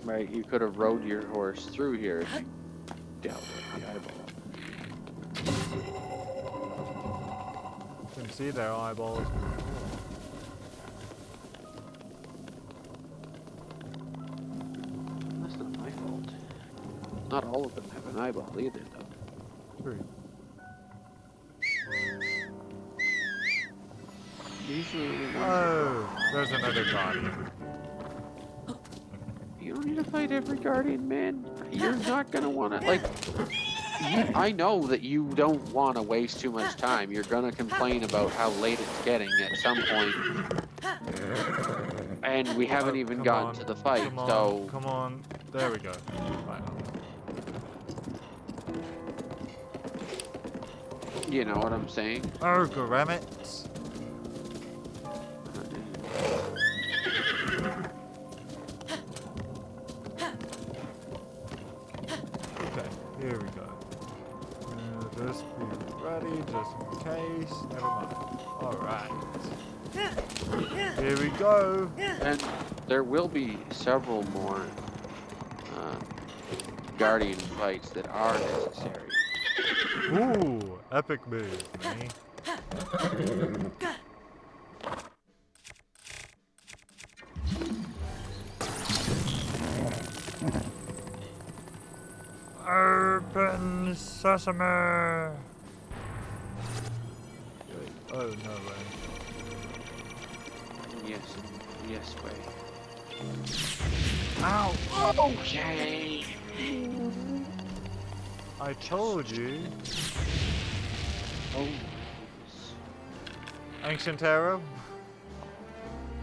Right, you could have rode your horse through here if you dealt with the eyeball. You can see their eyeballs. That's not my fault. Not all of them have an eyeball either, though. True. Usually only one. Oh, there's another guardian. You don't need to fight every guardian, man. You're not gonna wanna, like... I know that you don't want to waste too much time. You're gonna complain about how late it's getting at some point. And we haven't even gotten to the fight, Come on, so... come on. There we go. Right. You know what I'm saying? Oh, Grammet. Okay, here we go. Just be ready, just in case. Never mind. Alright. Here we go. And there will be several more guardian fights that are necessary. Ooh, epic move, me. Open sesame. Oh, no way. Yes, way. Ow! Okay. I told you. Oh. Ancient arrow?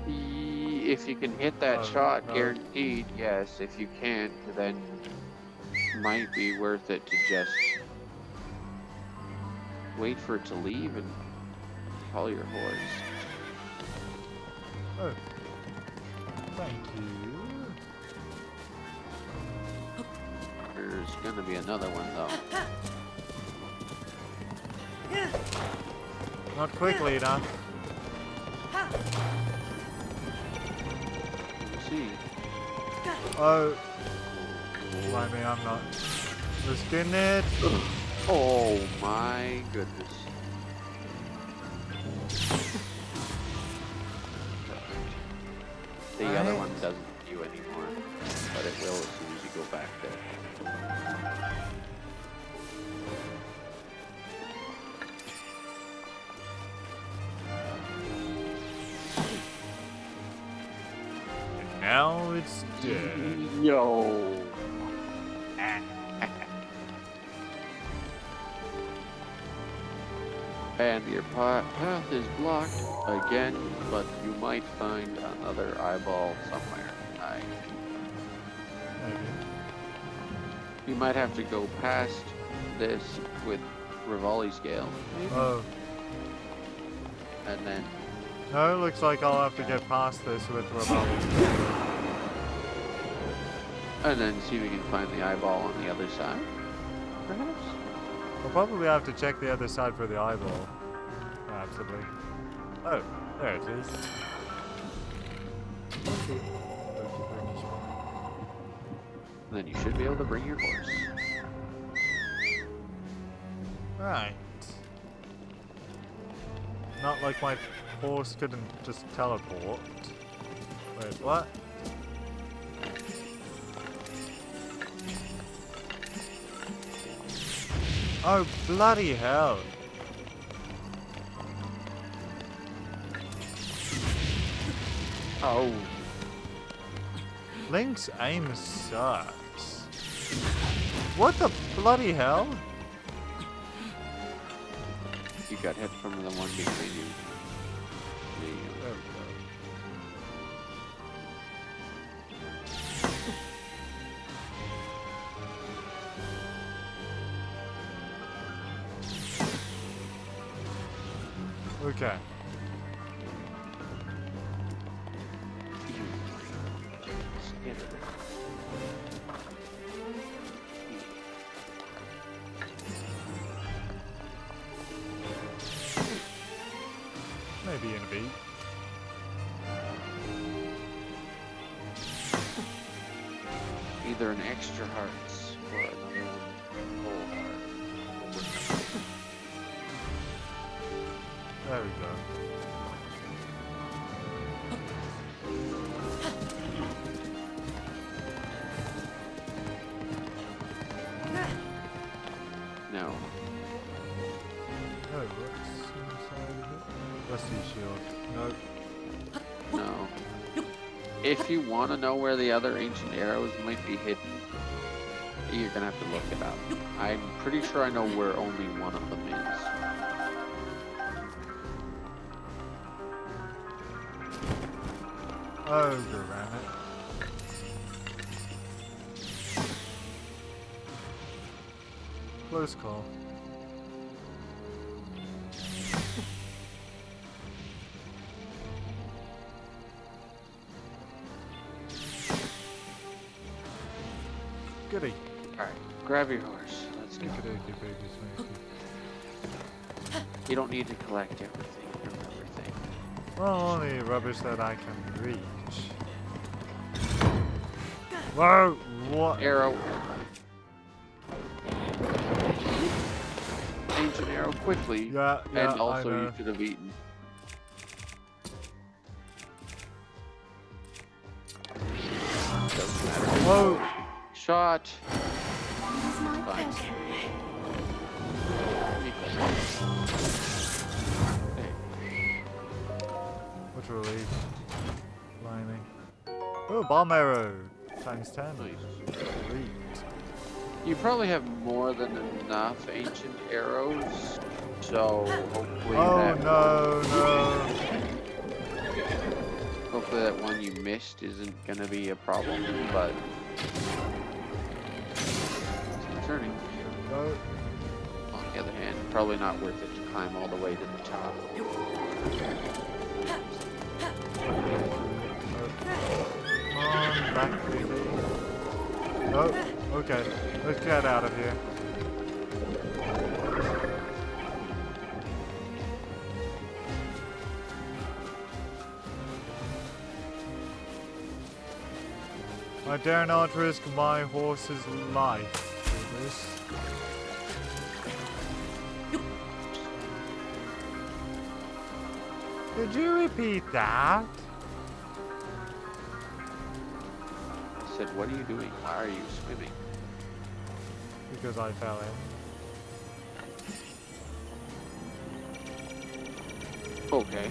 If you can hit that Oh, shot, no. guaranteed, yes. If you can't, then might be worth it to just wait for it to leave and call your horse. Oh. Thank you. There's gonna be another one though. Not quickly enough. Let's see. Oh. Mind me, I'm not risking it. Oh my goodness. The other one doesn't do you anymore, but it will as soon as you go back there. And now it's dead. Yo. And your path is blocked again, but you might find another eyeball somewhere. Maybe. You might have to go past this with Rivali scale, maybe, Oh. and then No, looks like I'll have to get past this with Rebellion. see if we can find the eyeball on the other side, perhaps. We'll probably have to check the other side for the eyeball. Absolutely. Oh, there it is. Okay. Then you should be able to bring your horse. Right. Not like my horse couldn't just teleport. Wait, what? Oh, bloody hell. Oh, Link's aim sucks. What the bloody hell? you got hit from the one behind you. There you go. There we go. Okay. Maybe in a beat. Either an extra hearts or another one whole heart. There we go. No. Oh, what's inside of it? Rusty shield. Nope. No. If you want to know where the other ancient arrows might be hidden, you're gonna have to look it up. I'm pretty sure I know where only one of them is. Oh, ran it. Close call. Goody. Alright, grab your horse. Let's go. Okey-dokey, baby swanky. You don't need to collect everything from everything. Well, only rubbish that I can reach. Whoa! What? Arrow. Ancient arrow quickly. Yeah, And also I know. you should have eaten. Doesn't matter. Whoa! Shot. It's my Fine. pleasure. Hey, What relief. Blimey. Oh, bomb arrow! Times 10. nice. Sweet. You probably have more than enough ancient arrows, so hopefully Oh, no. hopefully that one you missed isn't gonna be a problem, but it's concerning. No. On the other hand, probably not worth it to climb all the way to the top. Come on, back, baby. Oh, okay. Let's get out of here. I dare not risk my horse's life for this. Did you repeat that? I said, what are you doing? Why are you swimming? Because I fell in. Okay.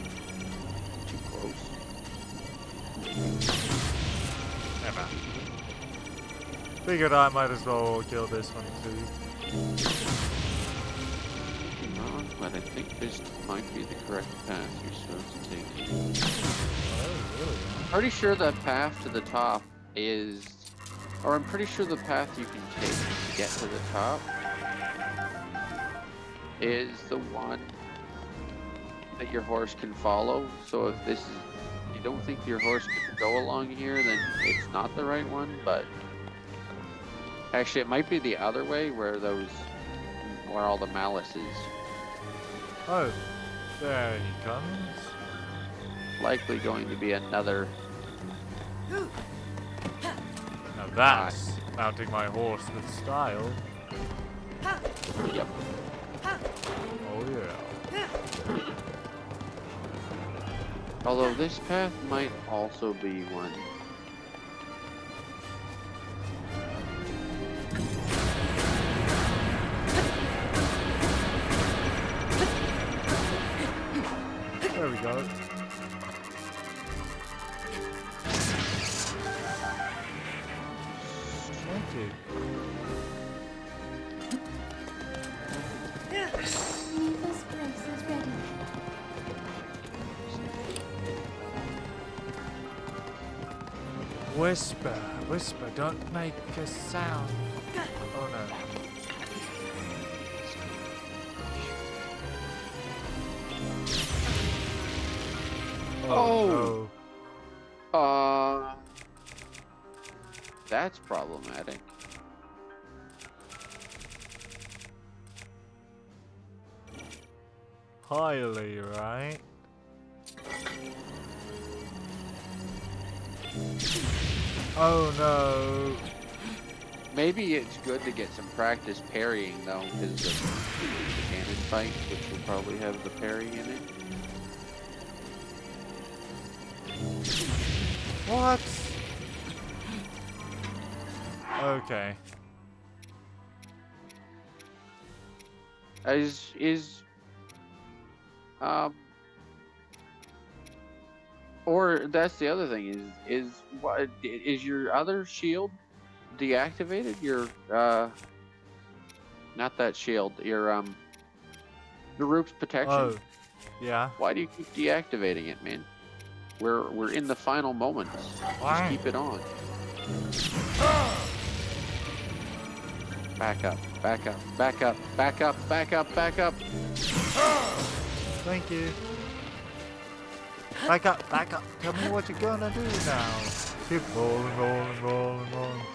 Too close. Never. Figured I might as well kill this one too. Wrong, but I think this might be the correct path you're supposed to take. Oh, really? Pretty sure that path to the top is, or I'm pretty sure the path you can take to get to the top is the one that your horse can follow. So if this is, you don't think your horse can go along here, then it's not the right one, but actually it might be the other way where all the malice is. Oh, there he comes. Likely going to be another. Now that's mounting my horse with style. Yep. Oh yeah. Although this path might also be one. There we go. Thank you. Neva's grace is ready. Whisper, whisper, don't make a sound. Oh no. Oh. No. That's problematic. Highly, right? Oh no. Maybe it's good to get some practice parrying though, because the Ganon fight, which will probably have the parry in it. What? Okay. Or that's the other thing what is your other shield deactivated? Your not that shield, your Rook's protection. Oh, yeah. Why do you keep deactivating it, man? We're in the final moments. Why? Just keep it on. Back up, back up, back up, back up, back up, back up. Thank you. Back up, back up. Tell me what you're gonna do now. Keep rolling, rolling, rolling, rolling.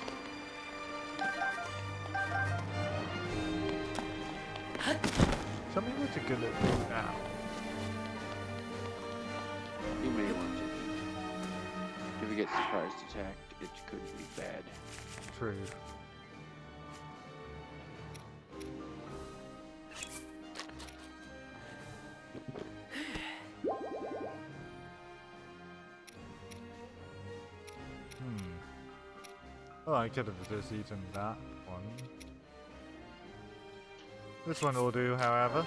Tell me what you're gonna do now. You may want to. If you get surprise attacked, it could be bad. True. Oh, I could have just eaten that one. This one will do, however.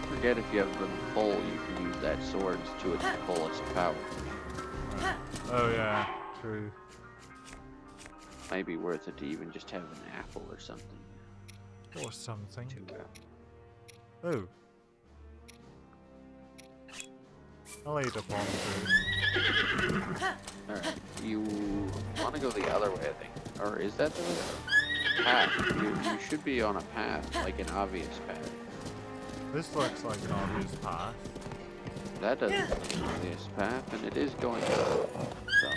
Forget if you have the pole, you can use that sword to its fullest power. Oh yeah, true. Might be worth it to even just have an apple or something. Or something. To, Oh. I'll eat a palm tree. Alright, you want to go the other way, I think. Or is that the path? You should be on a path, like an obvious path. This looks like an obvious path. That doesn't look like an obvious path, and it is going up. So,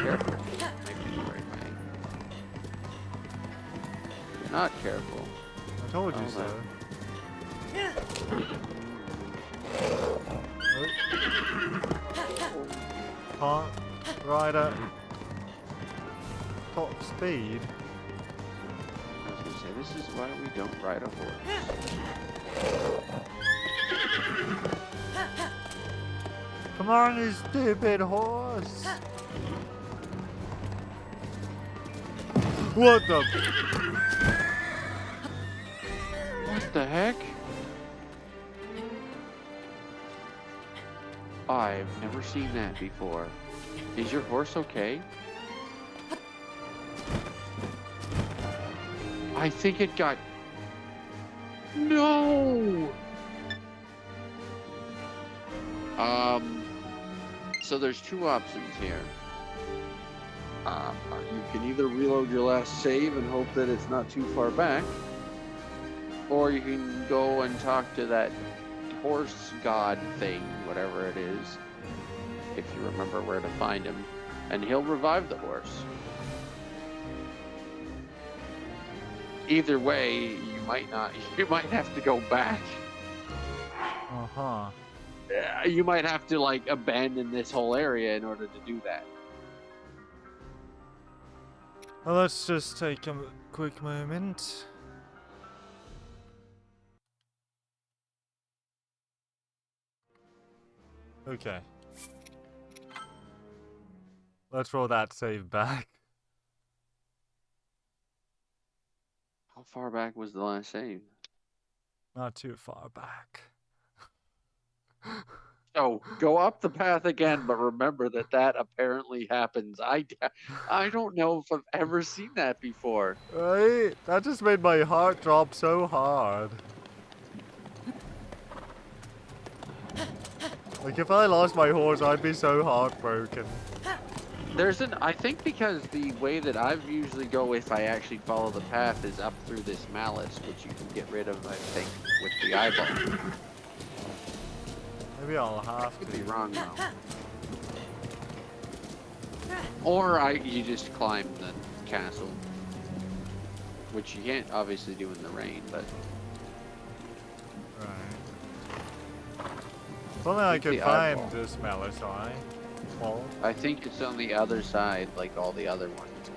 careful. Maybe the right way. If you're not careful. I told you so. Can't ride at top speed. I was gonna say, this is why we don't ride a horse. Come on, you stupid horse! What the? What the heck? I've never seen that before. Is your horse okay? I think it got... No! So there's two options here. You can either reload your last save and hope that it's not too far back, or you can go and talk to that horse god thing, whatever it is, if you remember where to find him, and he'll revive the horse. Either way, you might have to go back. Uh-huh. You might have to, like, abandon this whole area in order to do that. Well, let's just take a quick moment. Okay. Let's roll that save back. How far back was the last save? Not too far back. Oh, go up the path again, but remember that apparently happens. I don't know if I've ever seen that before. Right? That just made my heart drop so hard. Like, if I lost my horse, I'd be so heartbroken. I think because the way that I usually go if I actually follow the path is up through this malice, which you can get rid of, I think, with the eyeball. Maybe I'll have Could to. be wrong though. Or you just climb the castle, which you can't obviously do in the rain, but Right. If only I could the find eyeball. this Malice Eye. Well, I think it's on the other side, like all the other ones,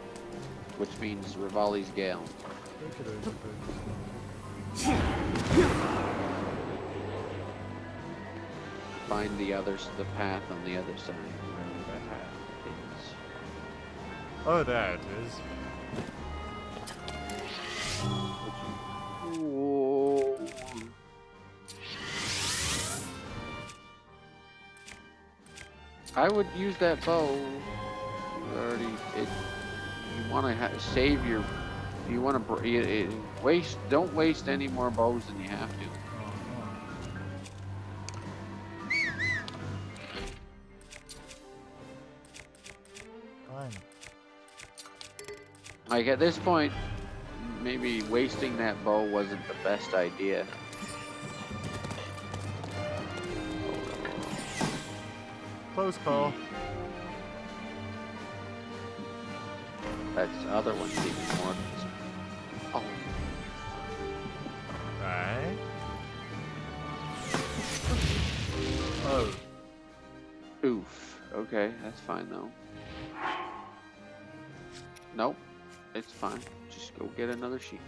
which means Rivali's Gale. I think it is. Find the path on the other side, wherever that path is. Oh, there it is. Whoa. I would use that bow. You want to save your. You want to waste. Don't waste any more bows than you have to. Fine. Like at this point, maybe wasting that bow wasn't the best idea. Close call. That's the other one's even more. Oh, Right. Oh. oof. Okay, that's fine though. Nope, it's fine. Just go get another sheep.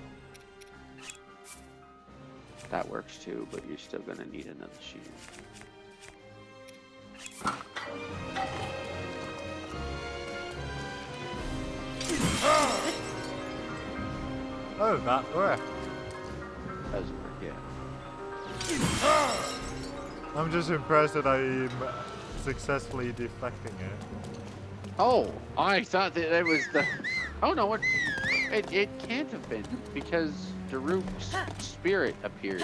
That works too, but you're still gonna need another sheep. Oh, that worked. Doesn't work yet. I'm just impressed that I'm successfully deflecting it. Oh, I thought that it was the. Oh no, it can't have been because Daruk's spirit appeared.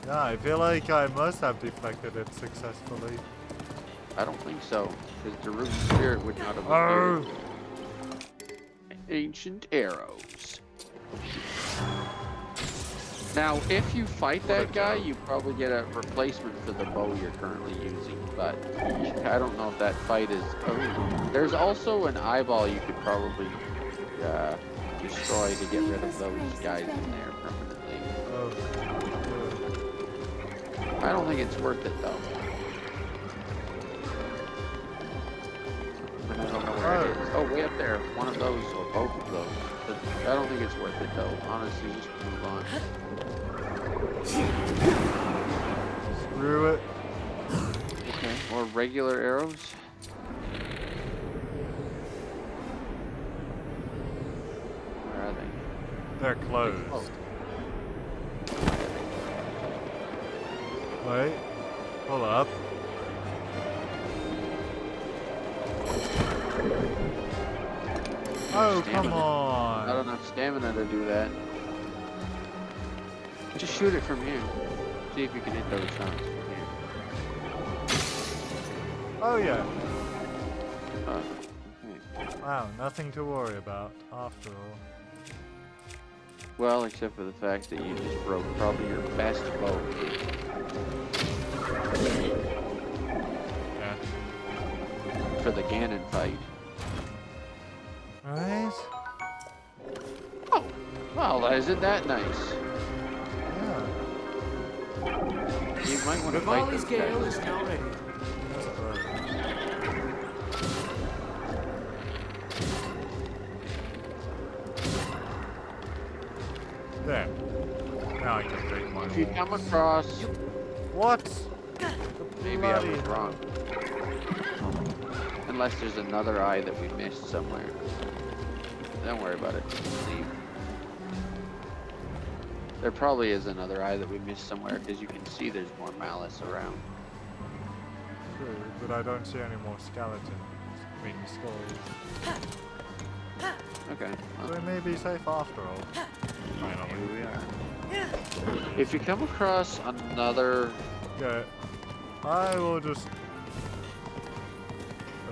Yeah, I feel like I must have deflected it successfully. I don't think so, because Daruk's spirit would not have Oh! appeared. Ancient arrows. Now, if you fight that guy, you probably get a replacement for the bow you're currently using, but I don't know if that fight is... Oh, there's also an eyeball you could probably destroy to get rid of those guys in there permanently. Oh. I don't think it's worth it, though. But I don't know where it is. Oh, way up there. One of those, or both of those. But I don't think it's worth it, though. Honestly, just move on. Screw it. Okay, or regular arrows. Where are they? They're closed. Wait. Hold up. Oh, come Not on. enough stamina to do that. Just shoot it from here. See if you can hit those shots from here. Oh, yeah. Okay. Wow, nothing to worry about, after all. Well, except for the fact that you just broke probably your best bow. Yeah. For the Ganon fight. Right? Oh, well, isn't that nice? Yeah. You might want to fight Rivali's those Gale guys. is now ready. That's right. There. Now I can take my If you horse. come across, What? maybe maybe I was bloody- wrong. Unless there's another eye that we missed somewhere. Don't worry about it. Leave. There probably is another eye that we missed somewhere because you can see there's more malice around. True, but I don't see any more skeletons. I mean, skulls. Okay. So Well, we may be safe after all. Finally. here we are. If you come across another, Okay. I will just...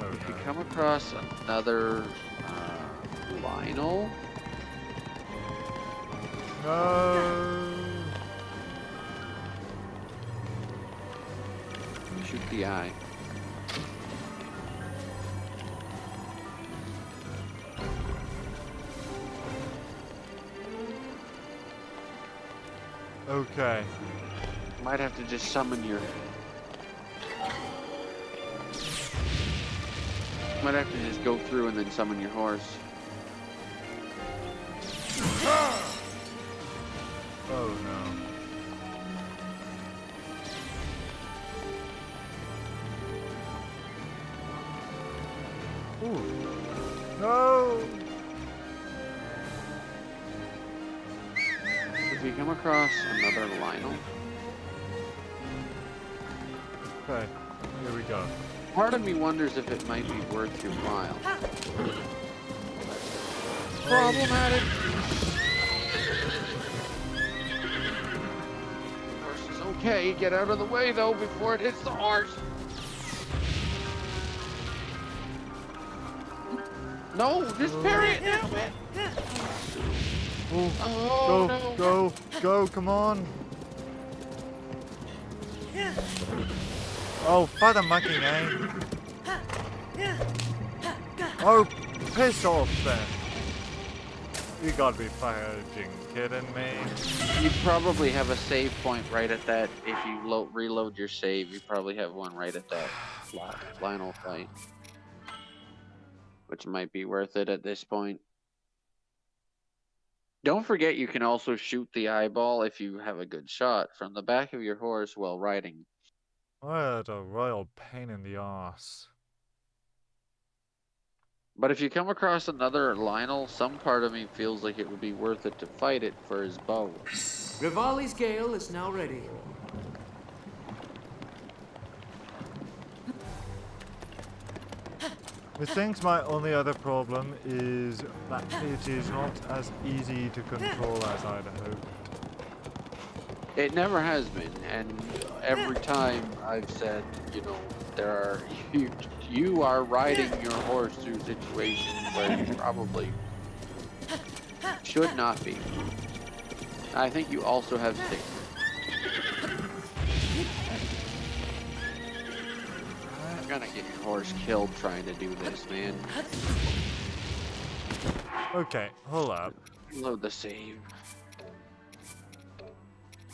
Oh, if you no. come across another Lionel, No! shoot the eye. Okay. Might have to just summon your. Might have to just go through and then summon your horse. Oh no. Ooh. No! If you come across another Lionel, Okay, here we go. part of me wonders if it might be worth your while. Problematic. Horse is okay. Get out of the way though before it hits the horse. No, just parry it now, man. Ooh. Oh, Go, no. go, come on! Oh, for the monkey game! Oh, piss off then! You gotta be fucking kidding me. You probably have a save point right at that. If you reload your save, you probably have one right at that Lionel fight. Which might be worth it at this point. Don't forget you can also shoot the eyeball if you have a good shot from the back of your horse while riding. What a royal pain in the ass. But if you come across another Lionel, some part of me feels like it would be worth it to fight it for his bow. Rivali's gale is now ready. Methinks my only other problem is that it is not as easy to control as I'd hoped. It never has been, and every time I've said, you know, there are you are riding your horse through situations where you probably should not be. I think you also have stigma. You're gonna get your horse killed trying to do this, man. Okay, hold up. Load the save.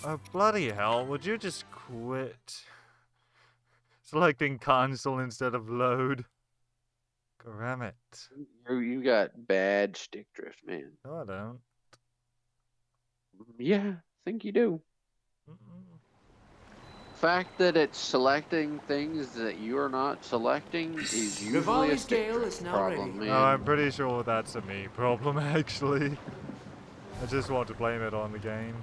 Oh, bloody hell, would you just quit selecting console instead of load? Damn it. You got bad stick drift, man. No, I don't. Yeah, I think you do. Mm-mm. Fact that it's selecting things that you're not selecting is usually a Rivali's stick gale drift is now problem, ready. man. No, I'm pretty sure that's a me problem, actually. I just want to blame it on the game.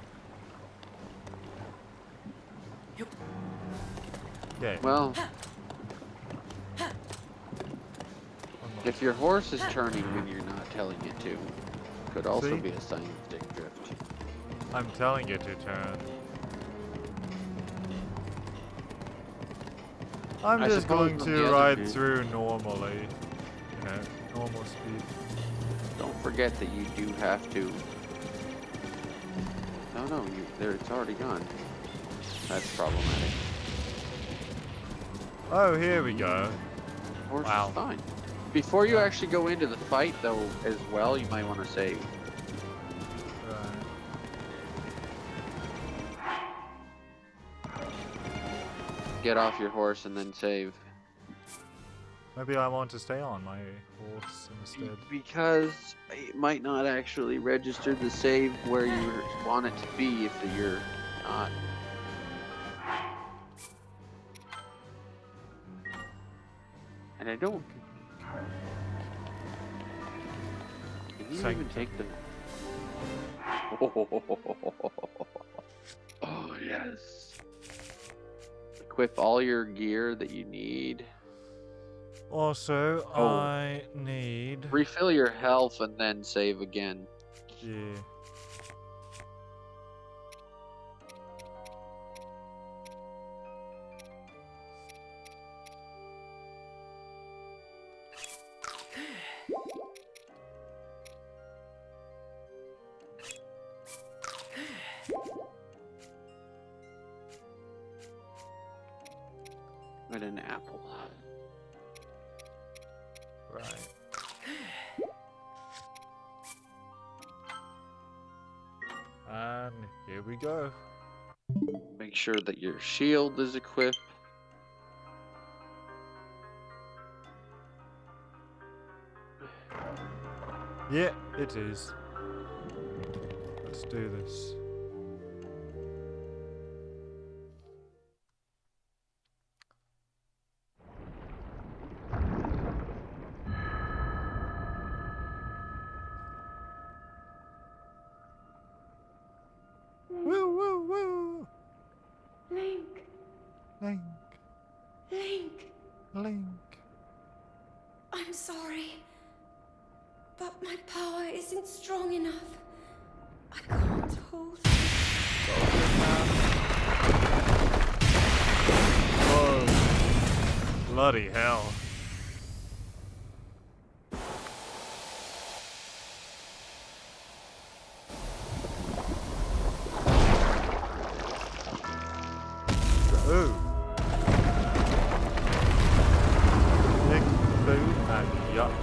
Okay. Well, if your horse is turning when you're not telling it to, could also See? be a sign of stick drift. I'm telling it to turn. I'm I just suppose going on to the other ride hand- through normally. You know, normal speed. Don't forget that you do have to. No, it's already gone. That's problematic. Oh, here we go. Horse Wow. is fine. Before you actually go into the fight, though, as well, you might want to save. Right. Get off your horse and then save. Maybe I want to stay on my horse instead. Because it might not actually register the save where you want it to be if you're not. And I don't. Can you even take the? Oh yes. Equip all your gear that you need. Also, I need... Refill your health and then save again. Yeah. And an apple. Right. And here we go. Make sure that your shield is equipped. Yeah, it is. Let's do this. Woo, woo, woo! Link, Link, Link, Link. I'm sorry, but my power isn't strong enough. I can't hold it. Oh, bloody hell. Ooh. Big food and yuck.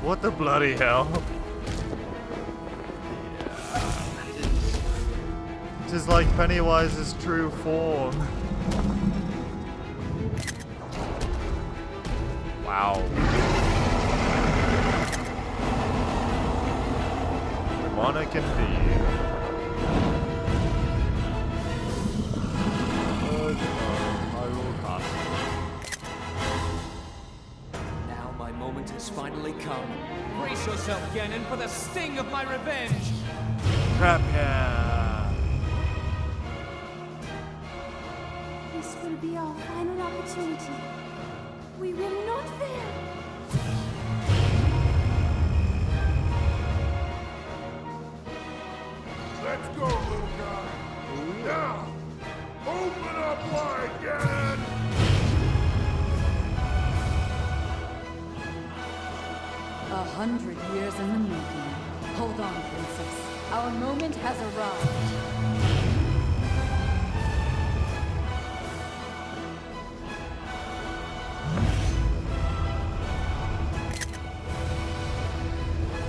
What the bloody hell? It is like Pennywise's true form. Wow. Monarch indeed. I will pass. Now my moment has finally come. Brace yourself, Ganon, for the sting of my revenge! Crap, yeah. This will be our final opportunity. We will not fail. Let's go, little guy. Now, open up wide, Ganon. 100 years in the making. Hold on, princess. Our moment has arrived.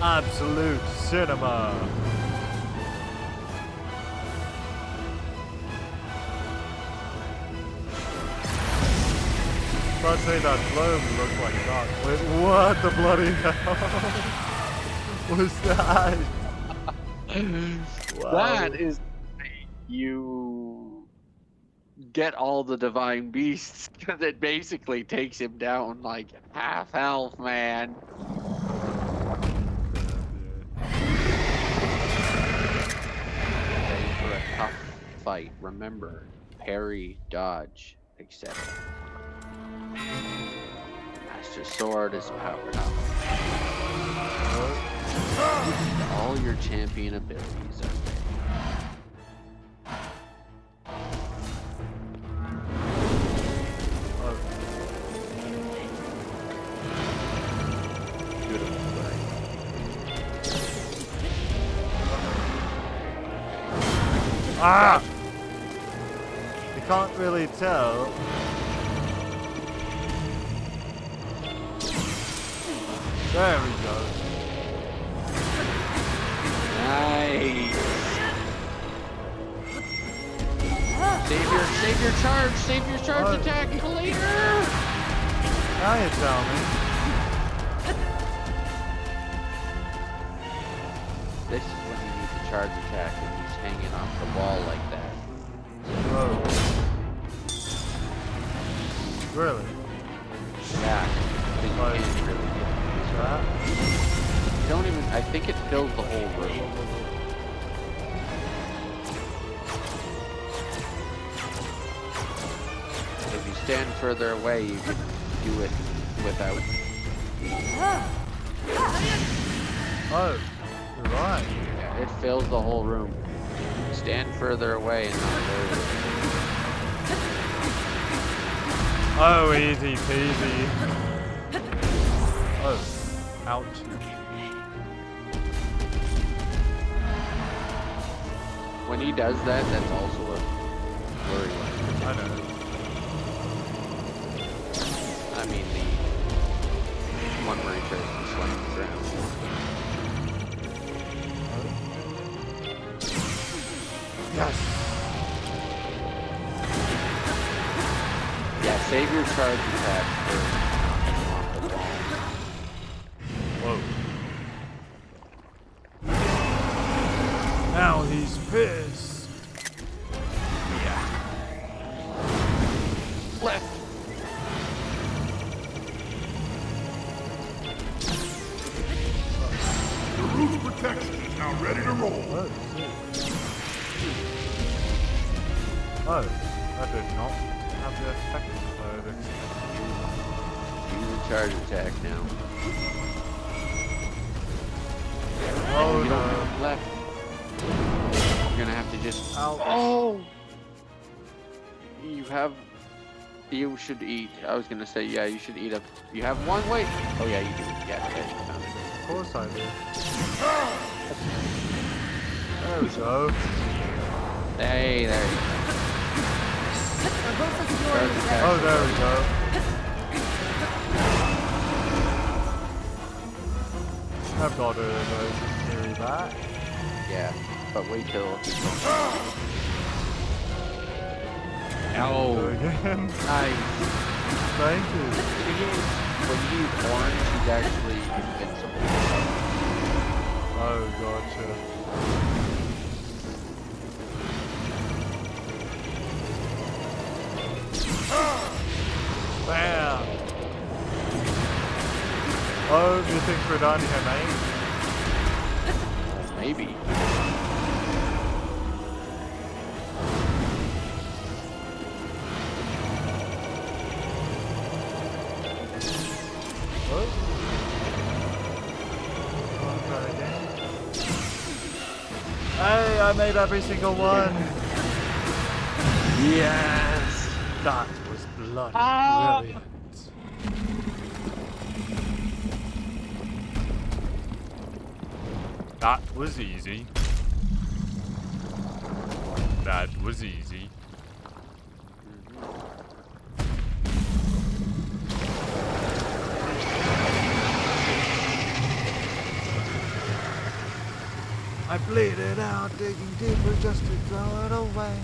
Absolute cinema. I'd say that globe looked like that. Wait, what the bloody hell was that? Wow. That is you get all the divine beasts because it basically takes him down like half health, man. Ready for a tough fight. Remember, parry, dodge, etc. Master Sword is powered up. All your champion abilities are Ah! You can't really tell. There we go. nice. Save your charge attack, later! Now you tell me. This is when you need the charge attack, when he's hanging off the wall like that. Whoa. Really? Yeah. But you Like, can't really get that? You don't even, I think it fills the whole room. If you stand further away, you can do it without. Oh, you're right. Yeah, it fills the whole room. Stand further away and not further. Oh, easy peasy. Oh, ouch. When he does that, that's also a blurry one. I know. I mean, the one where he tries to slam the ground. Yes. Yeah, save your charge attack for off the wall. Whoa. Now he's pissed. Yeah. Left. The roof's protection is now ready to roll. Oh, shit. Oh, that did not have the effect I had expected. Use a charge attack now. Oh, You don't no. have left. You're gonna have to just. Ouch. Oh! You have. You should eat. I was gonna say, yeah, you should eat up. You have one. Wait. Oh, yeah, you do. Yeah, okay, you found it. Of course I did. There we go. Hey, there you go. Charge attack. Oh, there we go. I've got to carry that. Yeah, but wait till. Do Oh, again. nice. Thank you. When you use orange, he's actually invincible. Oh, gotcha. Bam! Oh, you think we're done here, mate? Maybe. What? Wanna try again? Hey, I made every single one! Yes! That was bloody brilliant. That was easy. That was easy. I bleeded out, digging deeper just to throw it away.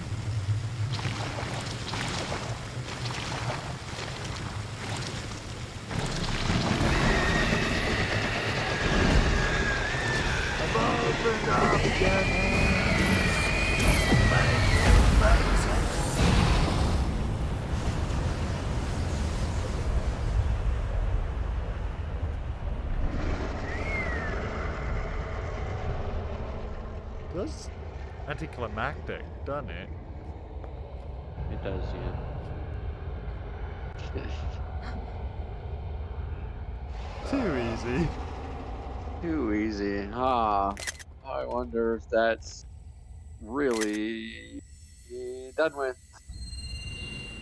I've opened up again. That's anticlimactic, doesn't it? It does, yeah. Too easy. Too easy. Ah, I wonder if that's really done with.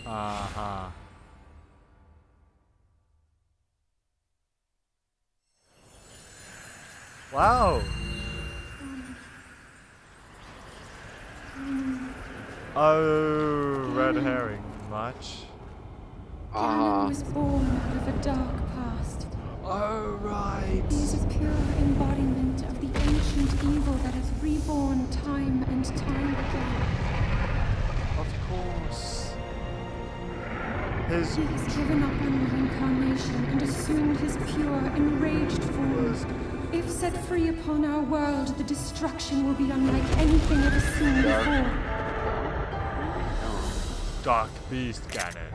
Uh-huh. Wow. Oh, red herring. Much. Ganon was born out of a dark past. Oh, right. He is a pure embodiment of the ancient evil that is reborn time and time again. Of course. His He has given up on reincarnation and assumed his pure, enraged form. If set free upon our world, the destruction will be unlike anything ever seen before. Dark Beast Ganon.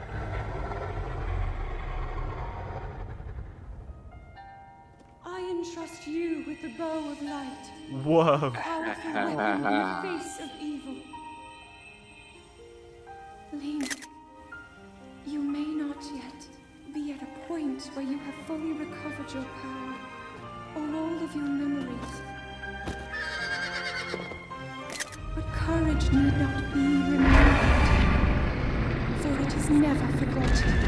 I entrust you with the bow of light, Whoa. powerful weapon in the face of evil. Link, you may not yet be at a point where you have fully recovered your power, or all of your memories. But courage need not be remembered, for it is never forgotten.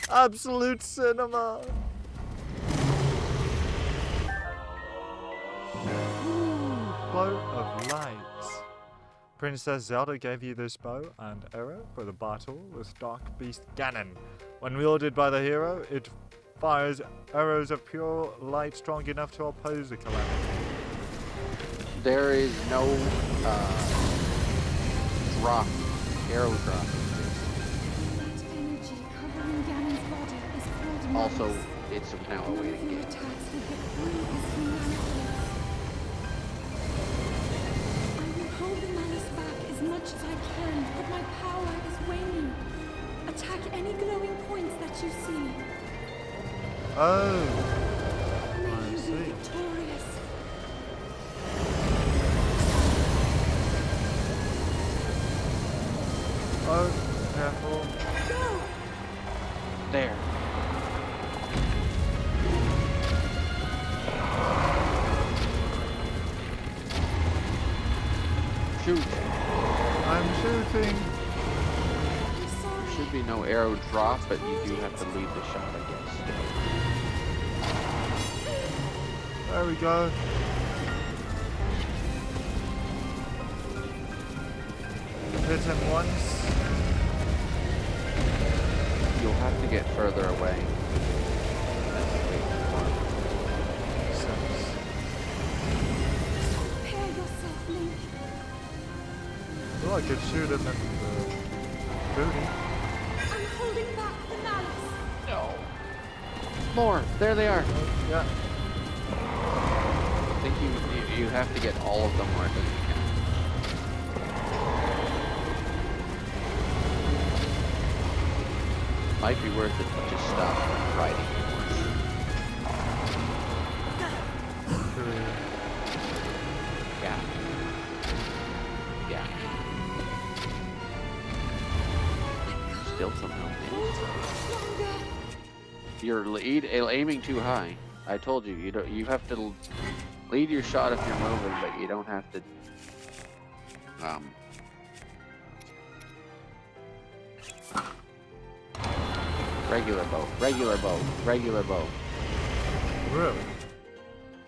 Absolute cinema. Bow of Lights. Princess Zelda gave you this bow and arrow for the battle with Dark Beast Ganon. When wielded by the hero, it fires arrows of pure light strong enough to oppose the calamity. There is no drop, arrow drop. That energy covering Ganon's body is called Also, malice. it's now a None of waiting your game. attacks will get through his humanity. I will hold the malice back as much as I can, but my power is waning. Attack any glowing points that you see. Oh, May I you see. be victorious. Oh, careful. Go! There. Shoot. I'm shooting. I'm There sorry. should be no arrow drop, but you do have to lead the shot, I guess. There we go. Hit him once. You'll have to get further away. Six. Prepare yourself, Link. Oh, I could shoot him in the booty. I'm holding back the malice. No. More. There they are. Yeah. I think you have to get all of them where it doesn't count. Might be worth it to just stop riding the horse. Three. Yeah. Yeah. Still somehow Longer. you're aiming too high. I told you, you have to lead your shot if you're moving, but you don't have to regular bow, regular bow, regular bow. Really?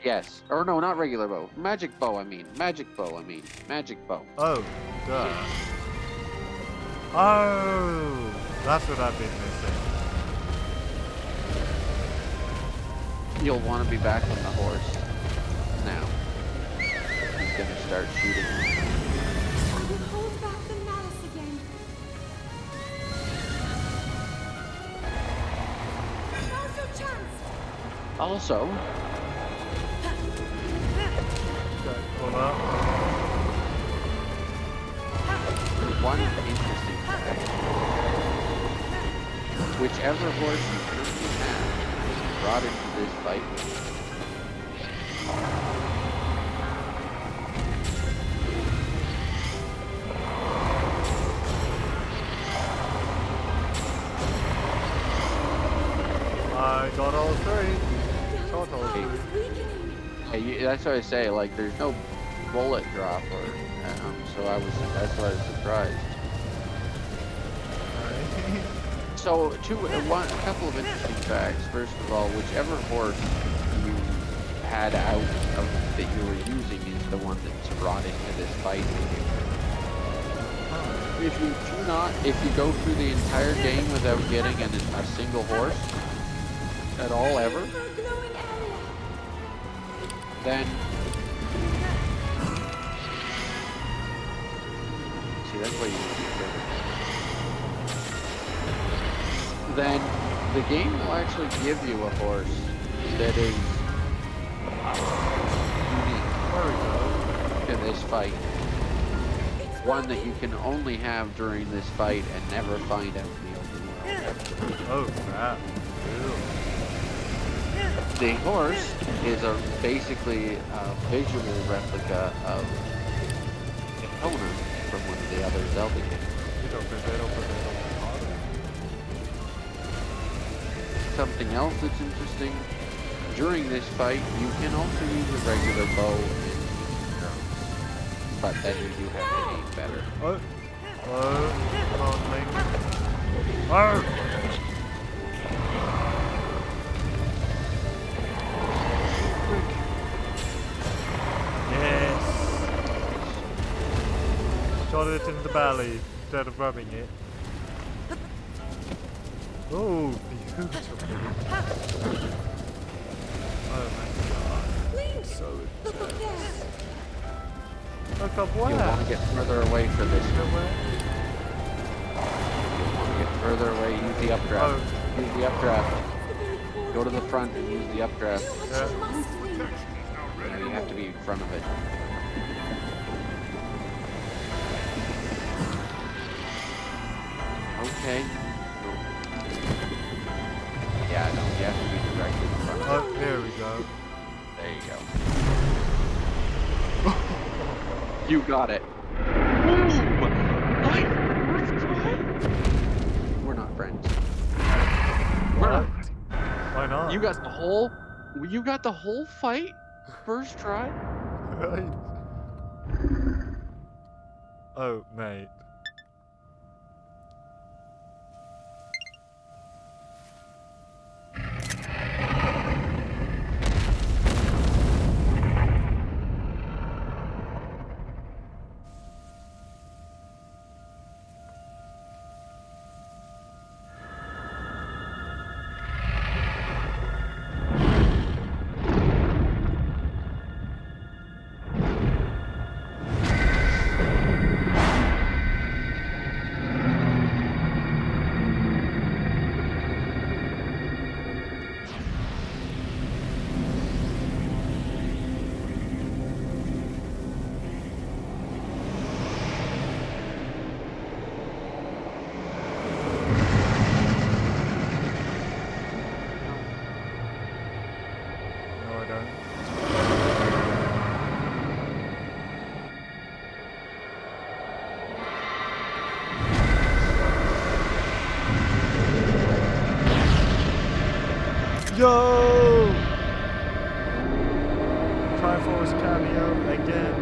Yes. Or no, not regular bow. Magic bow, I mean. Magic bow, I mean. Magic bow. Oh, duh. Oh, that's what I've been missing. You'll want to be back on the horse. Now. He's gonna start shooting. I will hold back the malice again. Now's your chance. Also, Okay, hold up. one interesting fact. Whichever horse you currently have is brought into this fight with you. I got all three. Shot all three. Weakening. Yeah, that's what I say. Like, there's no bullet drop, or so that's why I was surprised. So, a couple of interesting facts. First of all, whichever horse you had out of that you were using is the one that's brought into this fight. If you go through the entire game without getting a single horse at all ever, For a glowing area. then see that's why you need to be careful. then the game will actually give you a horse that is unique to this fight. One that you can only have during this fight and never find out in the open world. Oh, crap. Ew. The horse is basically a visual replica of Epona from one of the other Zelda games. Something else that's interesting, during this fight, you can also use a regular bow and arrows, but then you do have to aim better. Oh. Oh. Come on, Link. Oh. Yes. Shot it in the belly instead of rubbing it. Oh, beautiful. Oh my god. So intense. Look up where? You want to get further away for this. You want to get further away, use the updraft. Oh. Use the updraft. Go to the front and use the updraft. Yeah. Now you have to be in front of it. Okay. Yeah, no, you have to be directly in front of it. Oh, there we go. There you go. You got it. Boom! We're not friends. We're not. Why not? You got the whole fight first try? Right. Oh, mate. No, I don't. Yo! Triforce cameo again.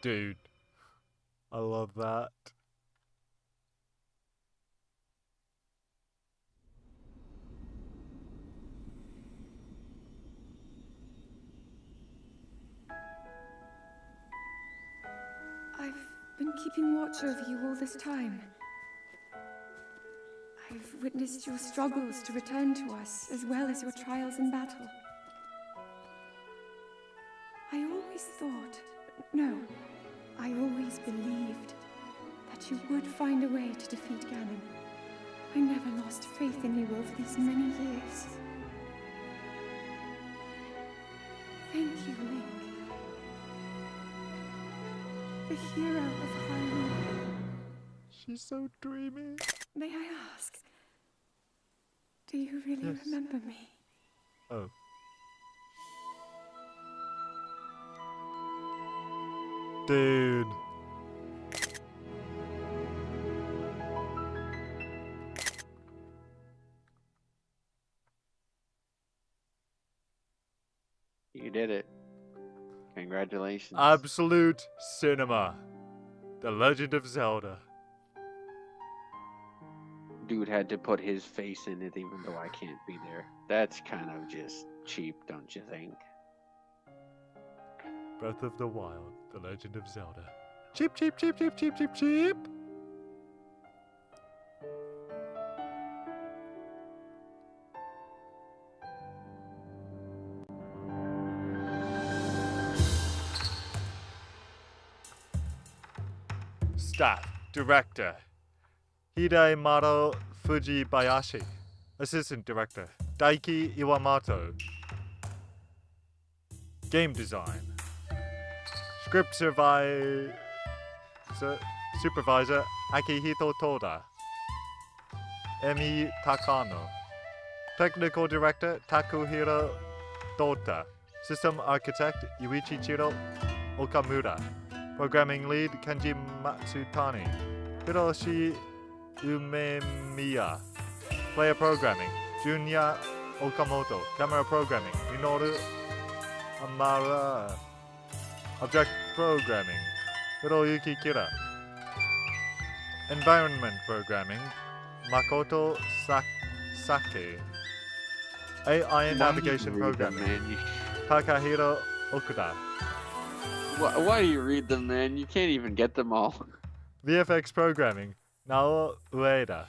Dude, I love that. I've been keeping watch over you all this time. I've witnessed your struggles to return to us, as well as your trials in battle. I always thought, no, I always believed that you would find a way to defeat Ganon. I never lost faith in you over these many years. Thank you, Link. The hero of Hyrule. She's so dreamy. May I ask, do you really Yes. remember me? Oh. Dude. You did it. Congratulations. Absolute cinema. The Legend of Zelda. Dude had to put his face in it even though I can't be there. That's kind of just cheap, don't you think? Breath of the Wild. The Legend of Zelda. Cheap, cheap, cheap, cheap, cheap, cheap, cheap. Staff Director Hidemaro Fujibayashi. Assistant Director Daiki Iwamoto. Game Design. Script Supervisor Akihito Toda. Emi Takano. Technical Director Takuhiro Dota. System Architect Yuichiro Okamura. Programming Lead Kenji Matsutani. Hiroshi Umemiya. Player Programming Junya Okamoto. Camera Programming Minoru Amara. Object Programming Hiroyuki Kira. Environment Programming Makoto Sake. AI and Navigation Programming Takahiro Okuda. Why do you read them, man? You can't even get them all. VFX Programming Nao Ueda.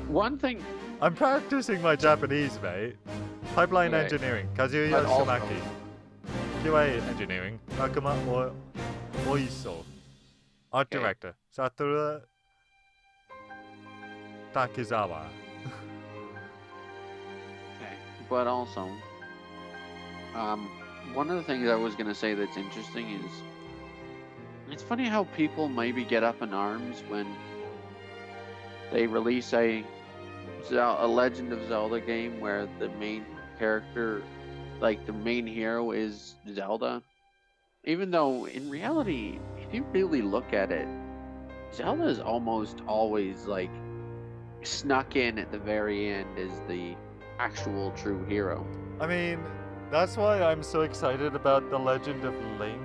One thing... I'm practicing my Japanese, mate. Pipeline Okay. Engineering Kazuya But also- Shimaki. QA Engineering Nakuma Oiso. Art Okay. Director Satoru Takizawa. Okay. But also, one of the things I was going to say that's interesting is, it's funny how people maybe get up in arms when they release a Legend of Zelda game where the main character, like the main hero, is Zelda. Even though, in reality, if you really look at it, Zelda is almost always, like, snuck in at the very end as the actual true hero. I mean, that's why I'm so excited about The Legend of Link,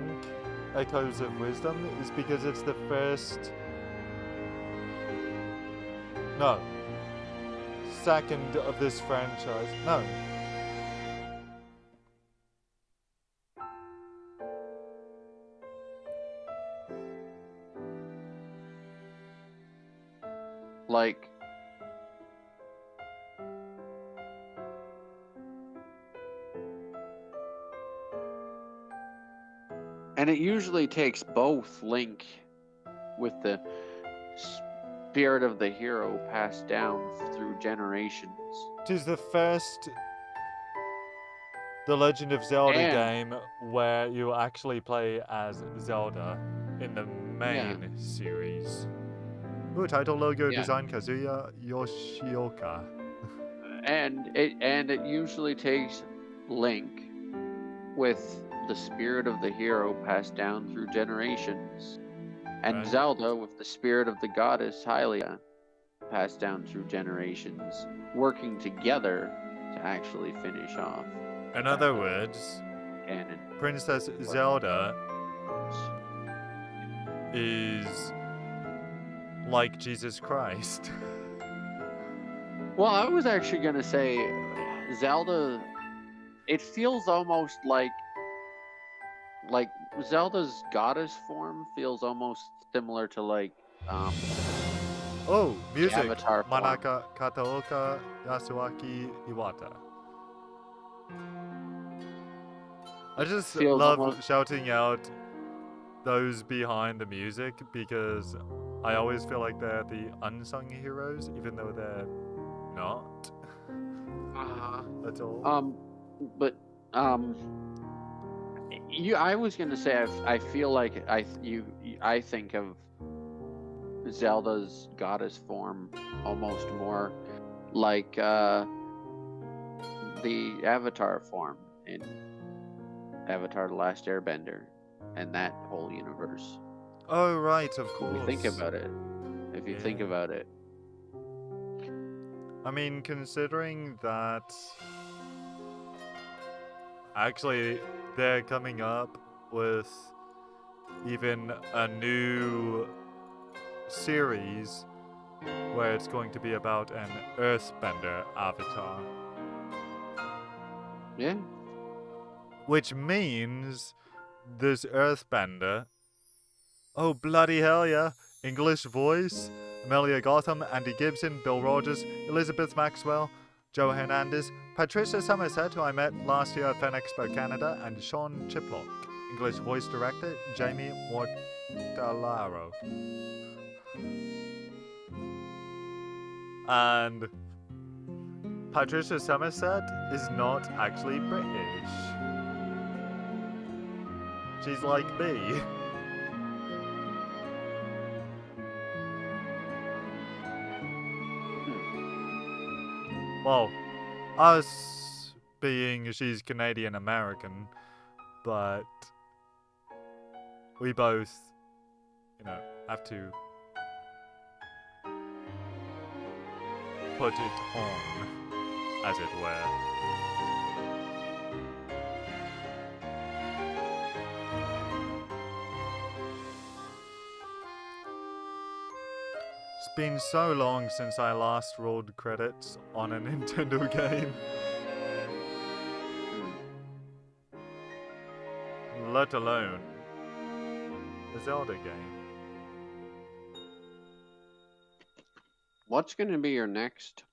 Echoes of Wisdom, is because it's the first... No. Second of this franchise. No. Like, and it usually takes both Link with the spirit of the hero passed down through generations. Tis the first The Legend of Zelda And- game where you actually play as Zelda in the main series. Ooh, title logo Yeah. design Kazuya Yoshioka. And it usually takes Link with the spirit of the hero passed down through generations, and Right. Zelda with the spirit of the goddess Hylia passed down through generations, working together to actually finish off In other words, canon. Princess Zelda is like Jesus Christ. Well, I was actually gonna say Zelda. It feels almost like Zelda's goddess form feels almost similar to Oh, music. Avatar form. Manaka Kataoka Yasuaki Iwata. I just Feels love almost- shouting out those behind the music because I always feel like they're the unsung heroes, even though they're not at all. I was gonna say I feel like I think of Zelda's goddess form almost more like the Avatar form in Avatar: The Last Airbender and that whole universe. Oh, right, of If course. you think about it, I mean, considering that actually they're coming up with even a new series where it's going to be about an earthbender avatar. Yeah. Which means this earthbender... Oh, bloody hell yeah. English voice, Amelia Gotham, Andy Gibson, Bill Rogers, Elizabeth Maxwell, Joe Hernandez, Patricia Somerset, who I met last year at Fan Expo Canada, and Sean Chiplock. English voice director, Jamie Dalaro. And Patricia Somerset is not actually British. She's like me. Well, us being she's Canadian American, but we both, you know, have to put it on, as it were. It's been so long since I last rolled credits on a Nintendo game. Let alone a Zelda game. What's going to be your next?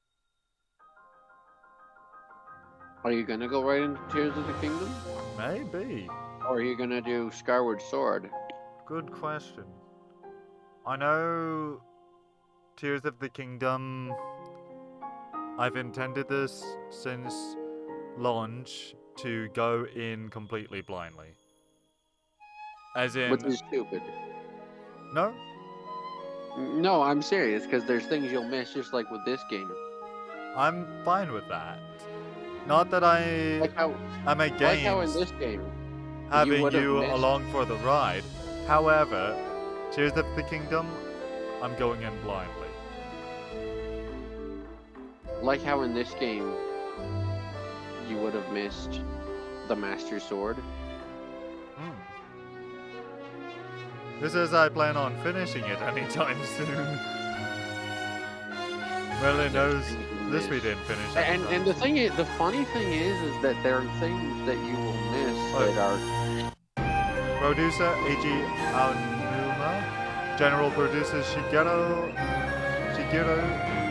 Are you going to go right into Tears of the Kingdom? Maybe. Or are you going to do Skyward Sword? Good question. I know Tears of the Kingdom, I've intended this since launch to go in completely blindly. As in... Which is stupid. No? No, I'm serious, because there's things you'll miss, just like with this game. I'm fine with that. Not that I Like how am in against this game, having would've you missed- along for the ride. However, Tears of the Kingdom, I'm going in blindly. like how in this game, you would have missed the Master Sword. This is I plan on finishing it anytime soon. Merlin knows this we didn't finish. And the thing is, the funny thing is that there are things that you will miss that are Producer Eiji Aonuma, General Producers Shigeru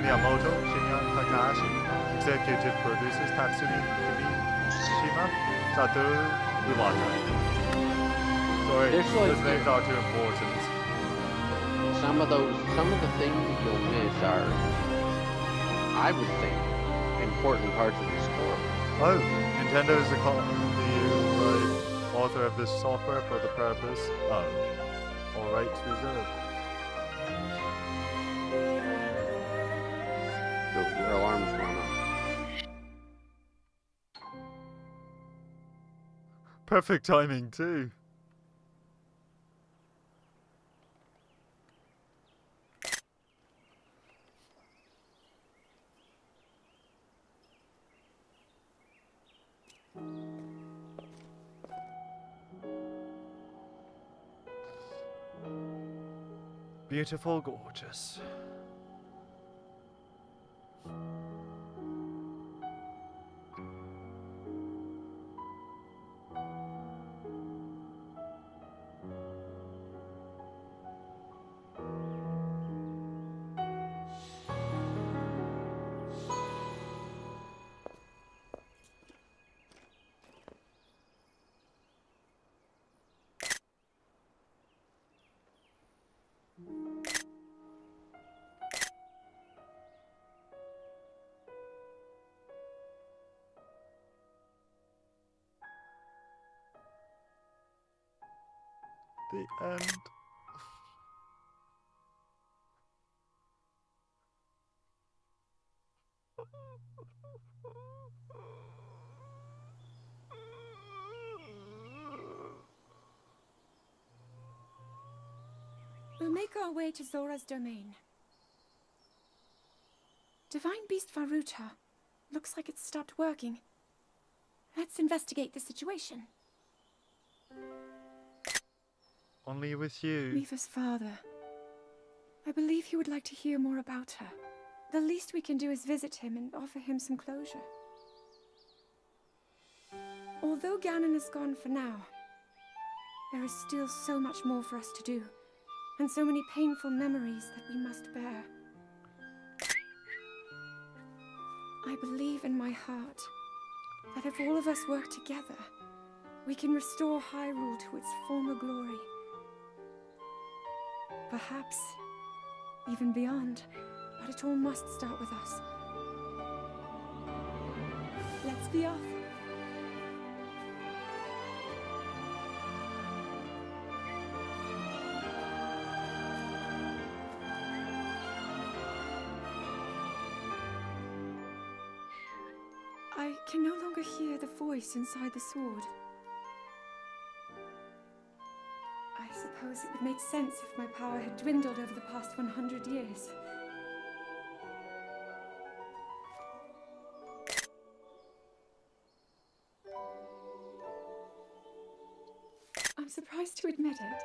Miyamoto, Shinya Takahashi, Executive Producers Tatsumi Kimishima, Satoru Iwata. Sorry, There's like- those names are too important. some of the things that you'll miss are, I would think, important parts of the score. Oh, Nintendo is the author of this software for the purpose of all rights reserved. Your alarm's going off. Perfect timing too. Beautiful, gorgeous. The end. We'll make our way to Zora's domain. Divine Beast Varuta. Looks like it's stopped working. Let's investigate the situation. Only with you. Miva's father. I believe he would like to hear more about her. The least we can do is visit him and offer him some closure. Although Ganon is gone for now, there is still so much more for us to do, and so many painful memories that we must bear. I believe in my heart that if all of us work together, we can restore Hyrule to its former glory. Perhaps even beyond. But it all must start with us. Let's be off. I can no longer hear the voice inside the sword. I suppose it would make sense if my power had dwindled over the past 100 years. I'm surprised to admit it,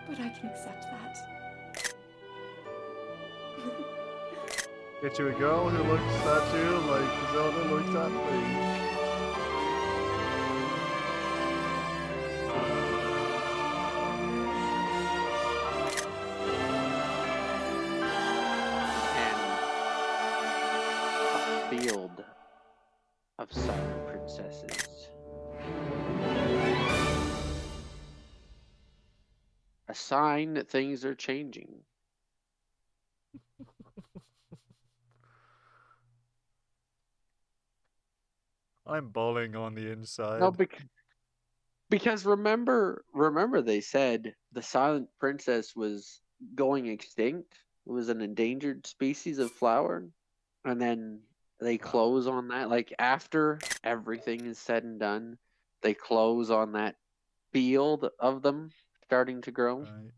but I can accept that. Get you a girl who looks at you like Zelda looks at Link. And a field of silent princesses. A sign that things are changing. I'm bawling on the inside. No, because remember they said the silent princess was going extinct. It was an endangered species of flower, and then they close on that. Like after everything is said and done, they close on that field of them starting to grow. Right.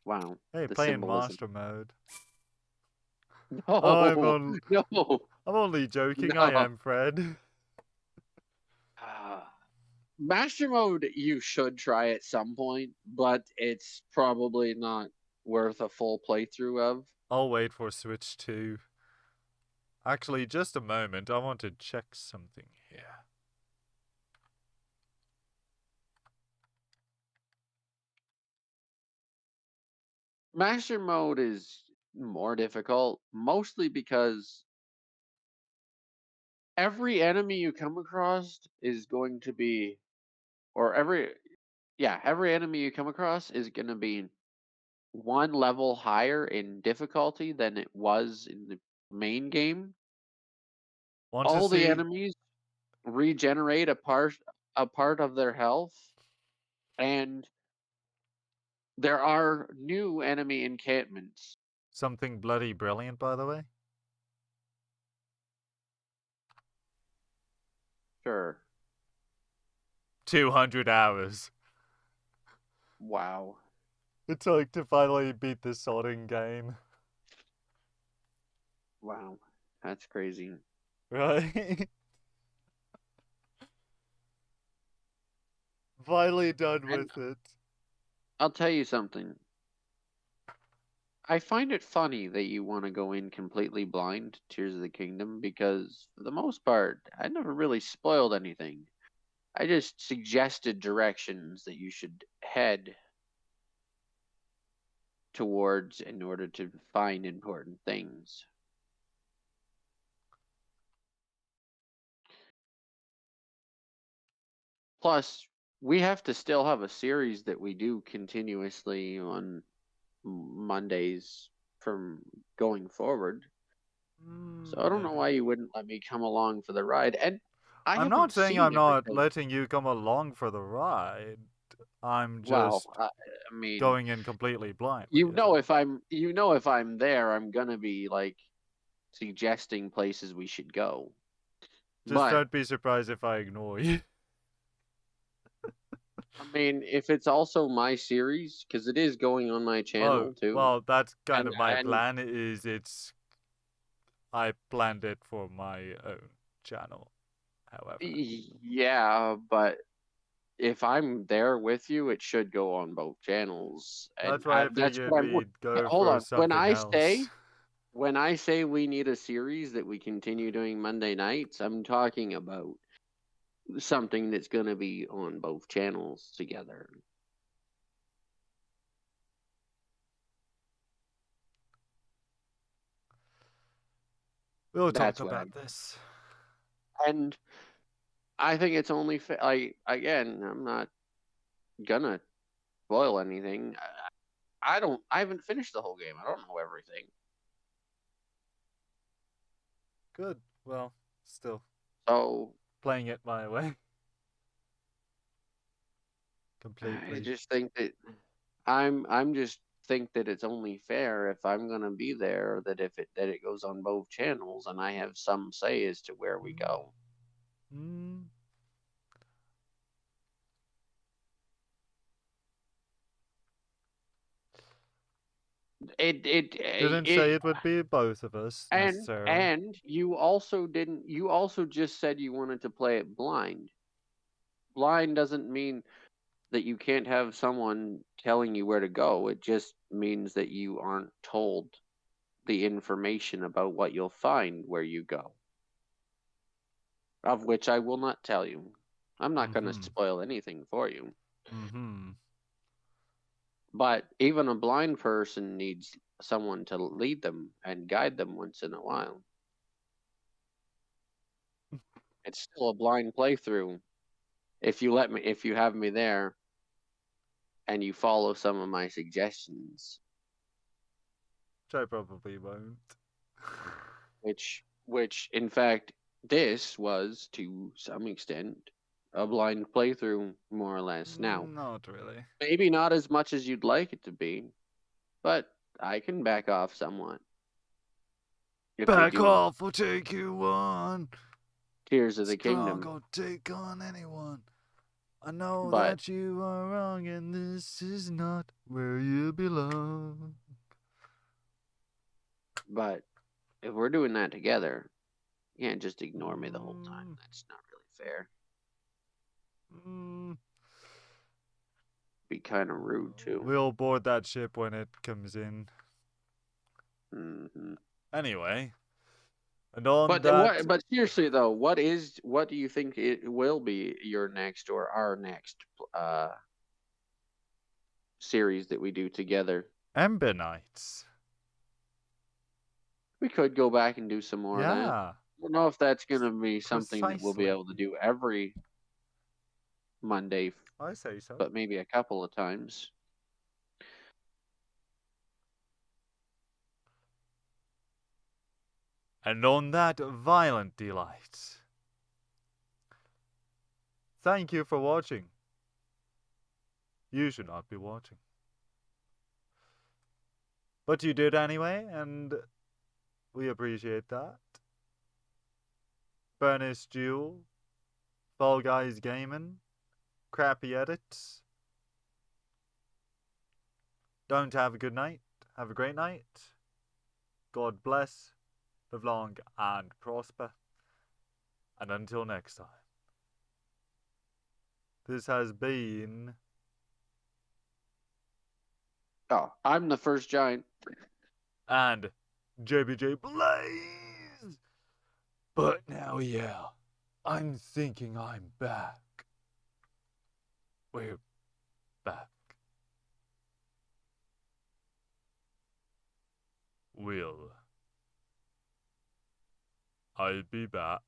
Wow. Hey, the playing symbolism. master mode. No, no. I'm only joking. No. I am Fred. Master mode you should try at some point, but it's probably not worth a full playthrough of. I'll wait for Switch 2. Actually, just a moment. I want to check something here. Master mode is more difficult, mostly because every enemy you come across is going to be, or every enemy you come across is going to be one level higher in difficulty than it was in the main game. Want All to the see? enemies regenerate a part of their health, and there are new enemy encampments. Something bloody brilliant, by the way. Sure. 200 hours. Wow. It took to finally beat this sorting game. Wow. That's crazy. Right? Finally done with it. I'll tell you something. I find it funny that you want to go in completely blind to Tears of the Kingdom because, for the most part, I never really spoiled anything. I just suggested directions that you should head towards in order to find important things. Plus, we have to still have a series that we do continuously on Mondays from going forward. So I don't know why you wouldn't let me come along for the ride. And I'm not saying I'm not letting you come along for the ride. I'm just I mean, going in completely blind. if I'm there, I'm gonna be like suggesting places we should go. Just don't be surprised if I ignore you. I mean, if it's also my series, because it is going on my channel too. Well, that's kind of my plan. I planned it for my own channel. However, yeah, but if I'm there with you, it should go on both channels. And that's why I figured we'd go hold for on. something else. When I say we need a series that we continue doing Monday nights, I'm talking about something that's going to be on both channels together. We'll talk about this. And I think it's only again, I'm not gonna spoil anything. I haven't finished the whole game. I don't know everything. Good. Well, still So playing it my way. I Completely. just think that I'm just think that it's only fair if I'm gonna be there that it goes on both channels and I have some say as to where we go. Mm, didn't say It it would be both of us necessarily. and you also didn't you also just said you wanted to play it blind. Blind doesn't mean that you can't have someone telling you where to go. It just means that you aren't told the information about what you'll find where you go, of which I will not tell you. I'm not going to Mm-hmm. spoil anything for you. Mm-hmm. But even a blind person needs someone to lead them and guide them once in a while. It's still a blind playthrough. If you have me there and you follow some of my suggestions, Which I probably won't. which in fact this was to some extent a blind playthrough, more or less. Now, Not really. maybe not as much as you'd like it to be, but I can back off somewhat. If we Back do off, we'll take you on. Tears of the Strong, Kingdom. I'll take on anyone. I know But that you are wrong and this is not where you belong. but if we're doing that together, you can't just ignore me the whole time. That's not really fair. Mm, Be kind of rude too. we'll board that ship when it comes in. Hmm. Anyway, and on But that, But seriously though, what do you think it will be your next or our next uh series that we do together? Ember Knights. We could go back and do some more of that. Yeah, I don't know if that's going to be something that we'll be precisely. able to do every Monday, I say so. but maybe a couple of times. And on that violent delight, thank you for watching. You should not be watching. But you did anyway, and we appreciate that. Furnace Jewel, Fall Guys Gaming, Crappy Edits. Don't have a good night. Have a great night. God bless, live long and prosper. And until next time. This has been... Oh, I'm the first giant. And JBJblaze! But now, yeah, I'm thinking I'm back. We're back. Will I'll be back.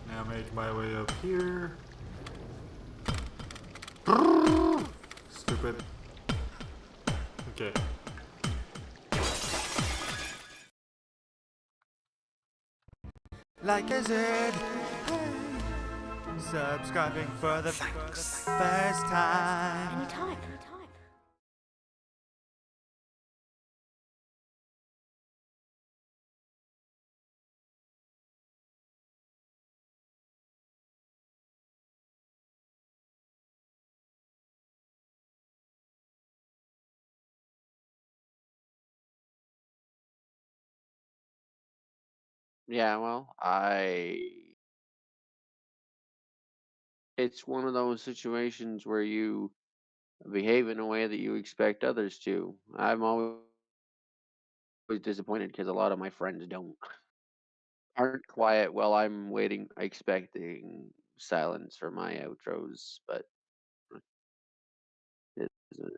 Now make my way up here. Stupid. Okay. Like I said, subscribing for the first time. Anytime. Yeah, well, it's one of those situations where you behave in a way that you expect others to. I'm always disappointed because a lot of my friends aren't quiet while I'm waiting, expecting silence for my outros, but it isn't.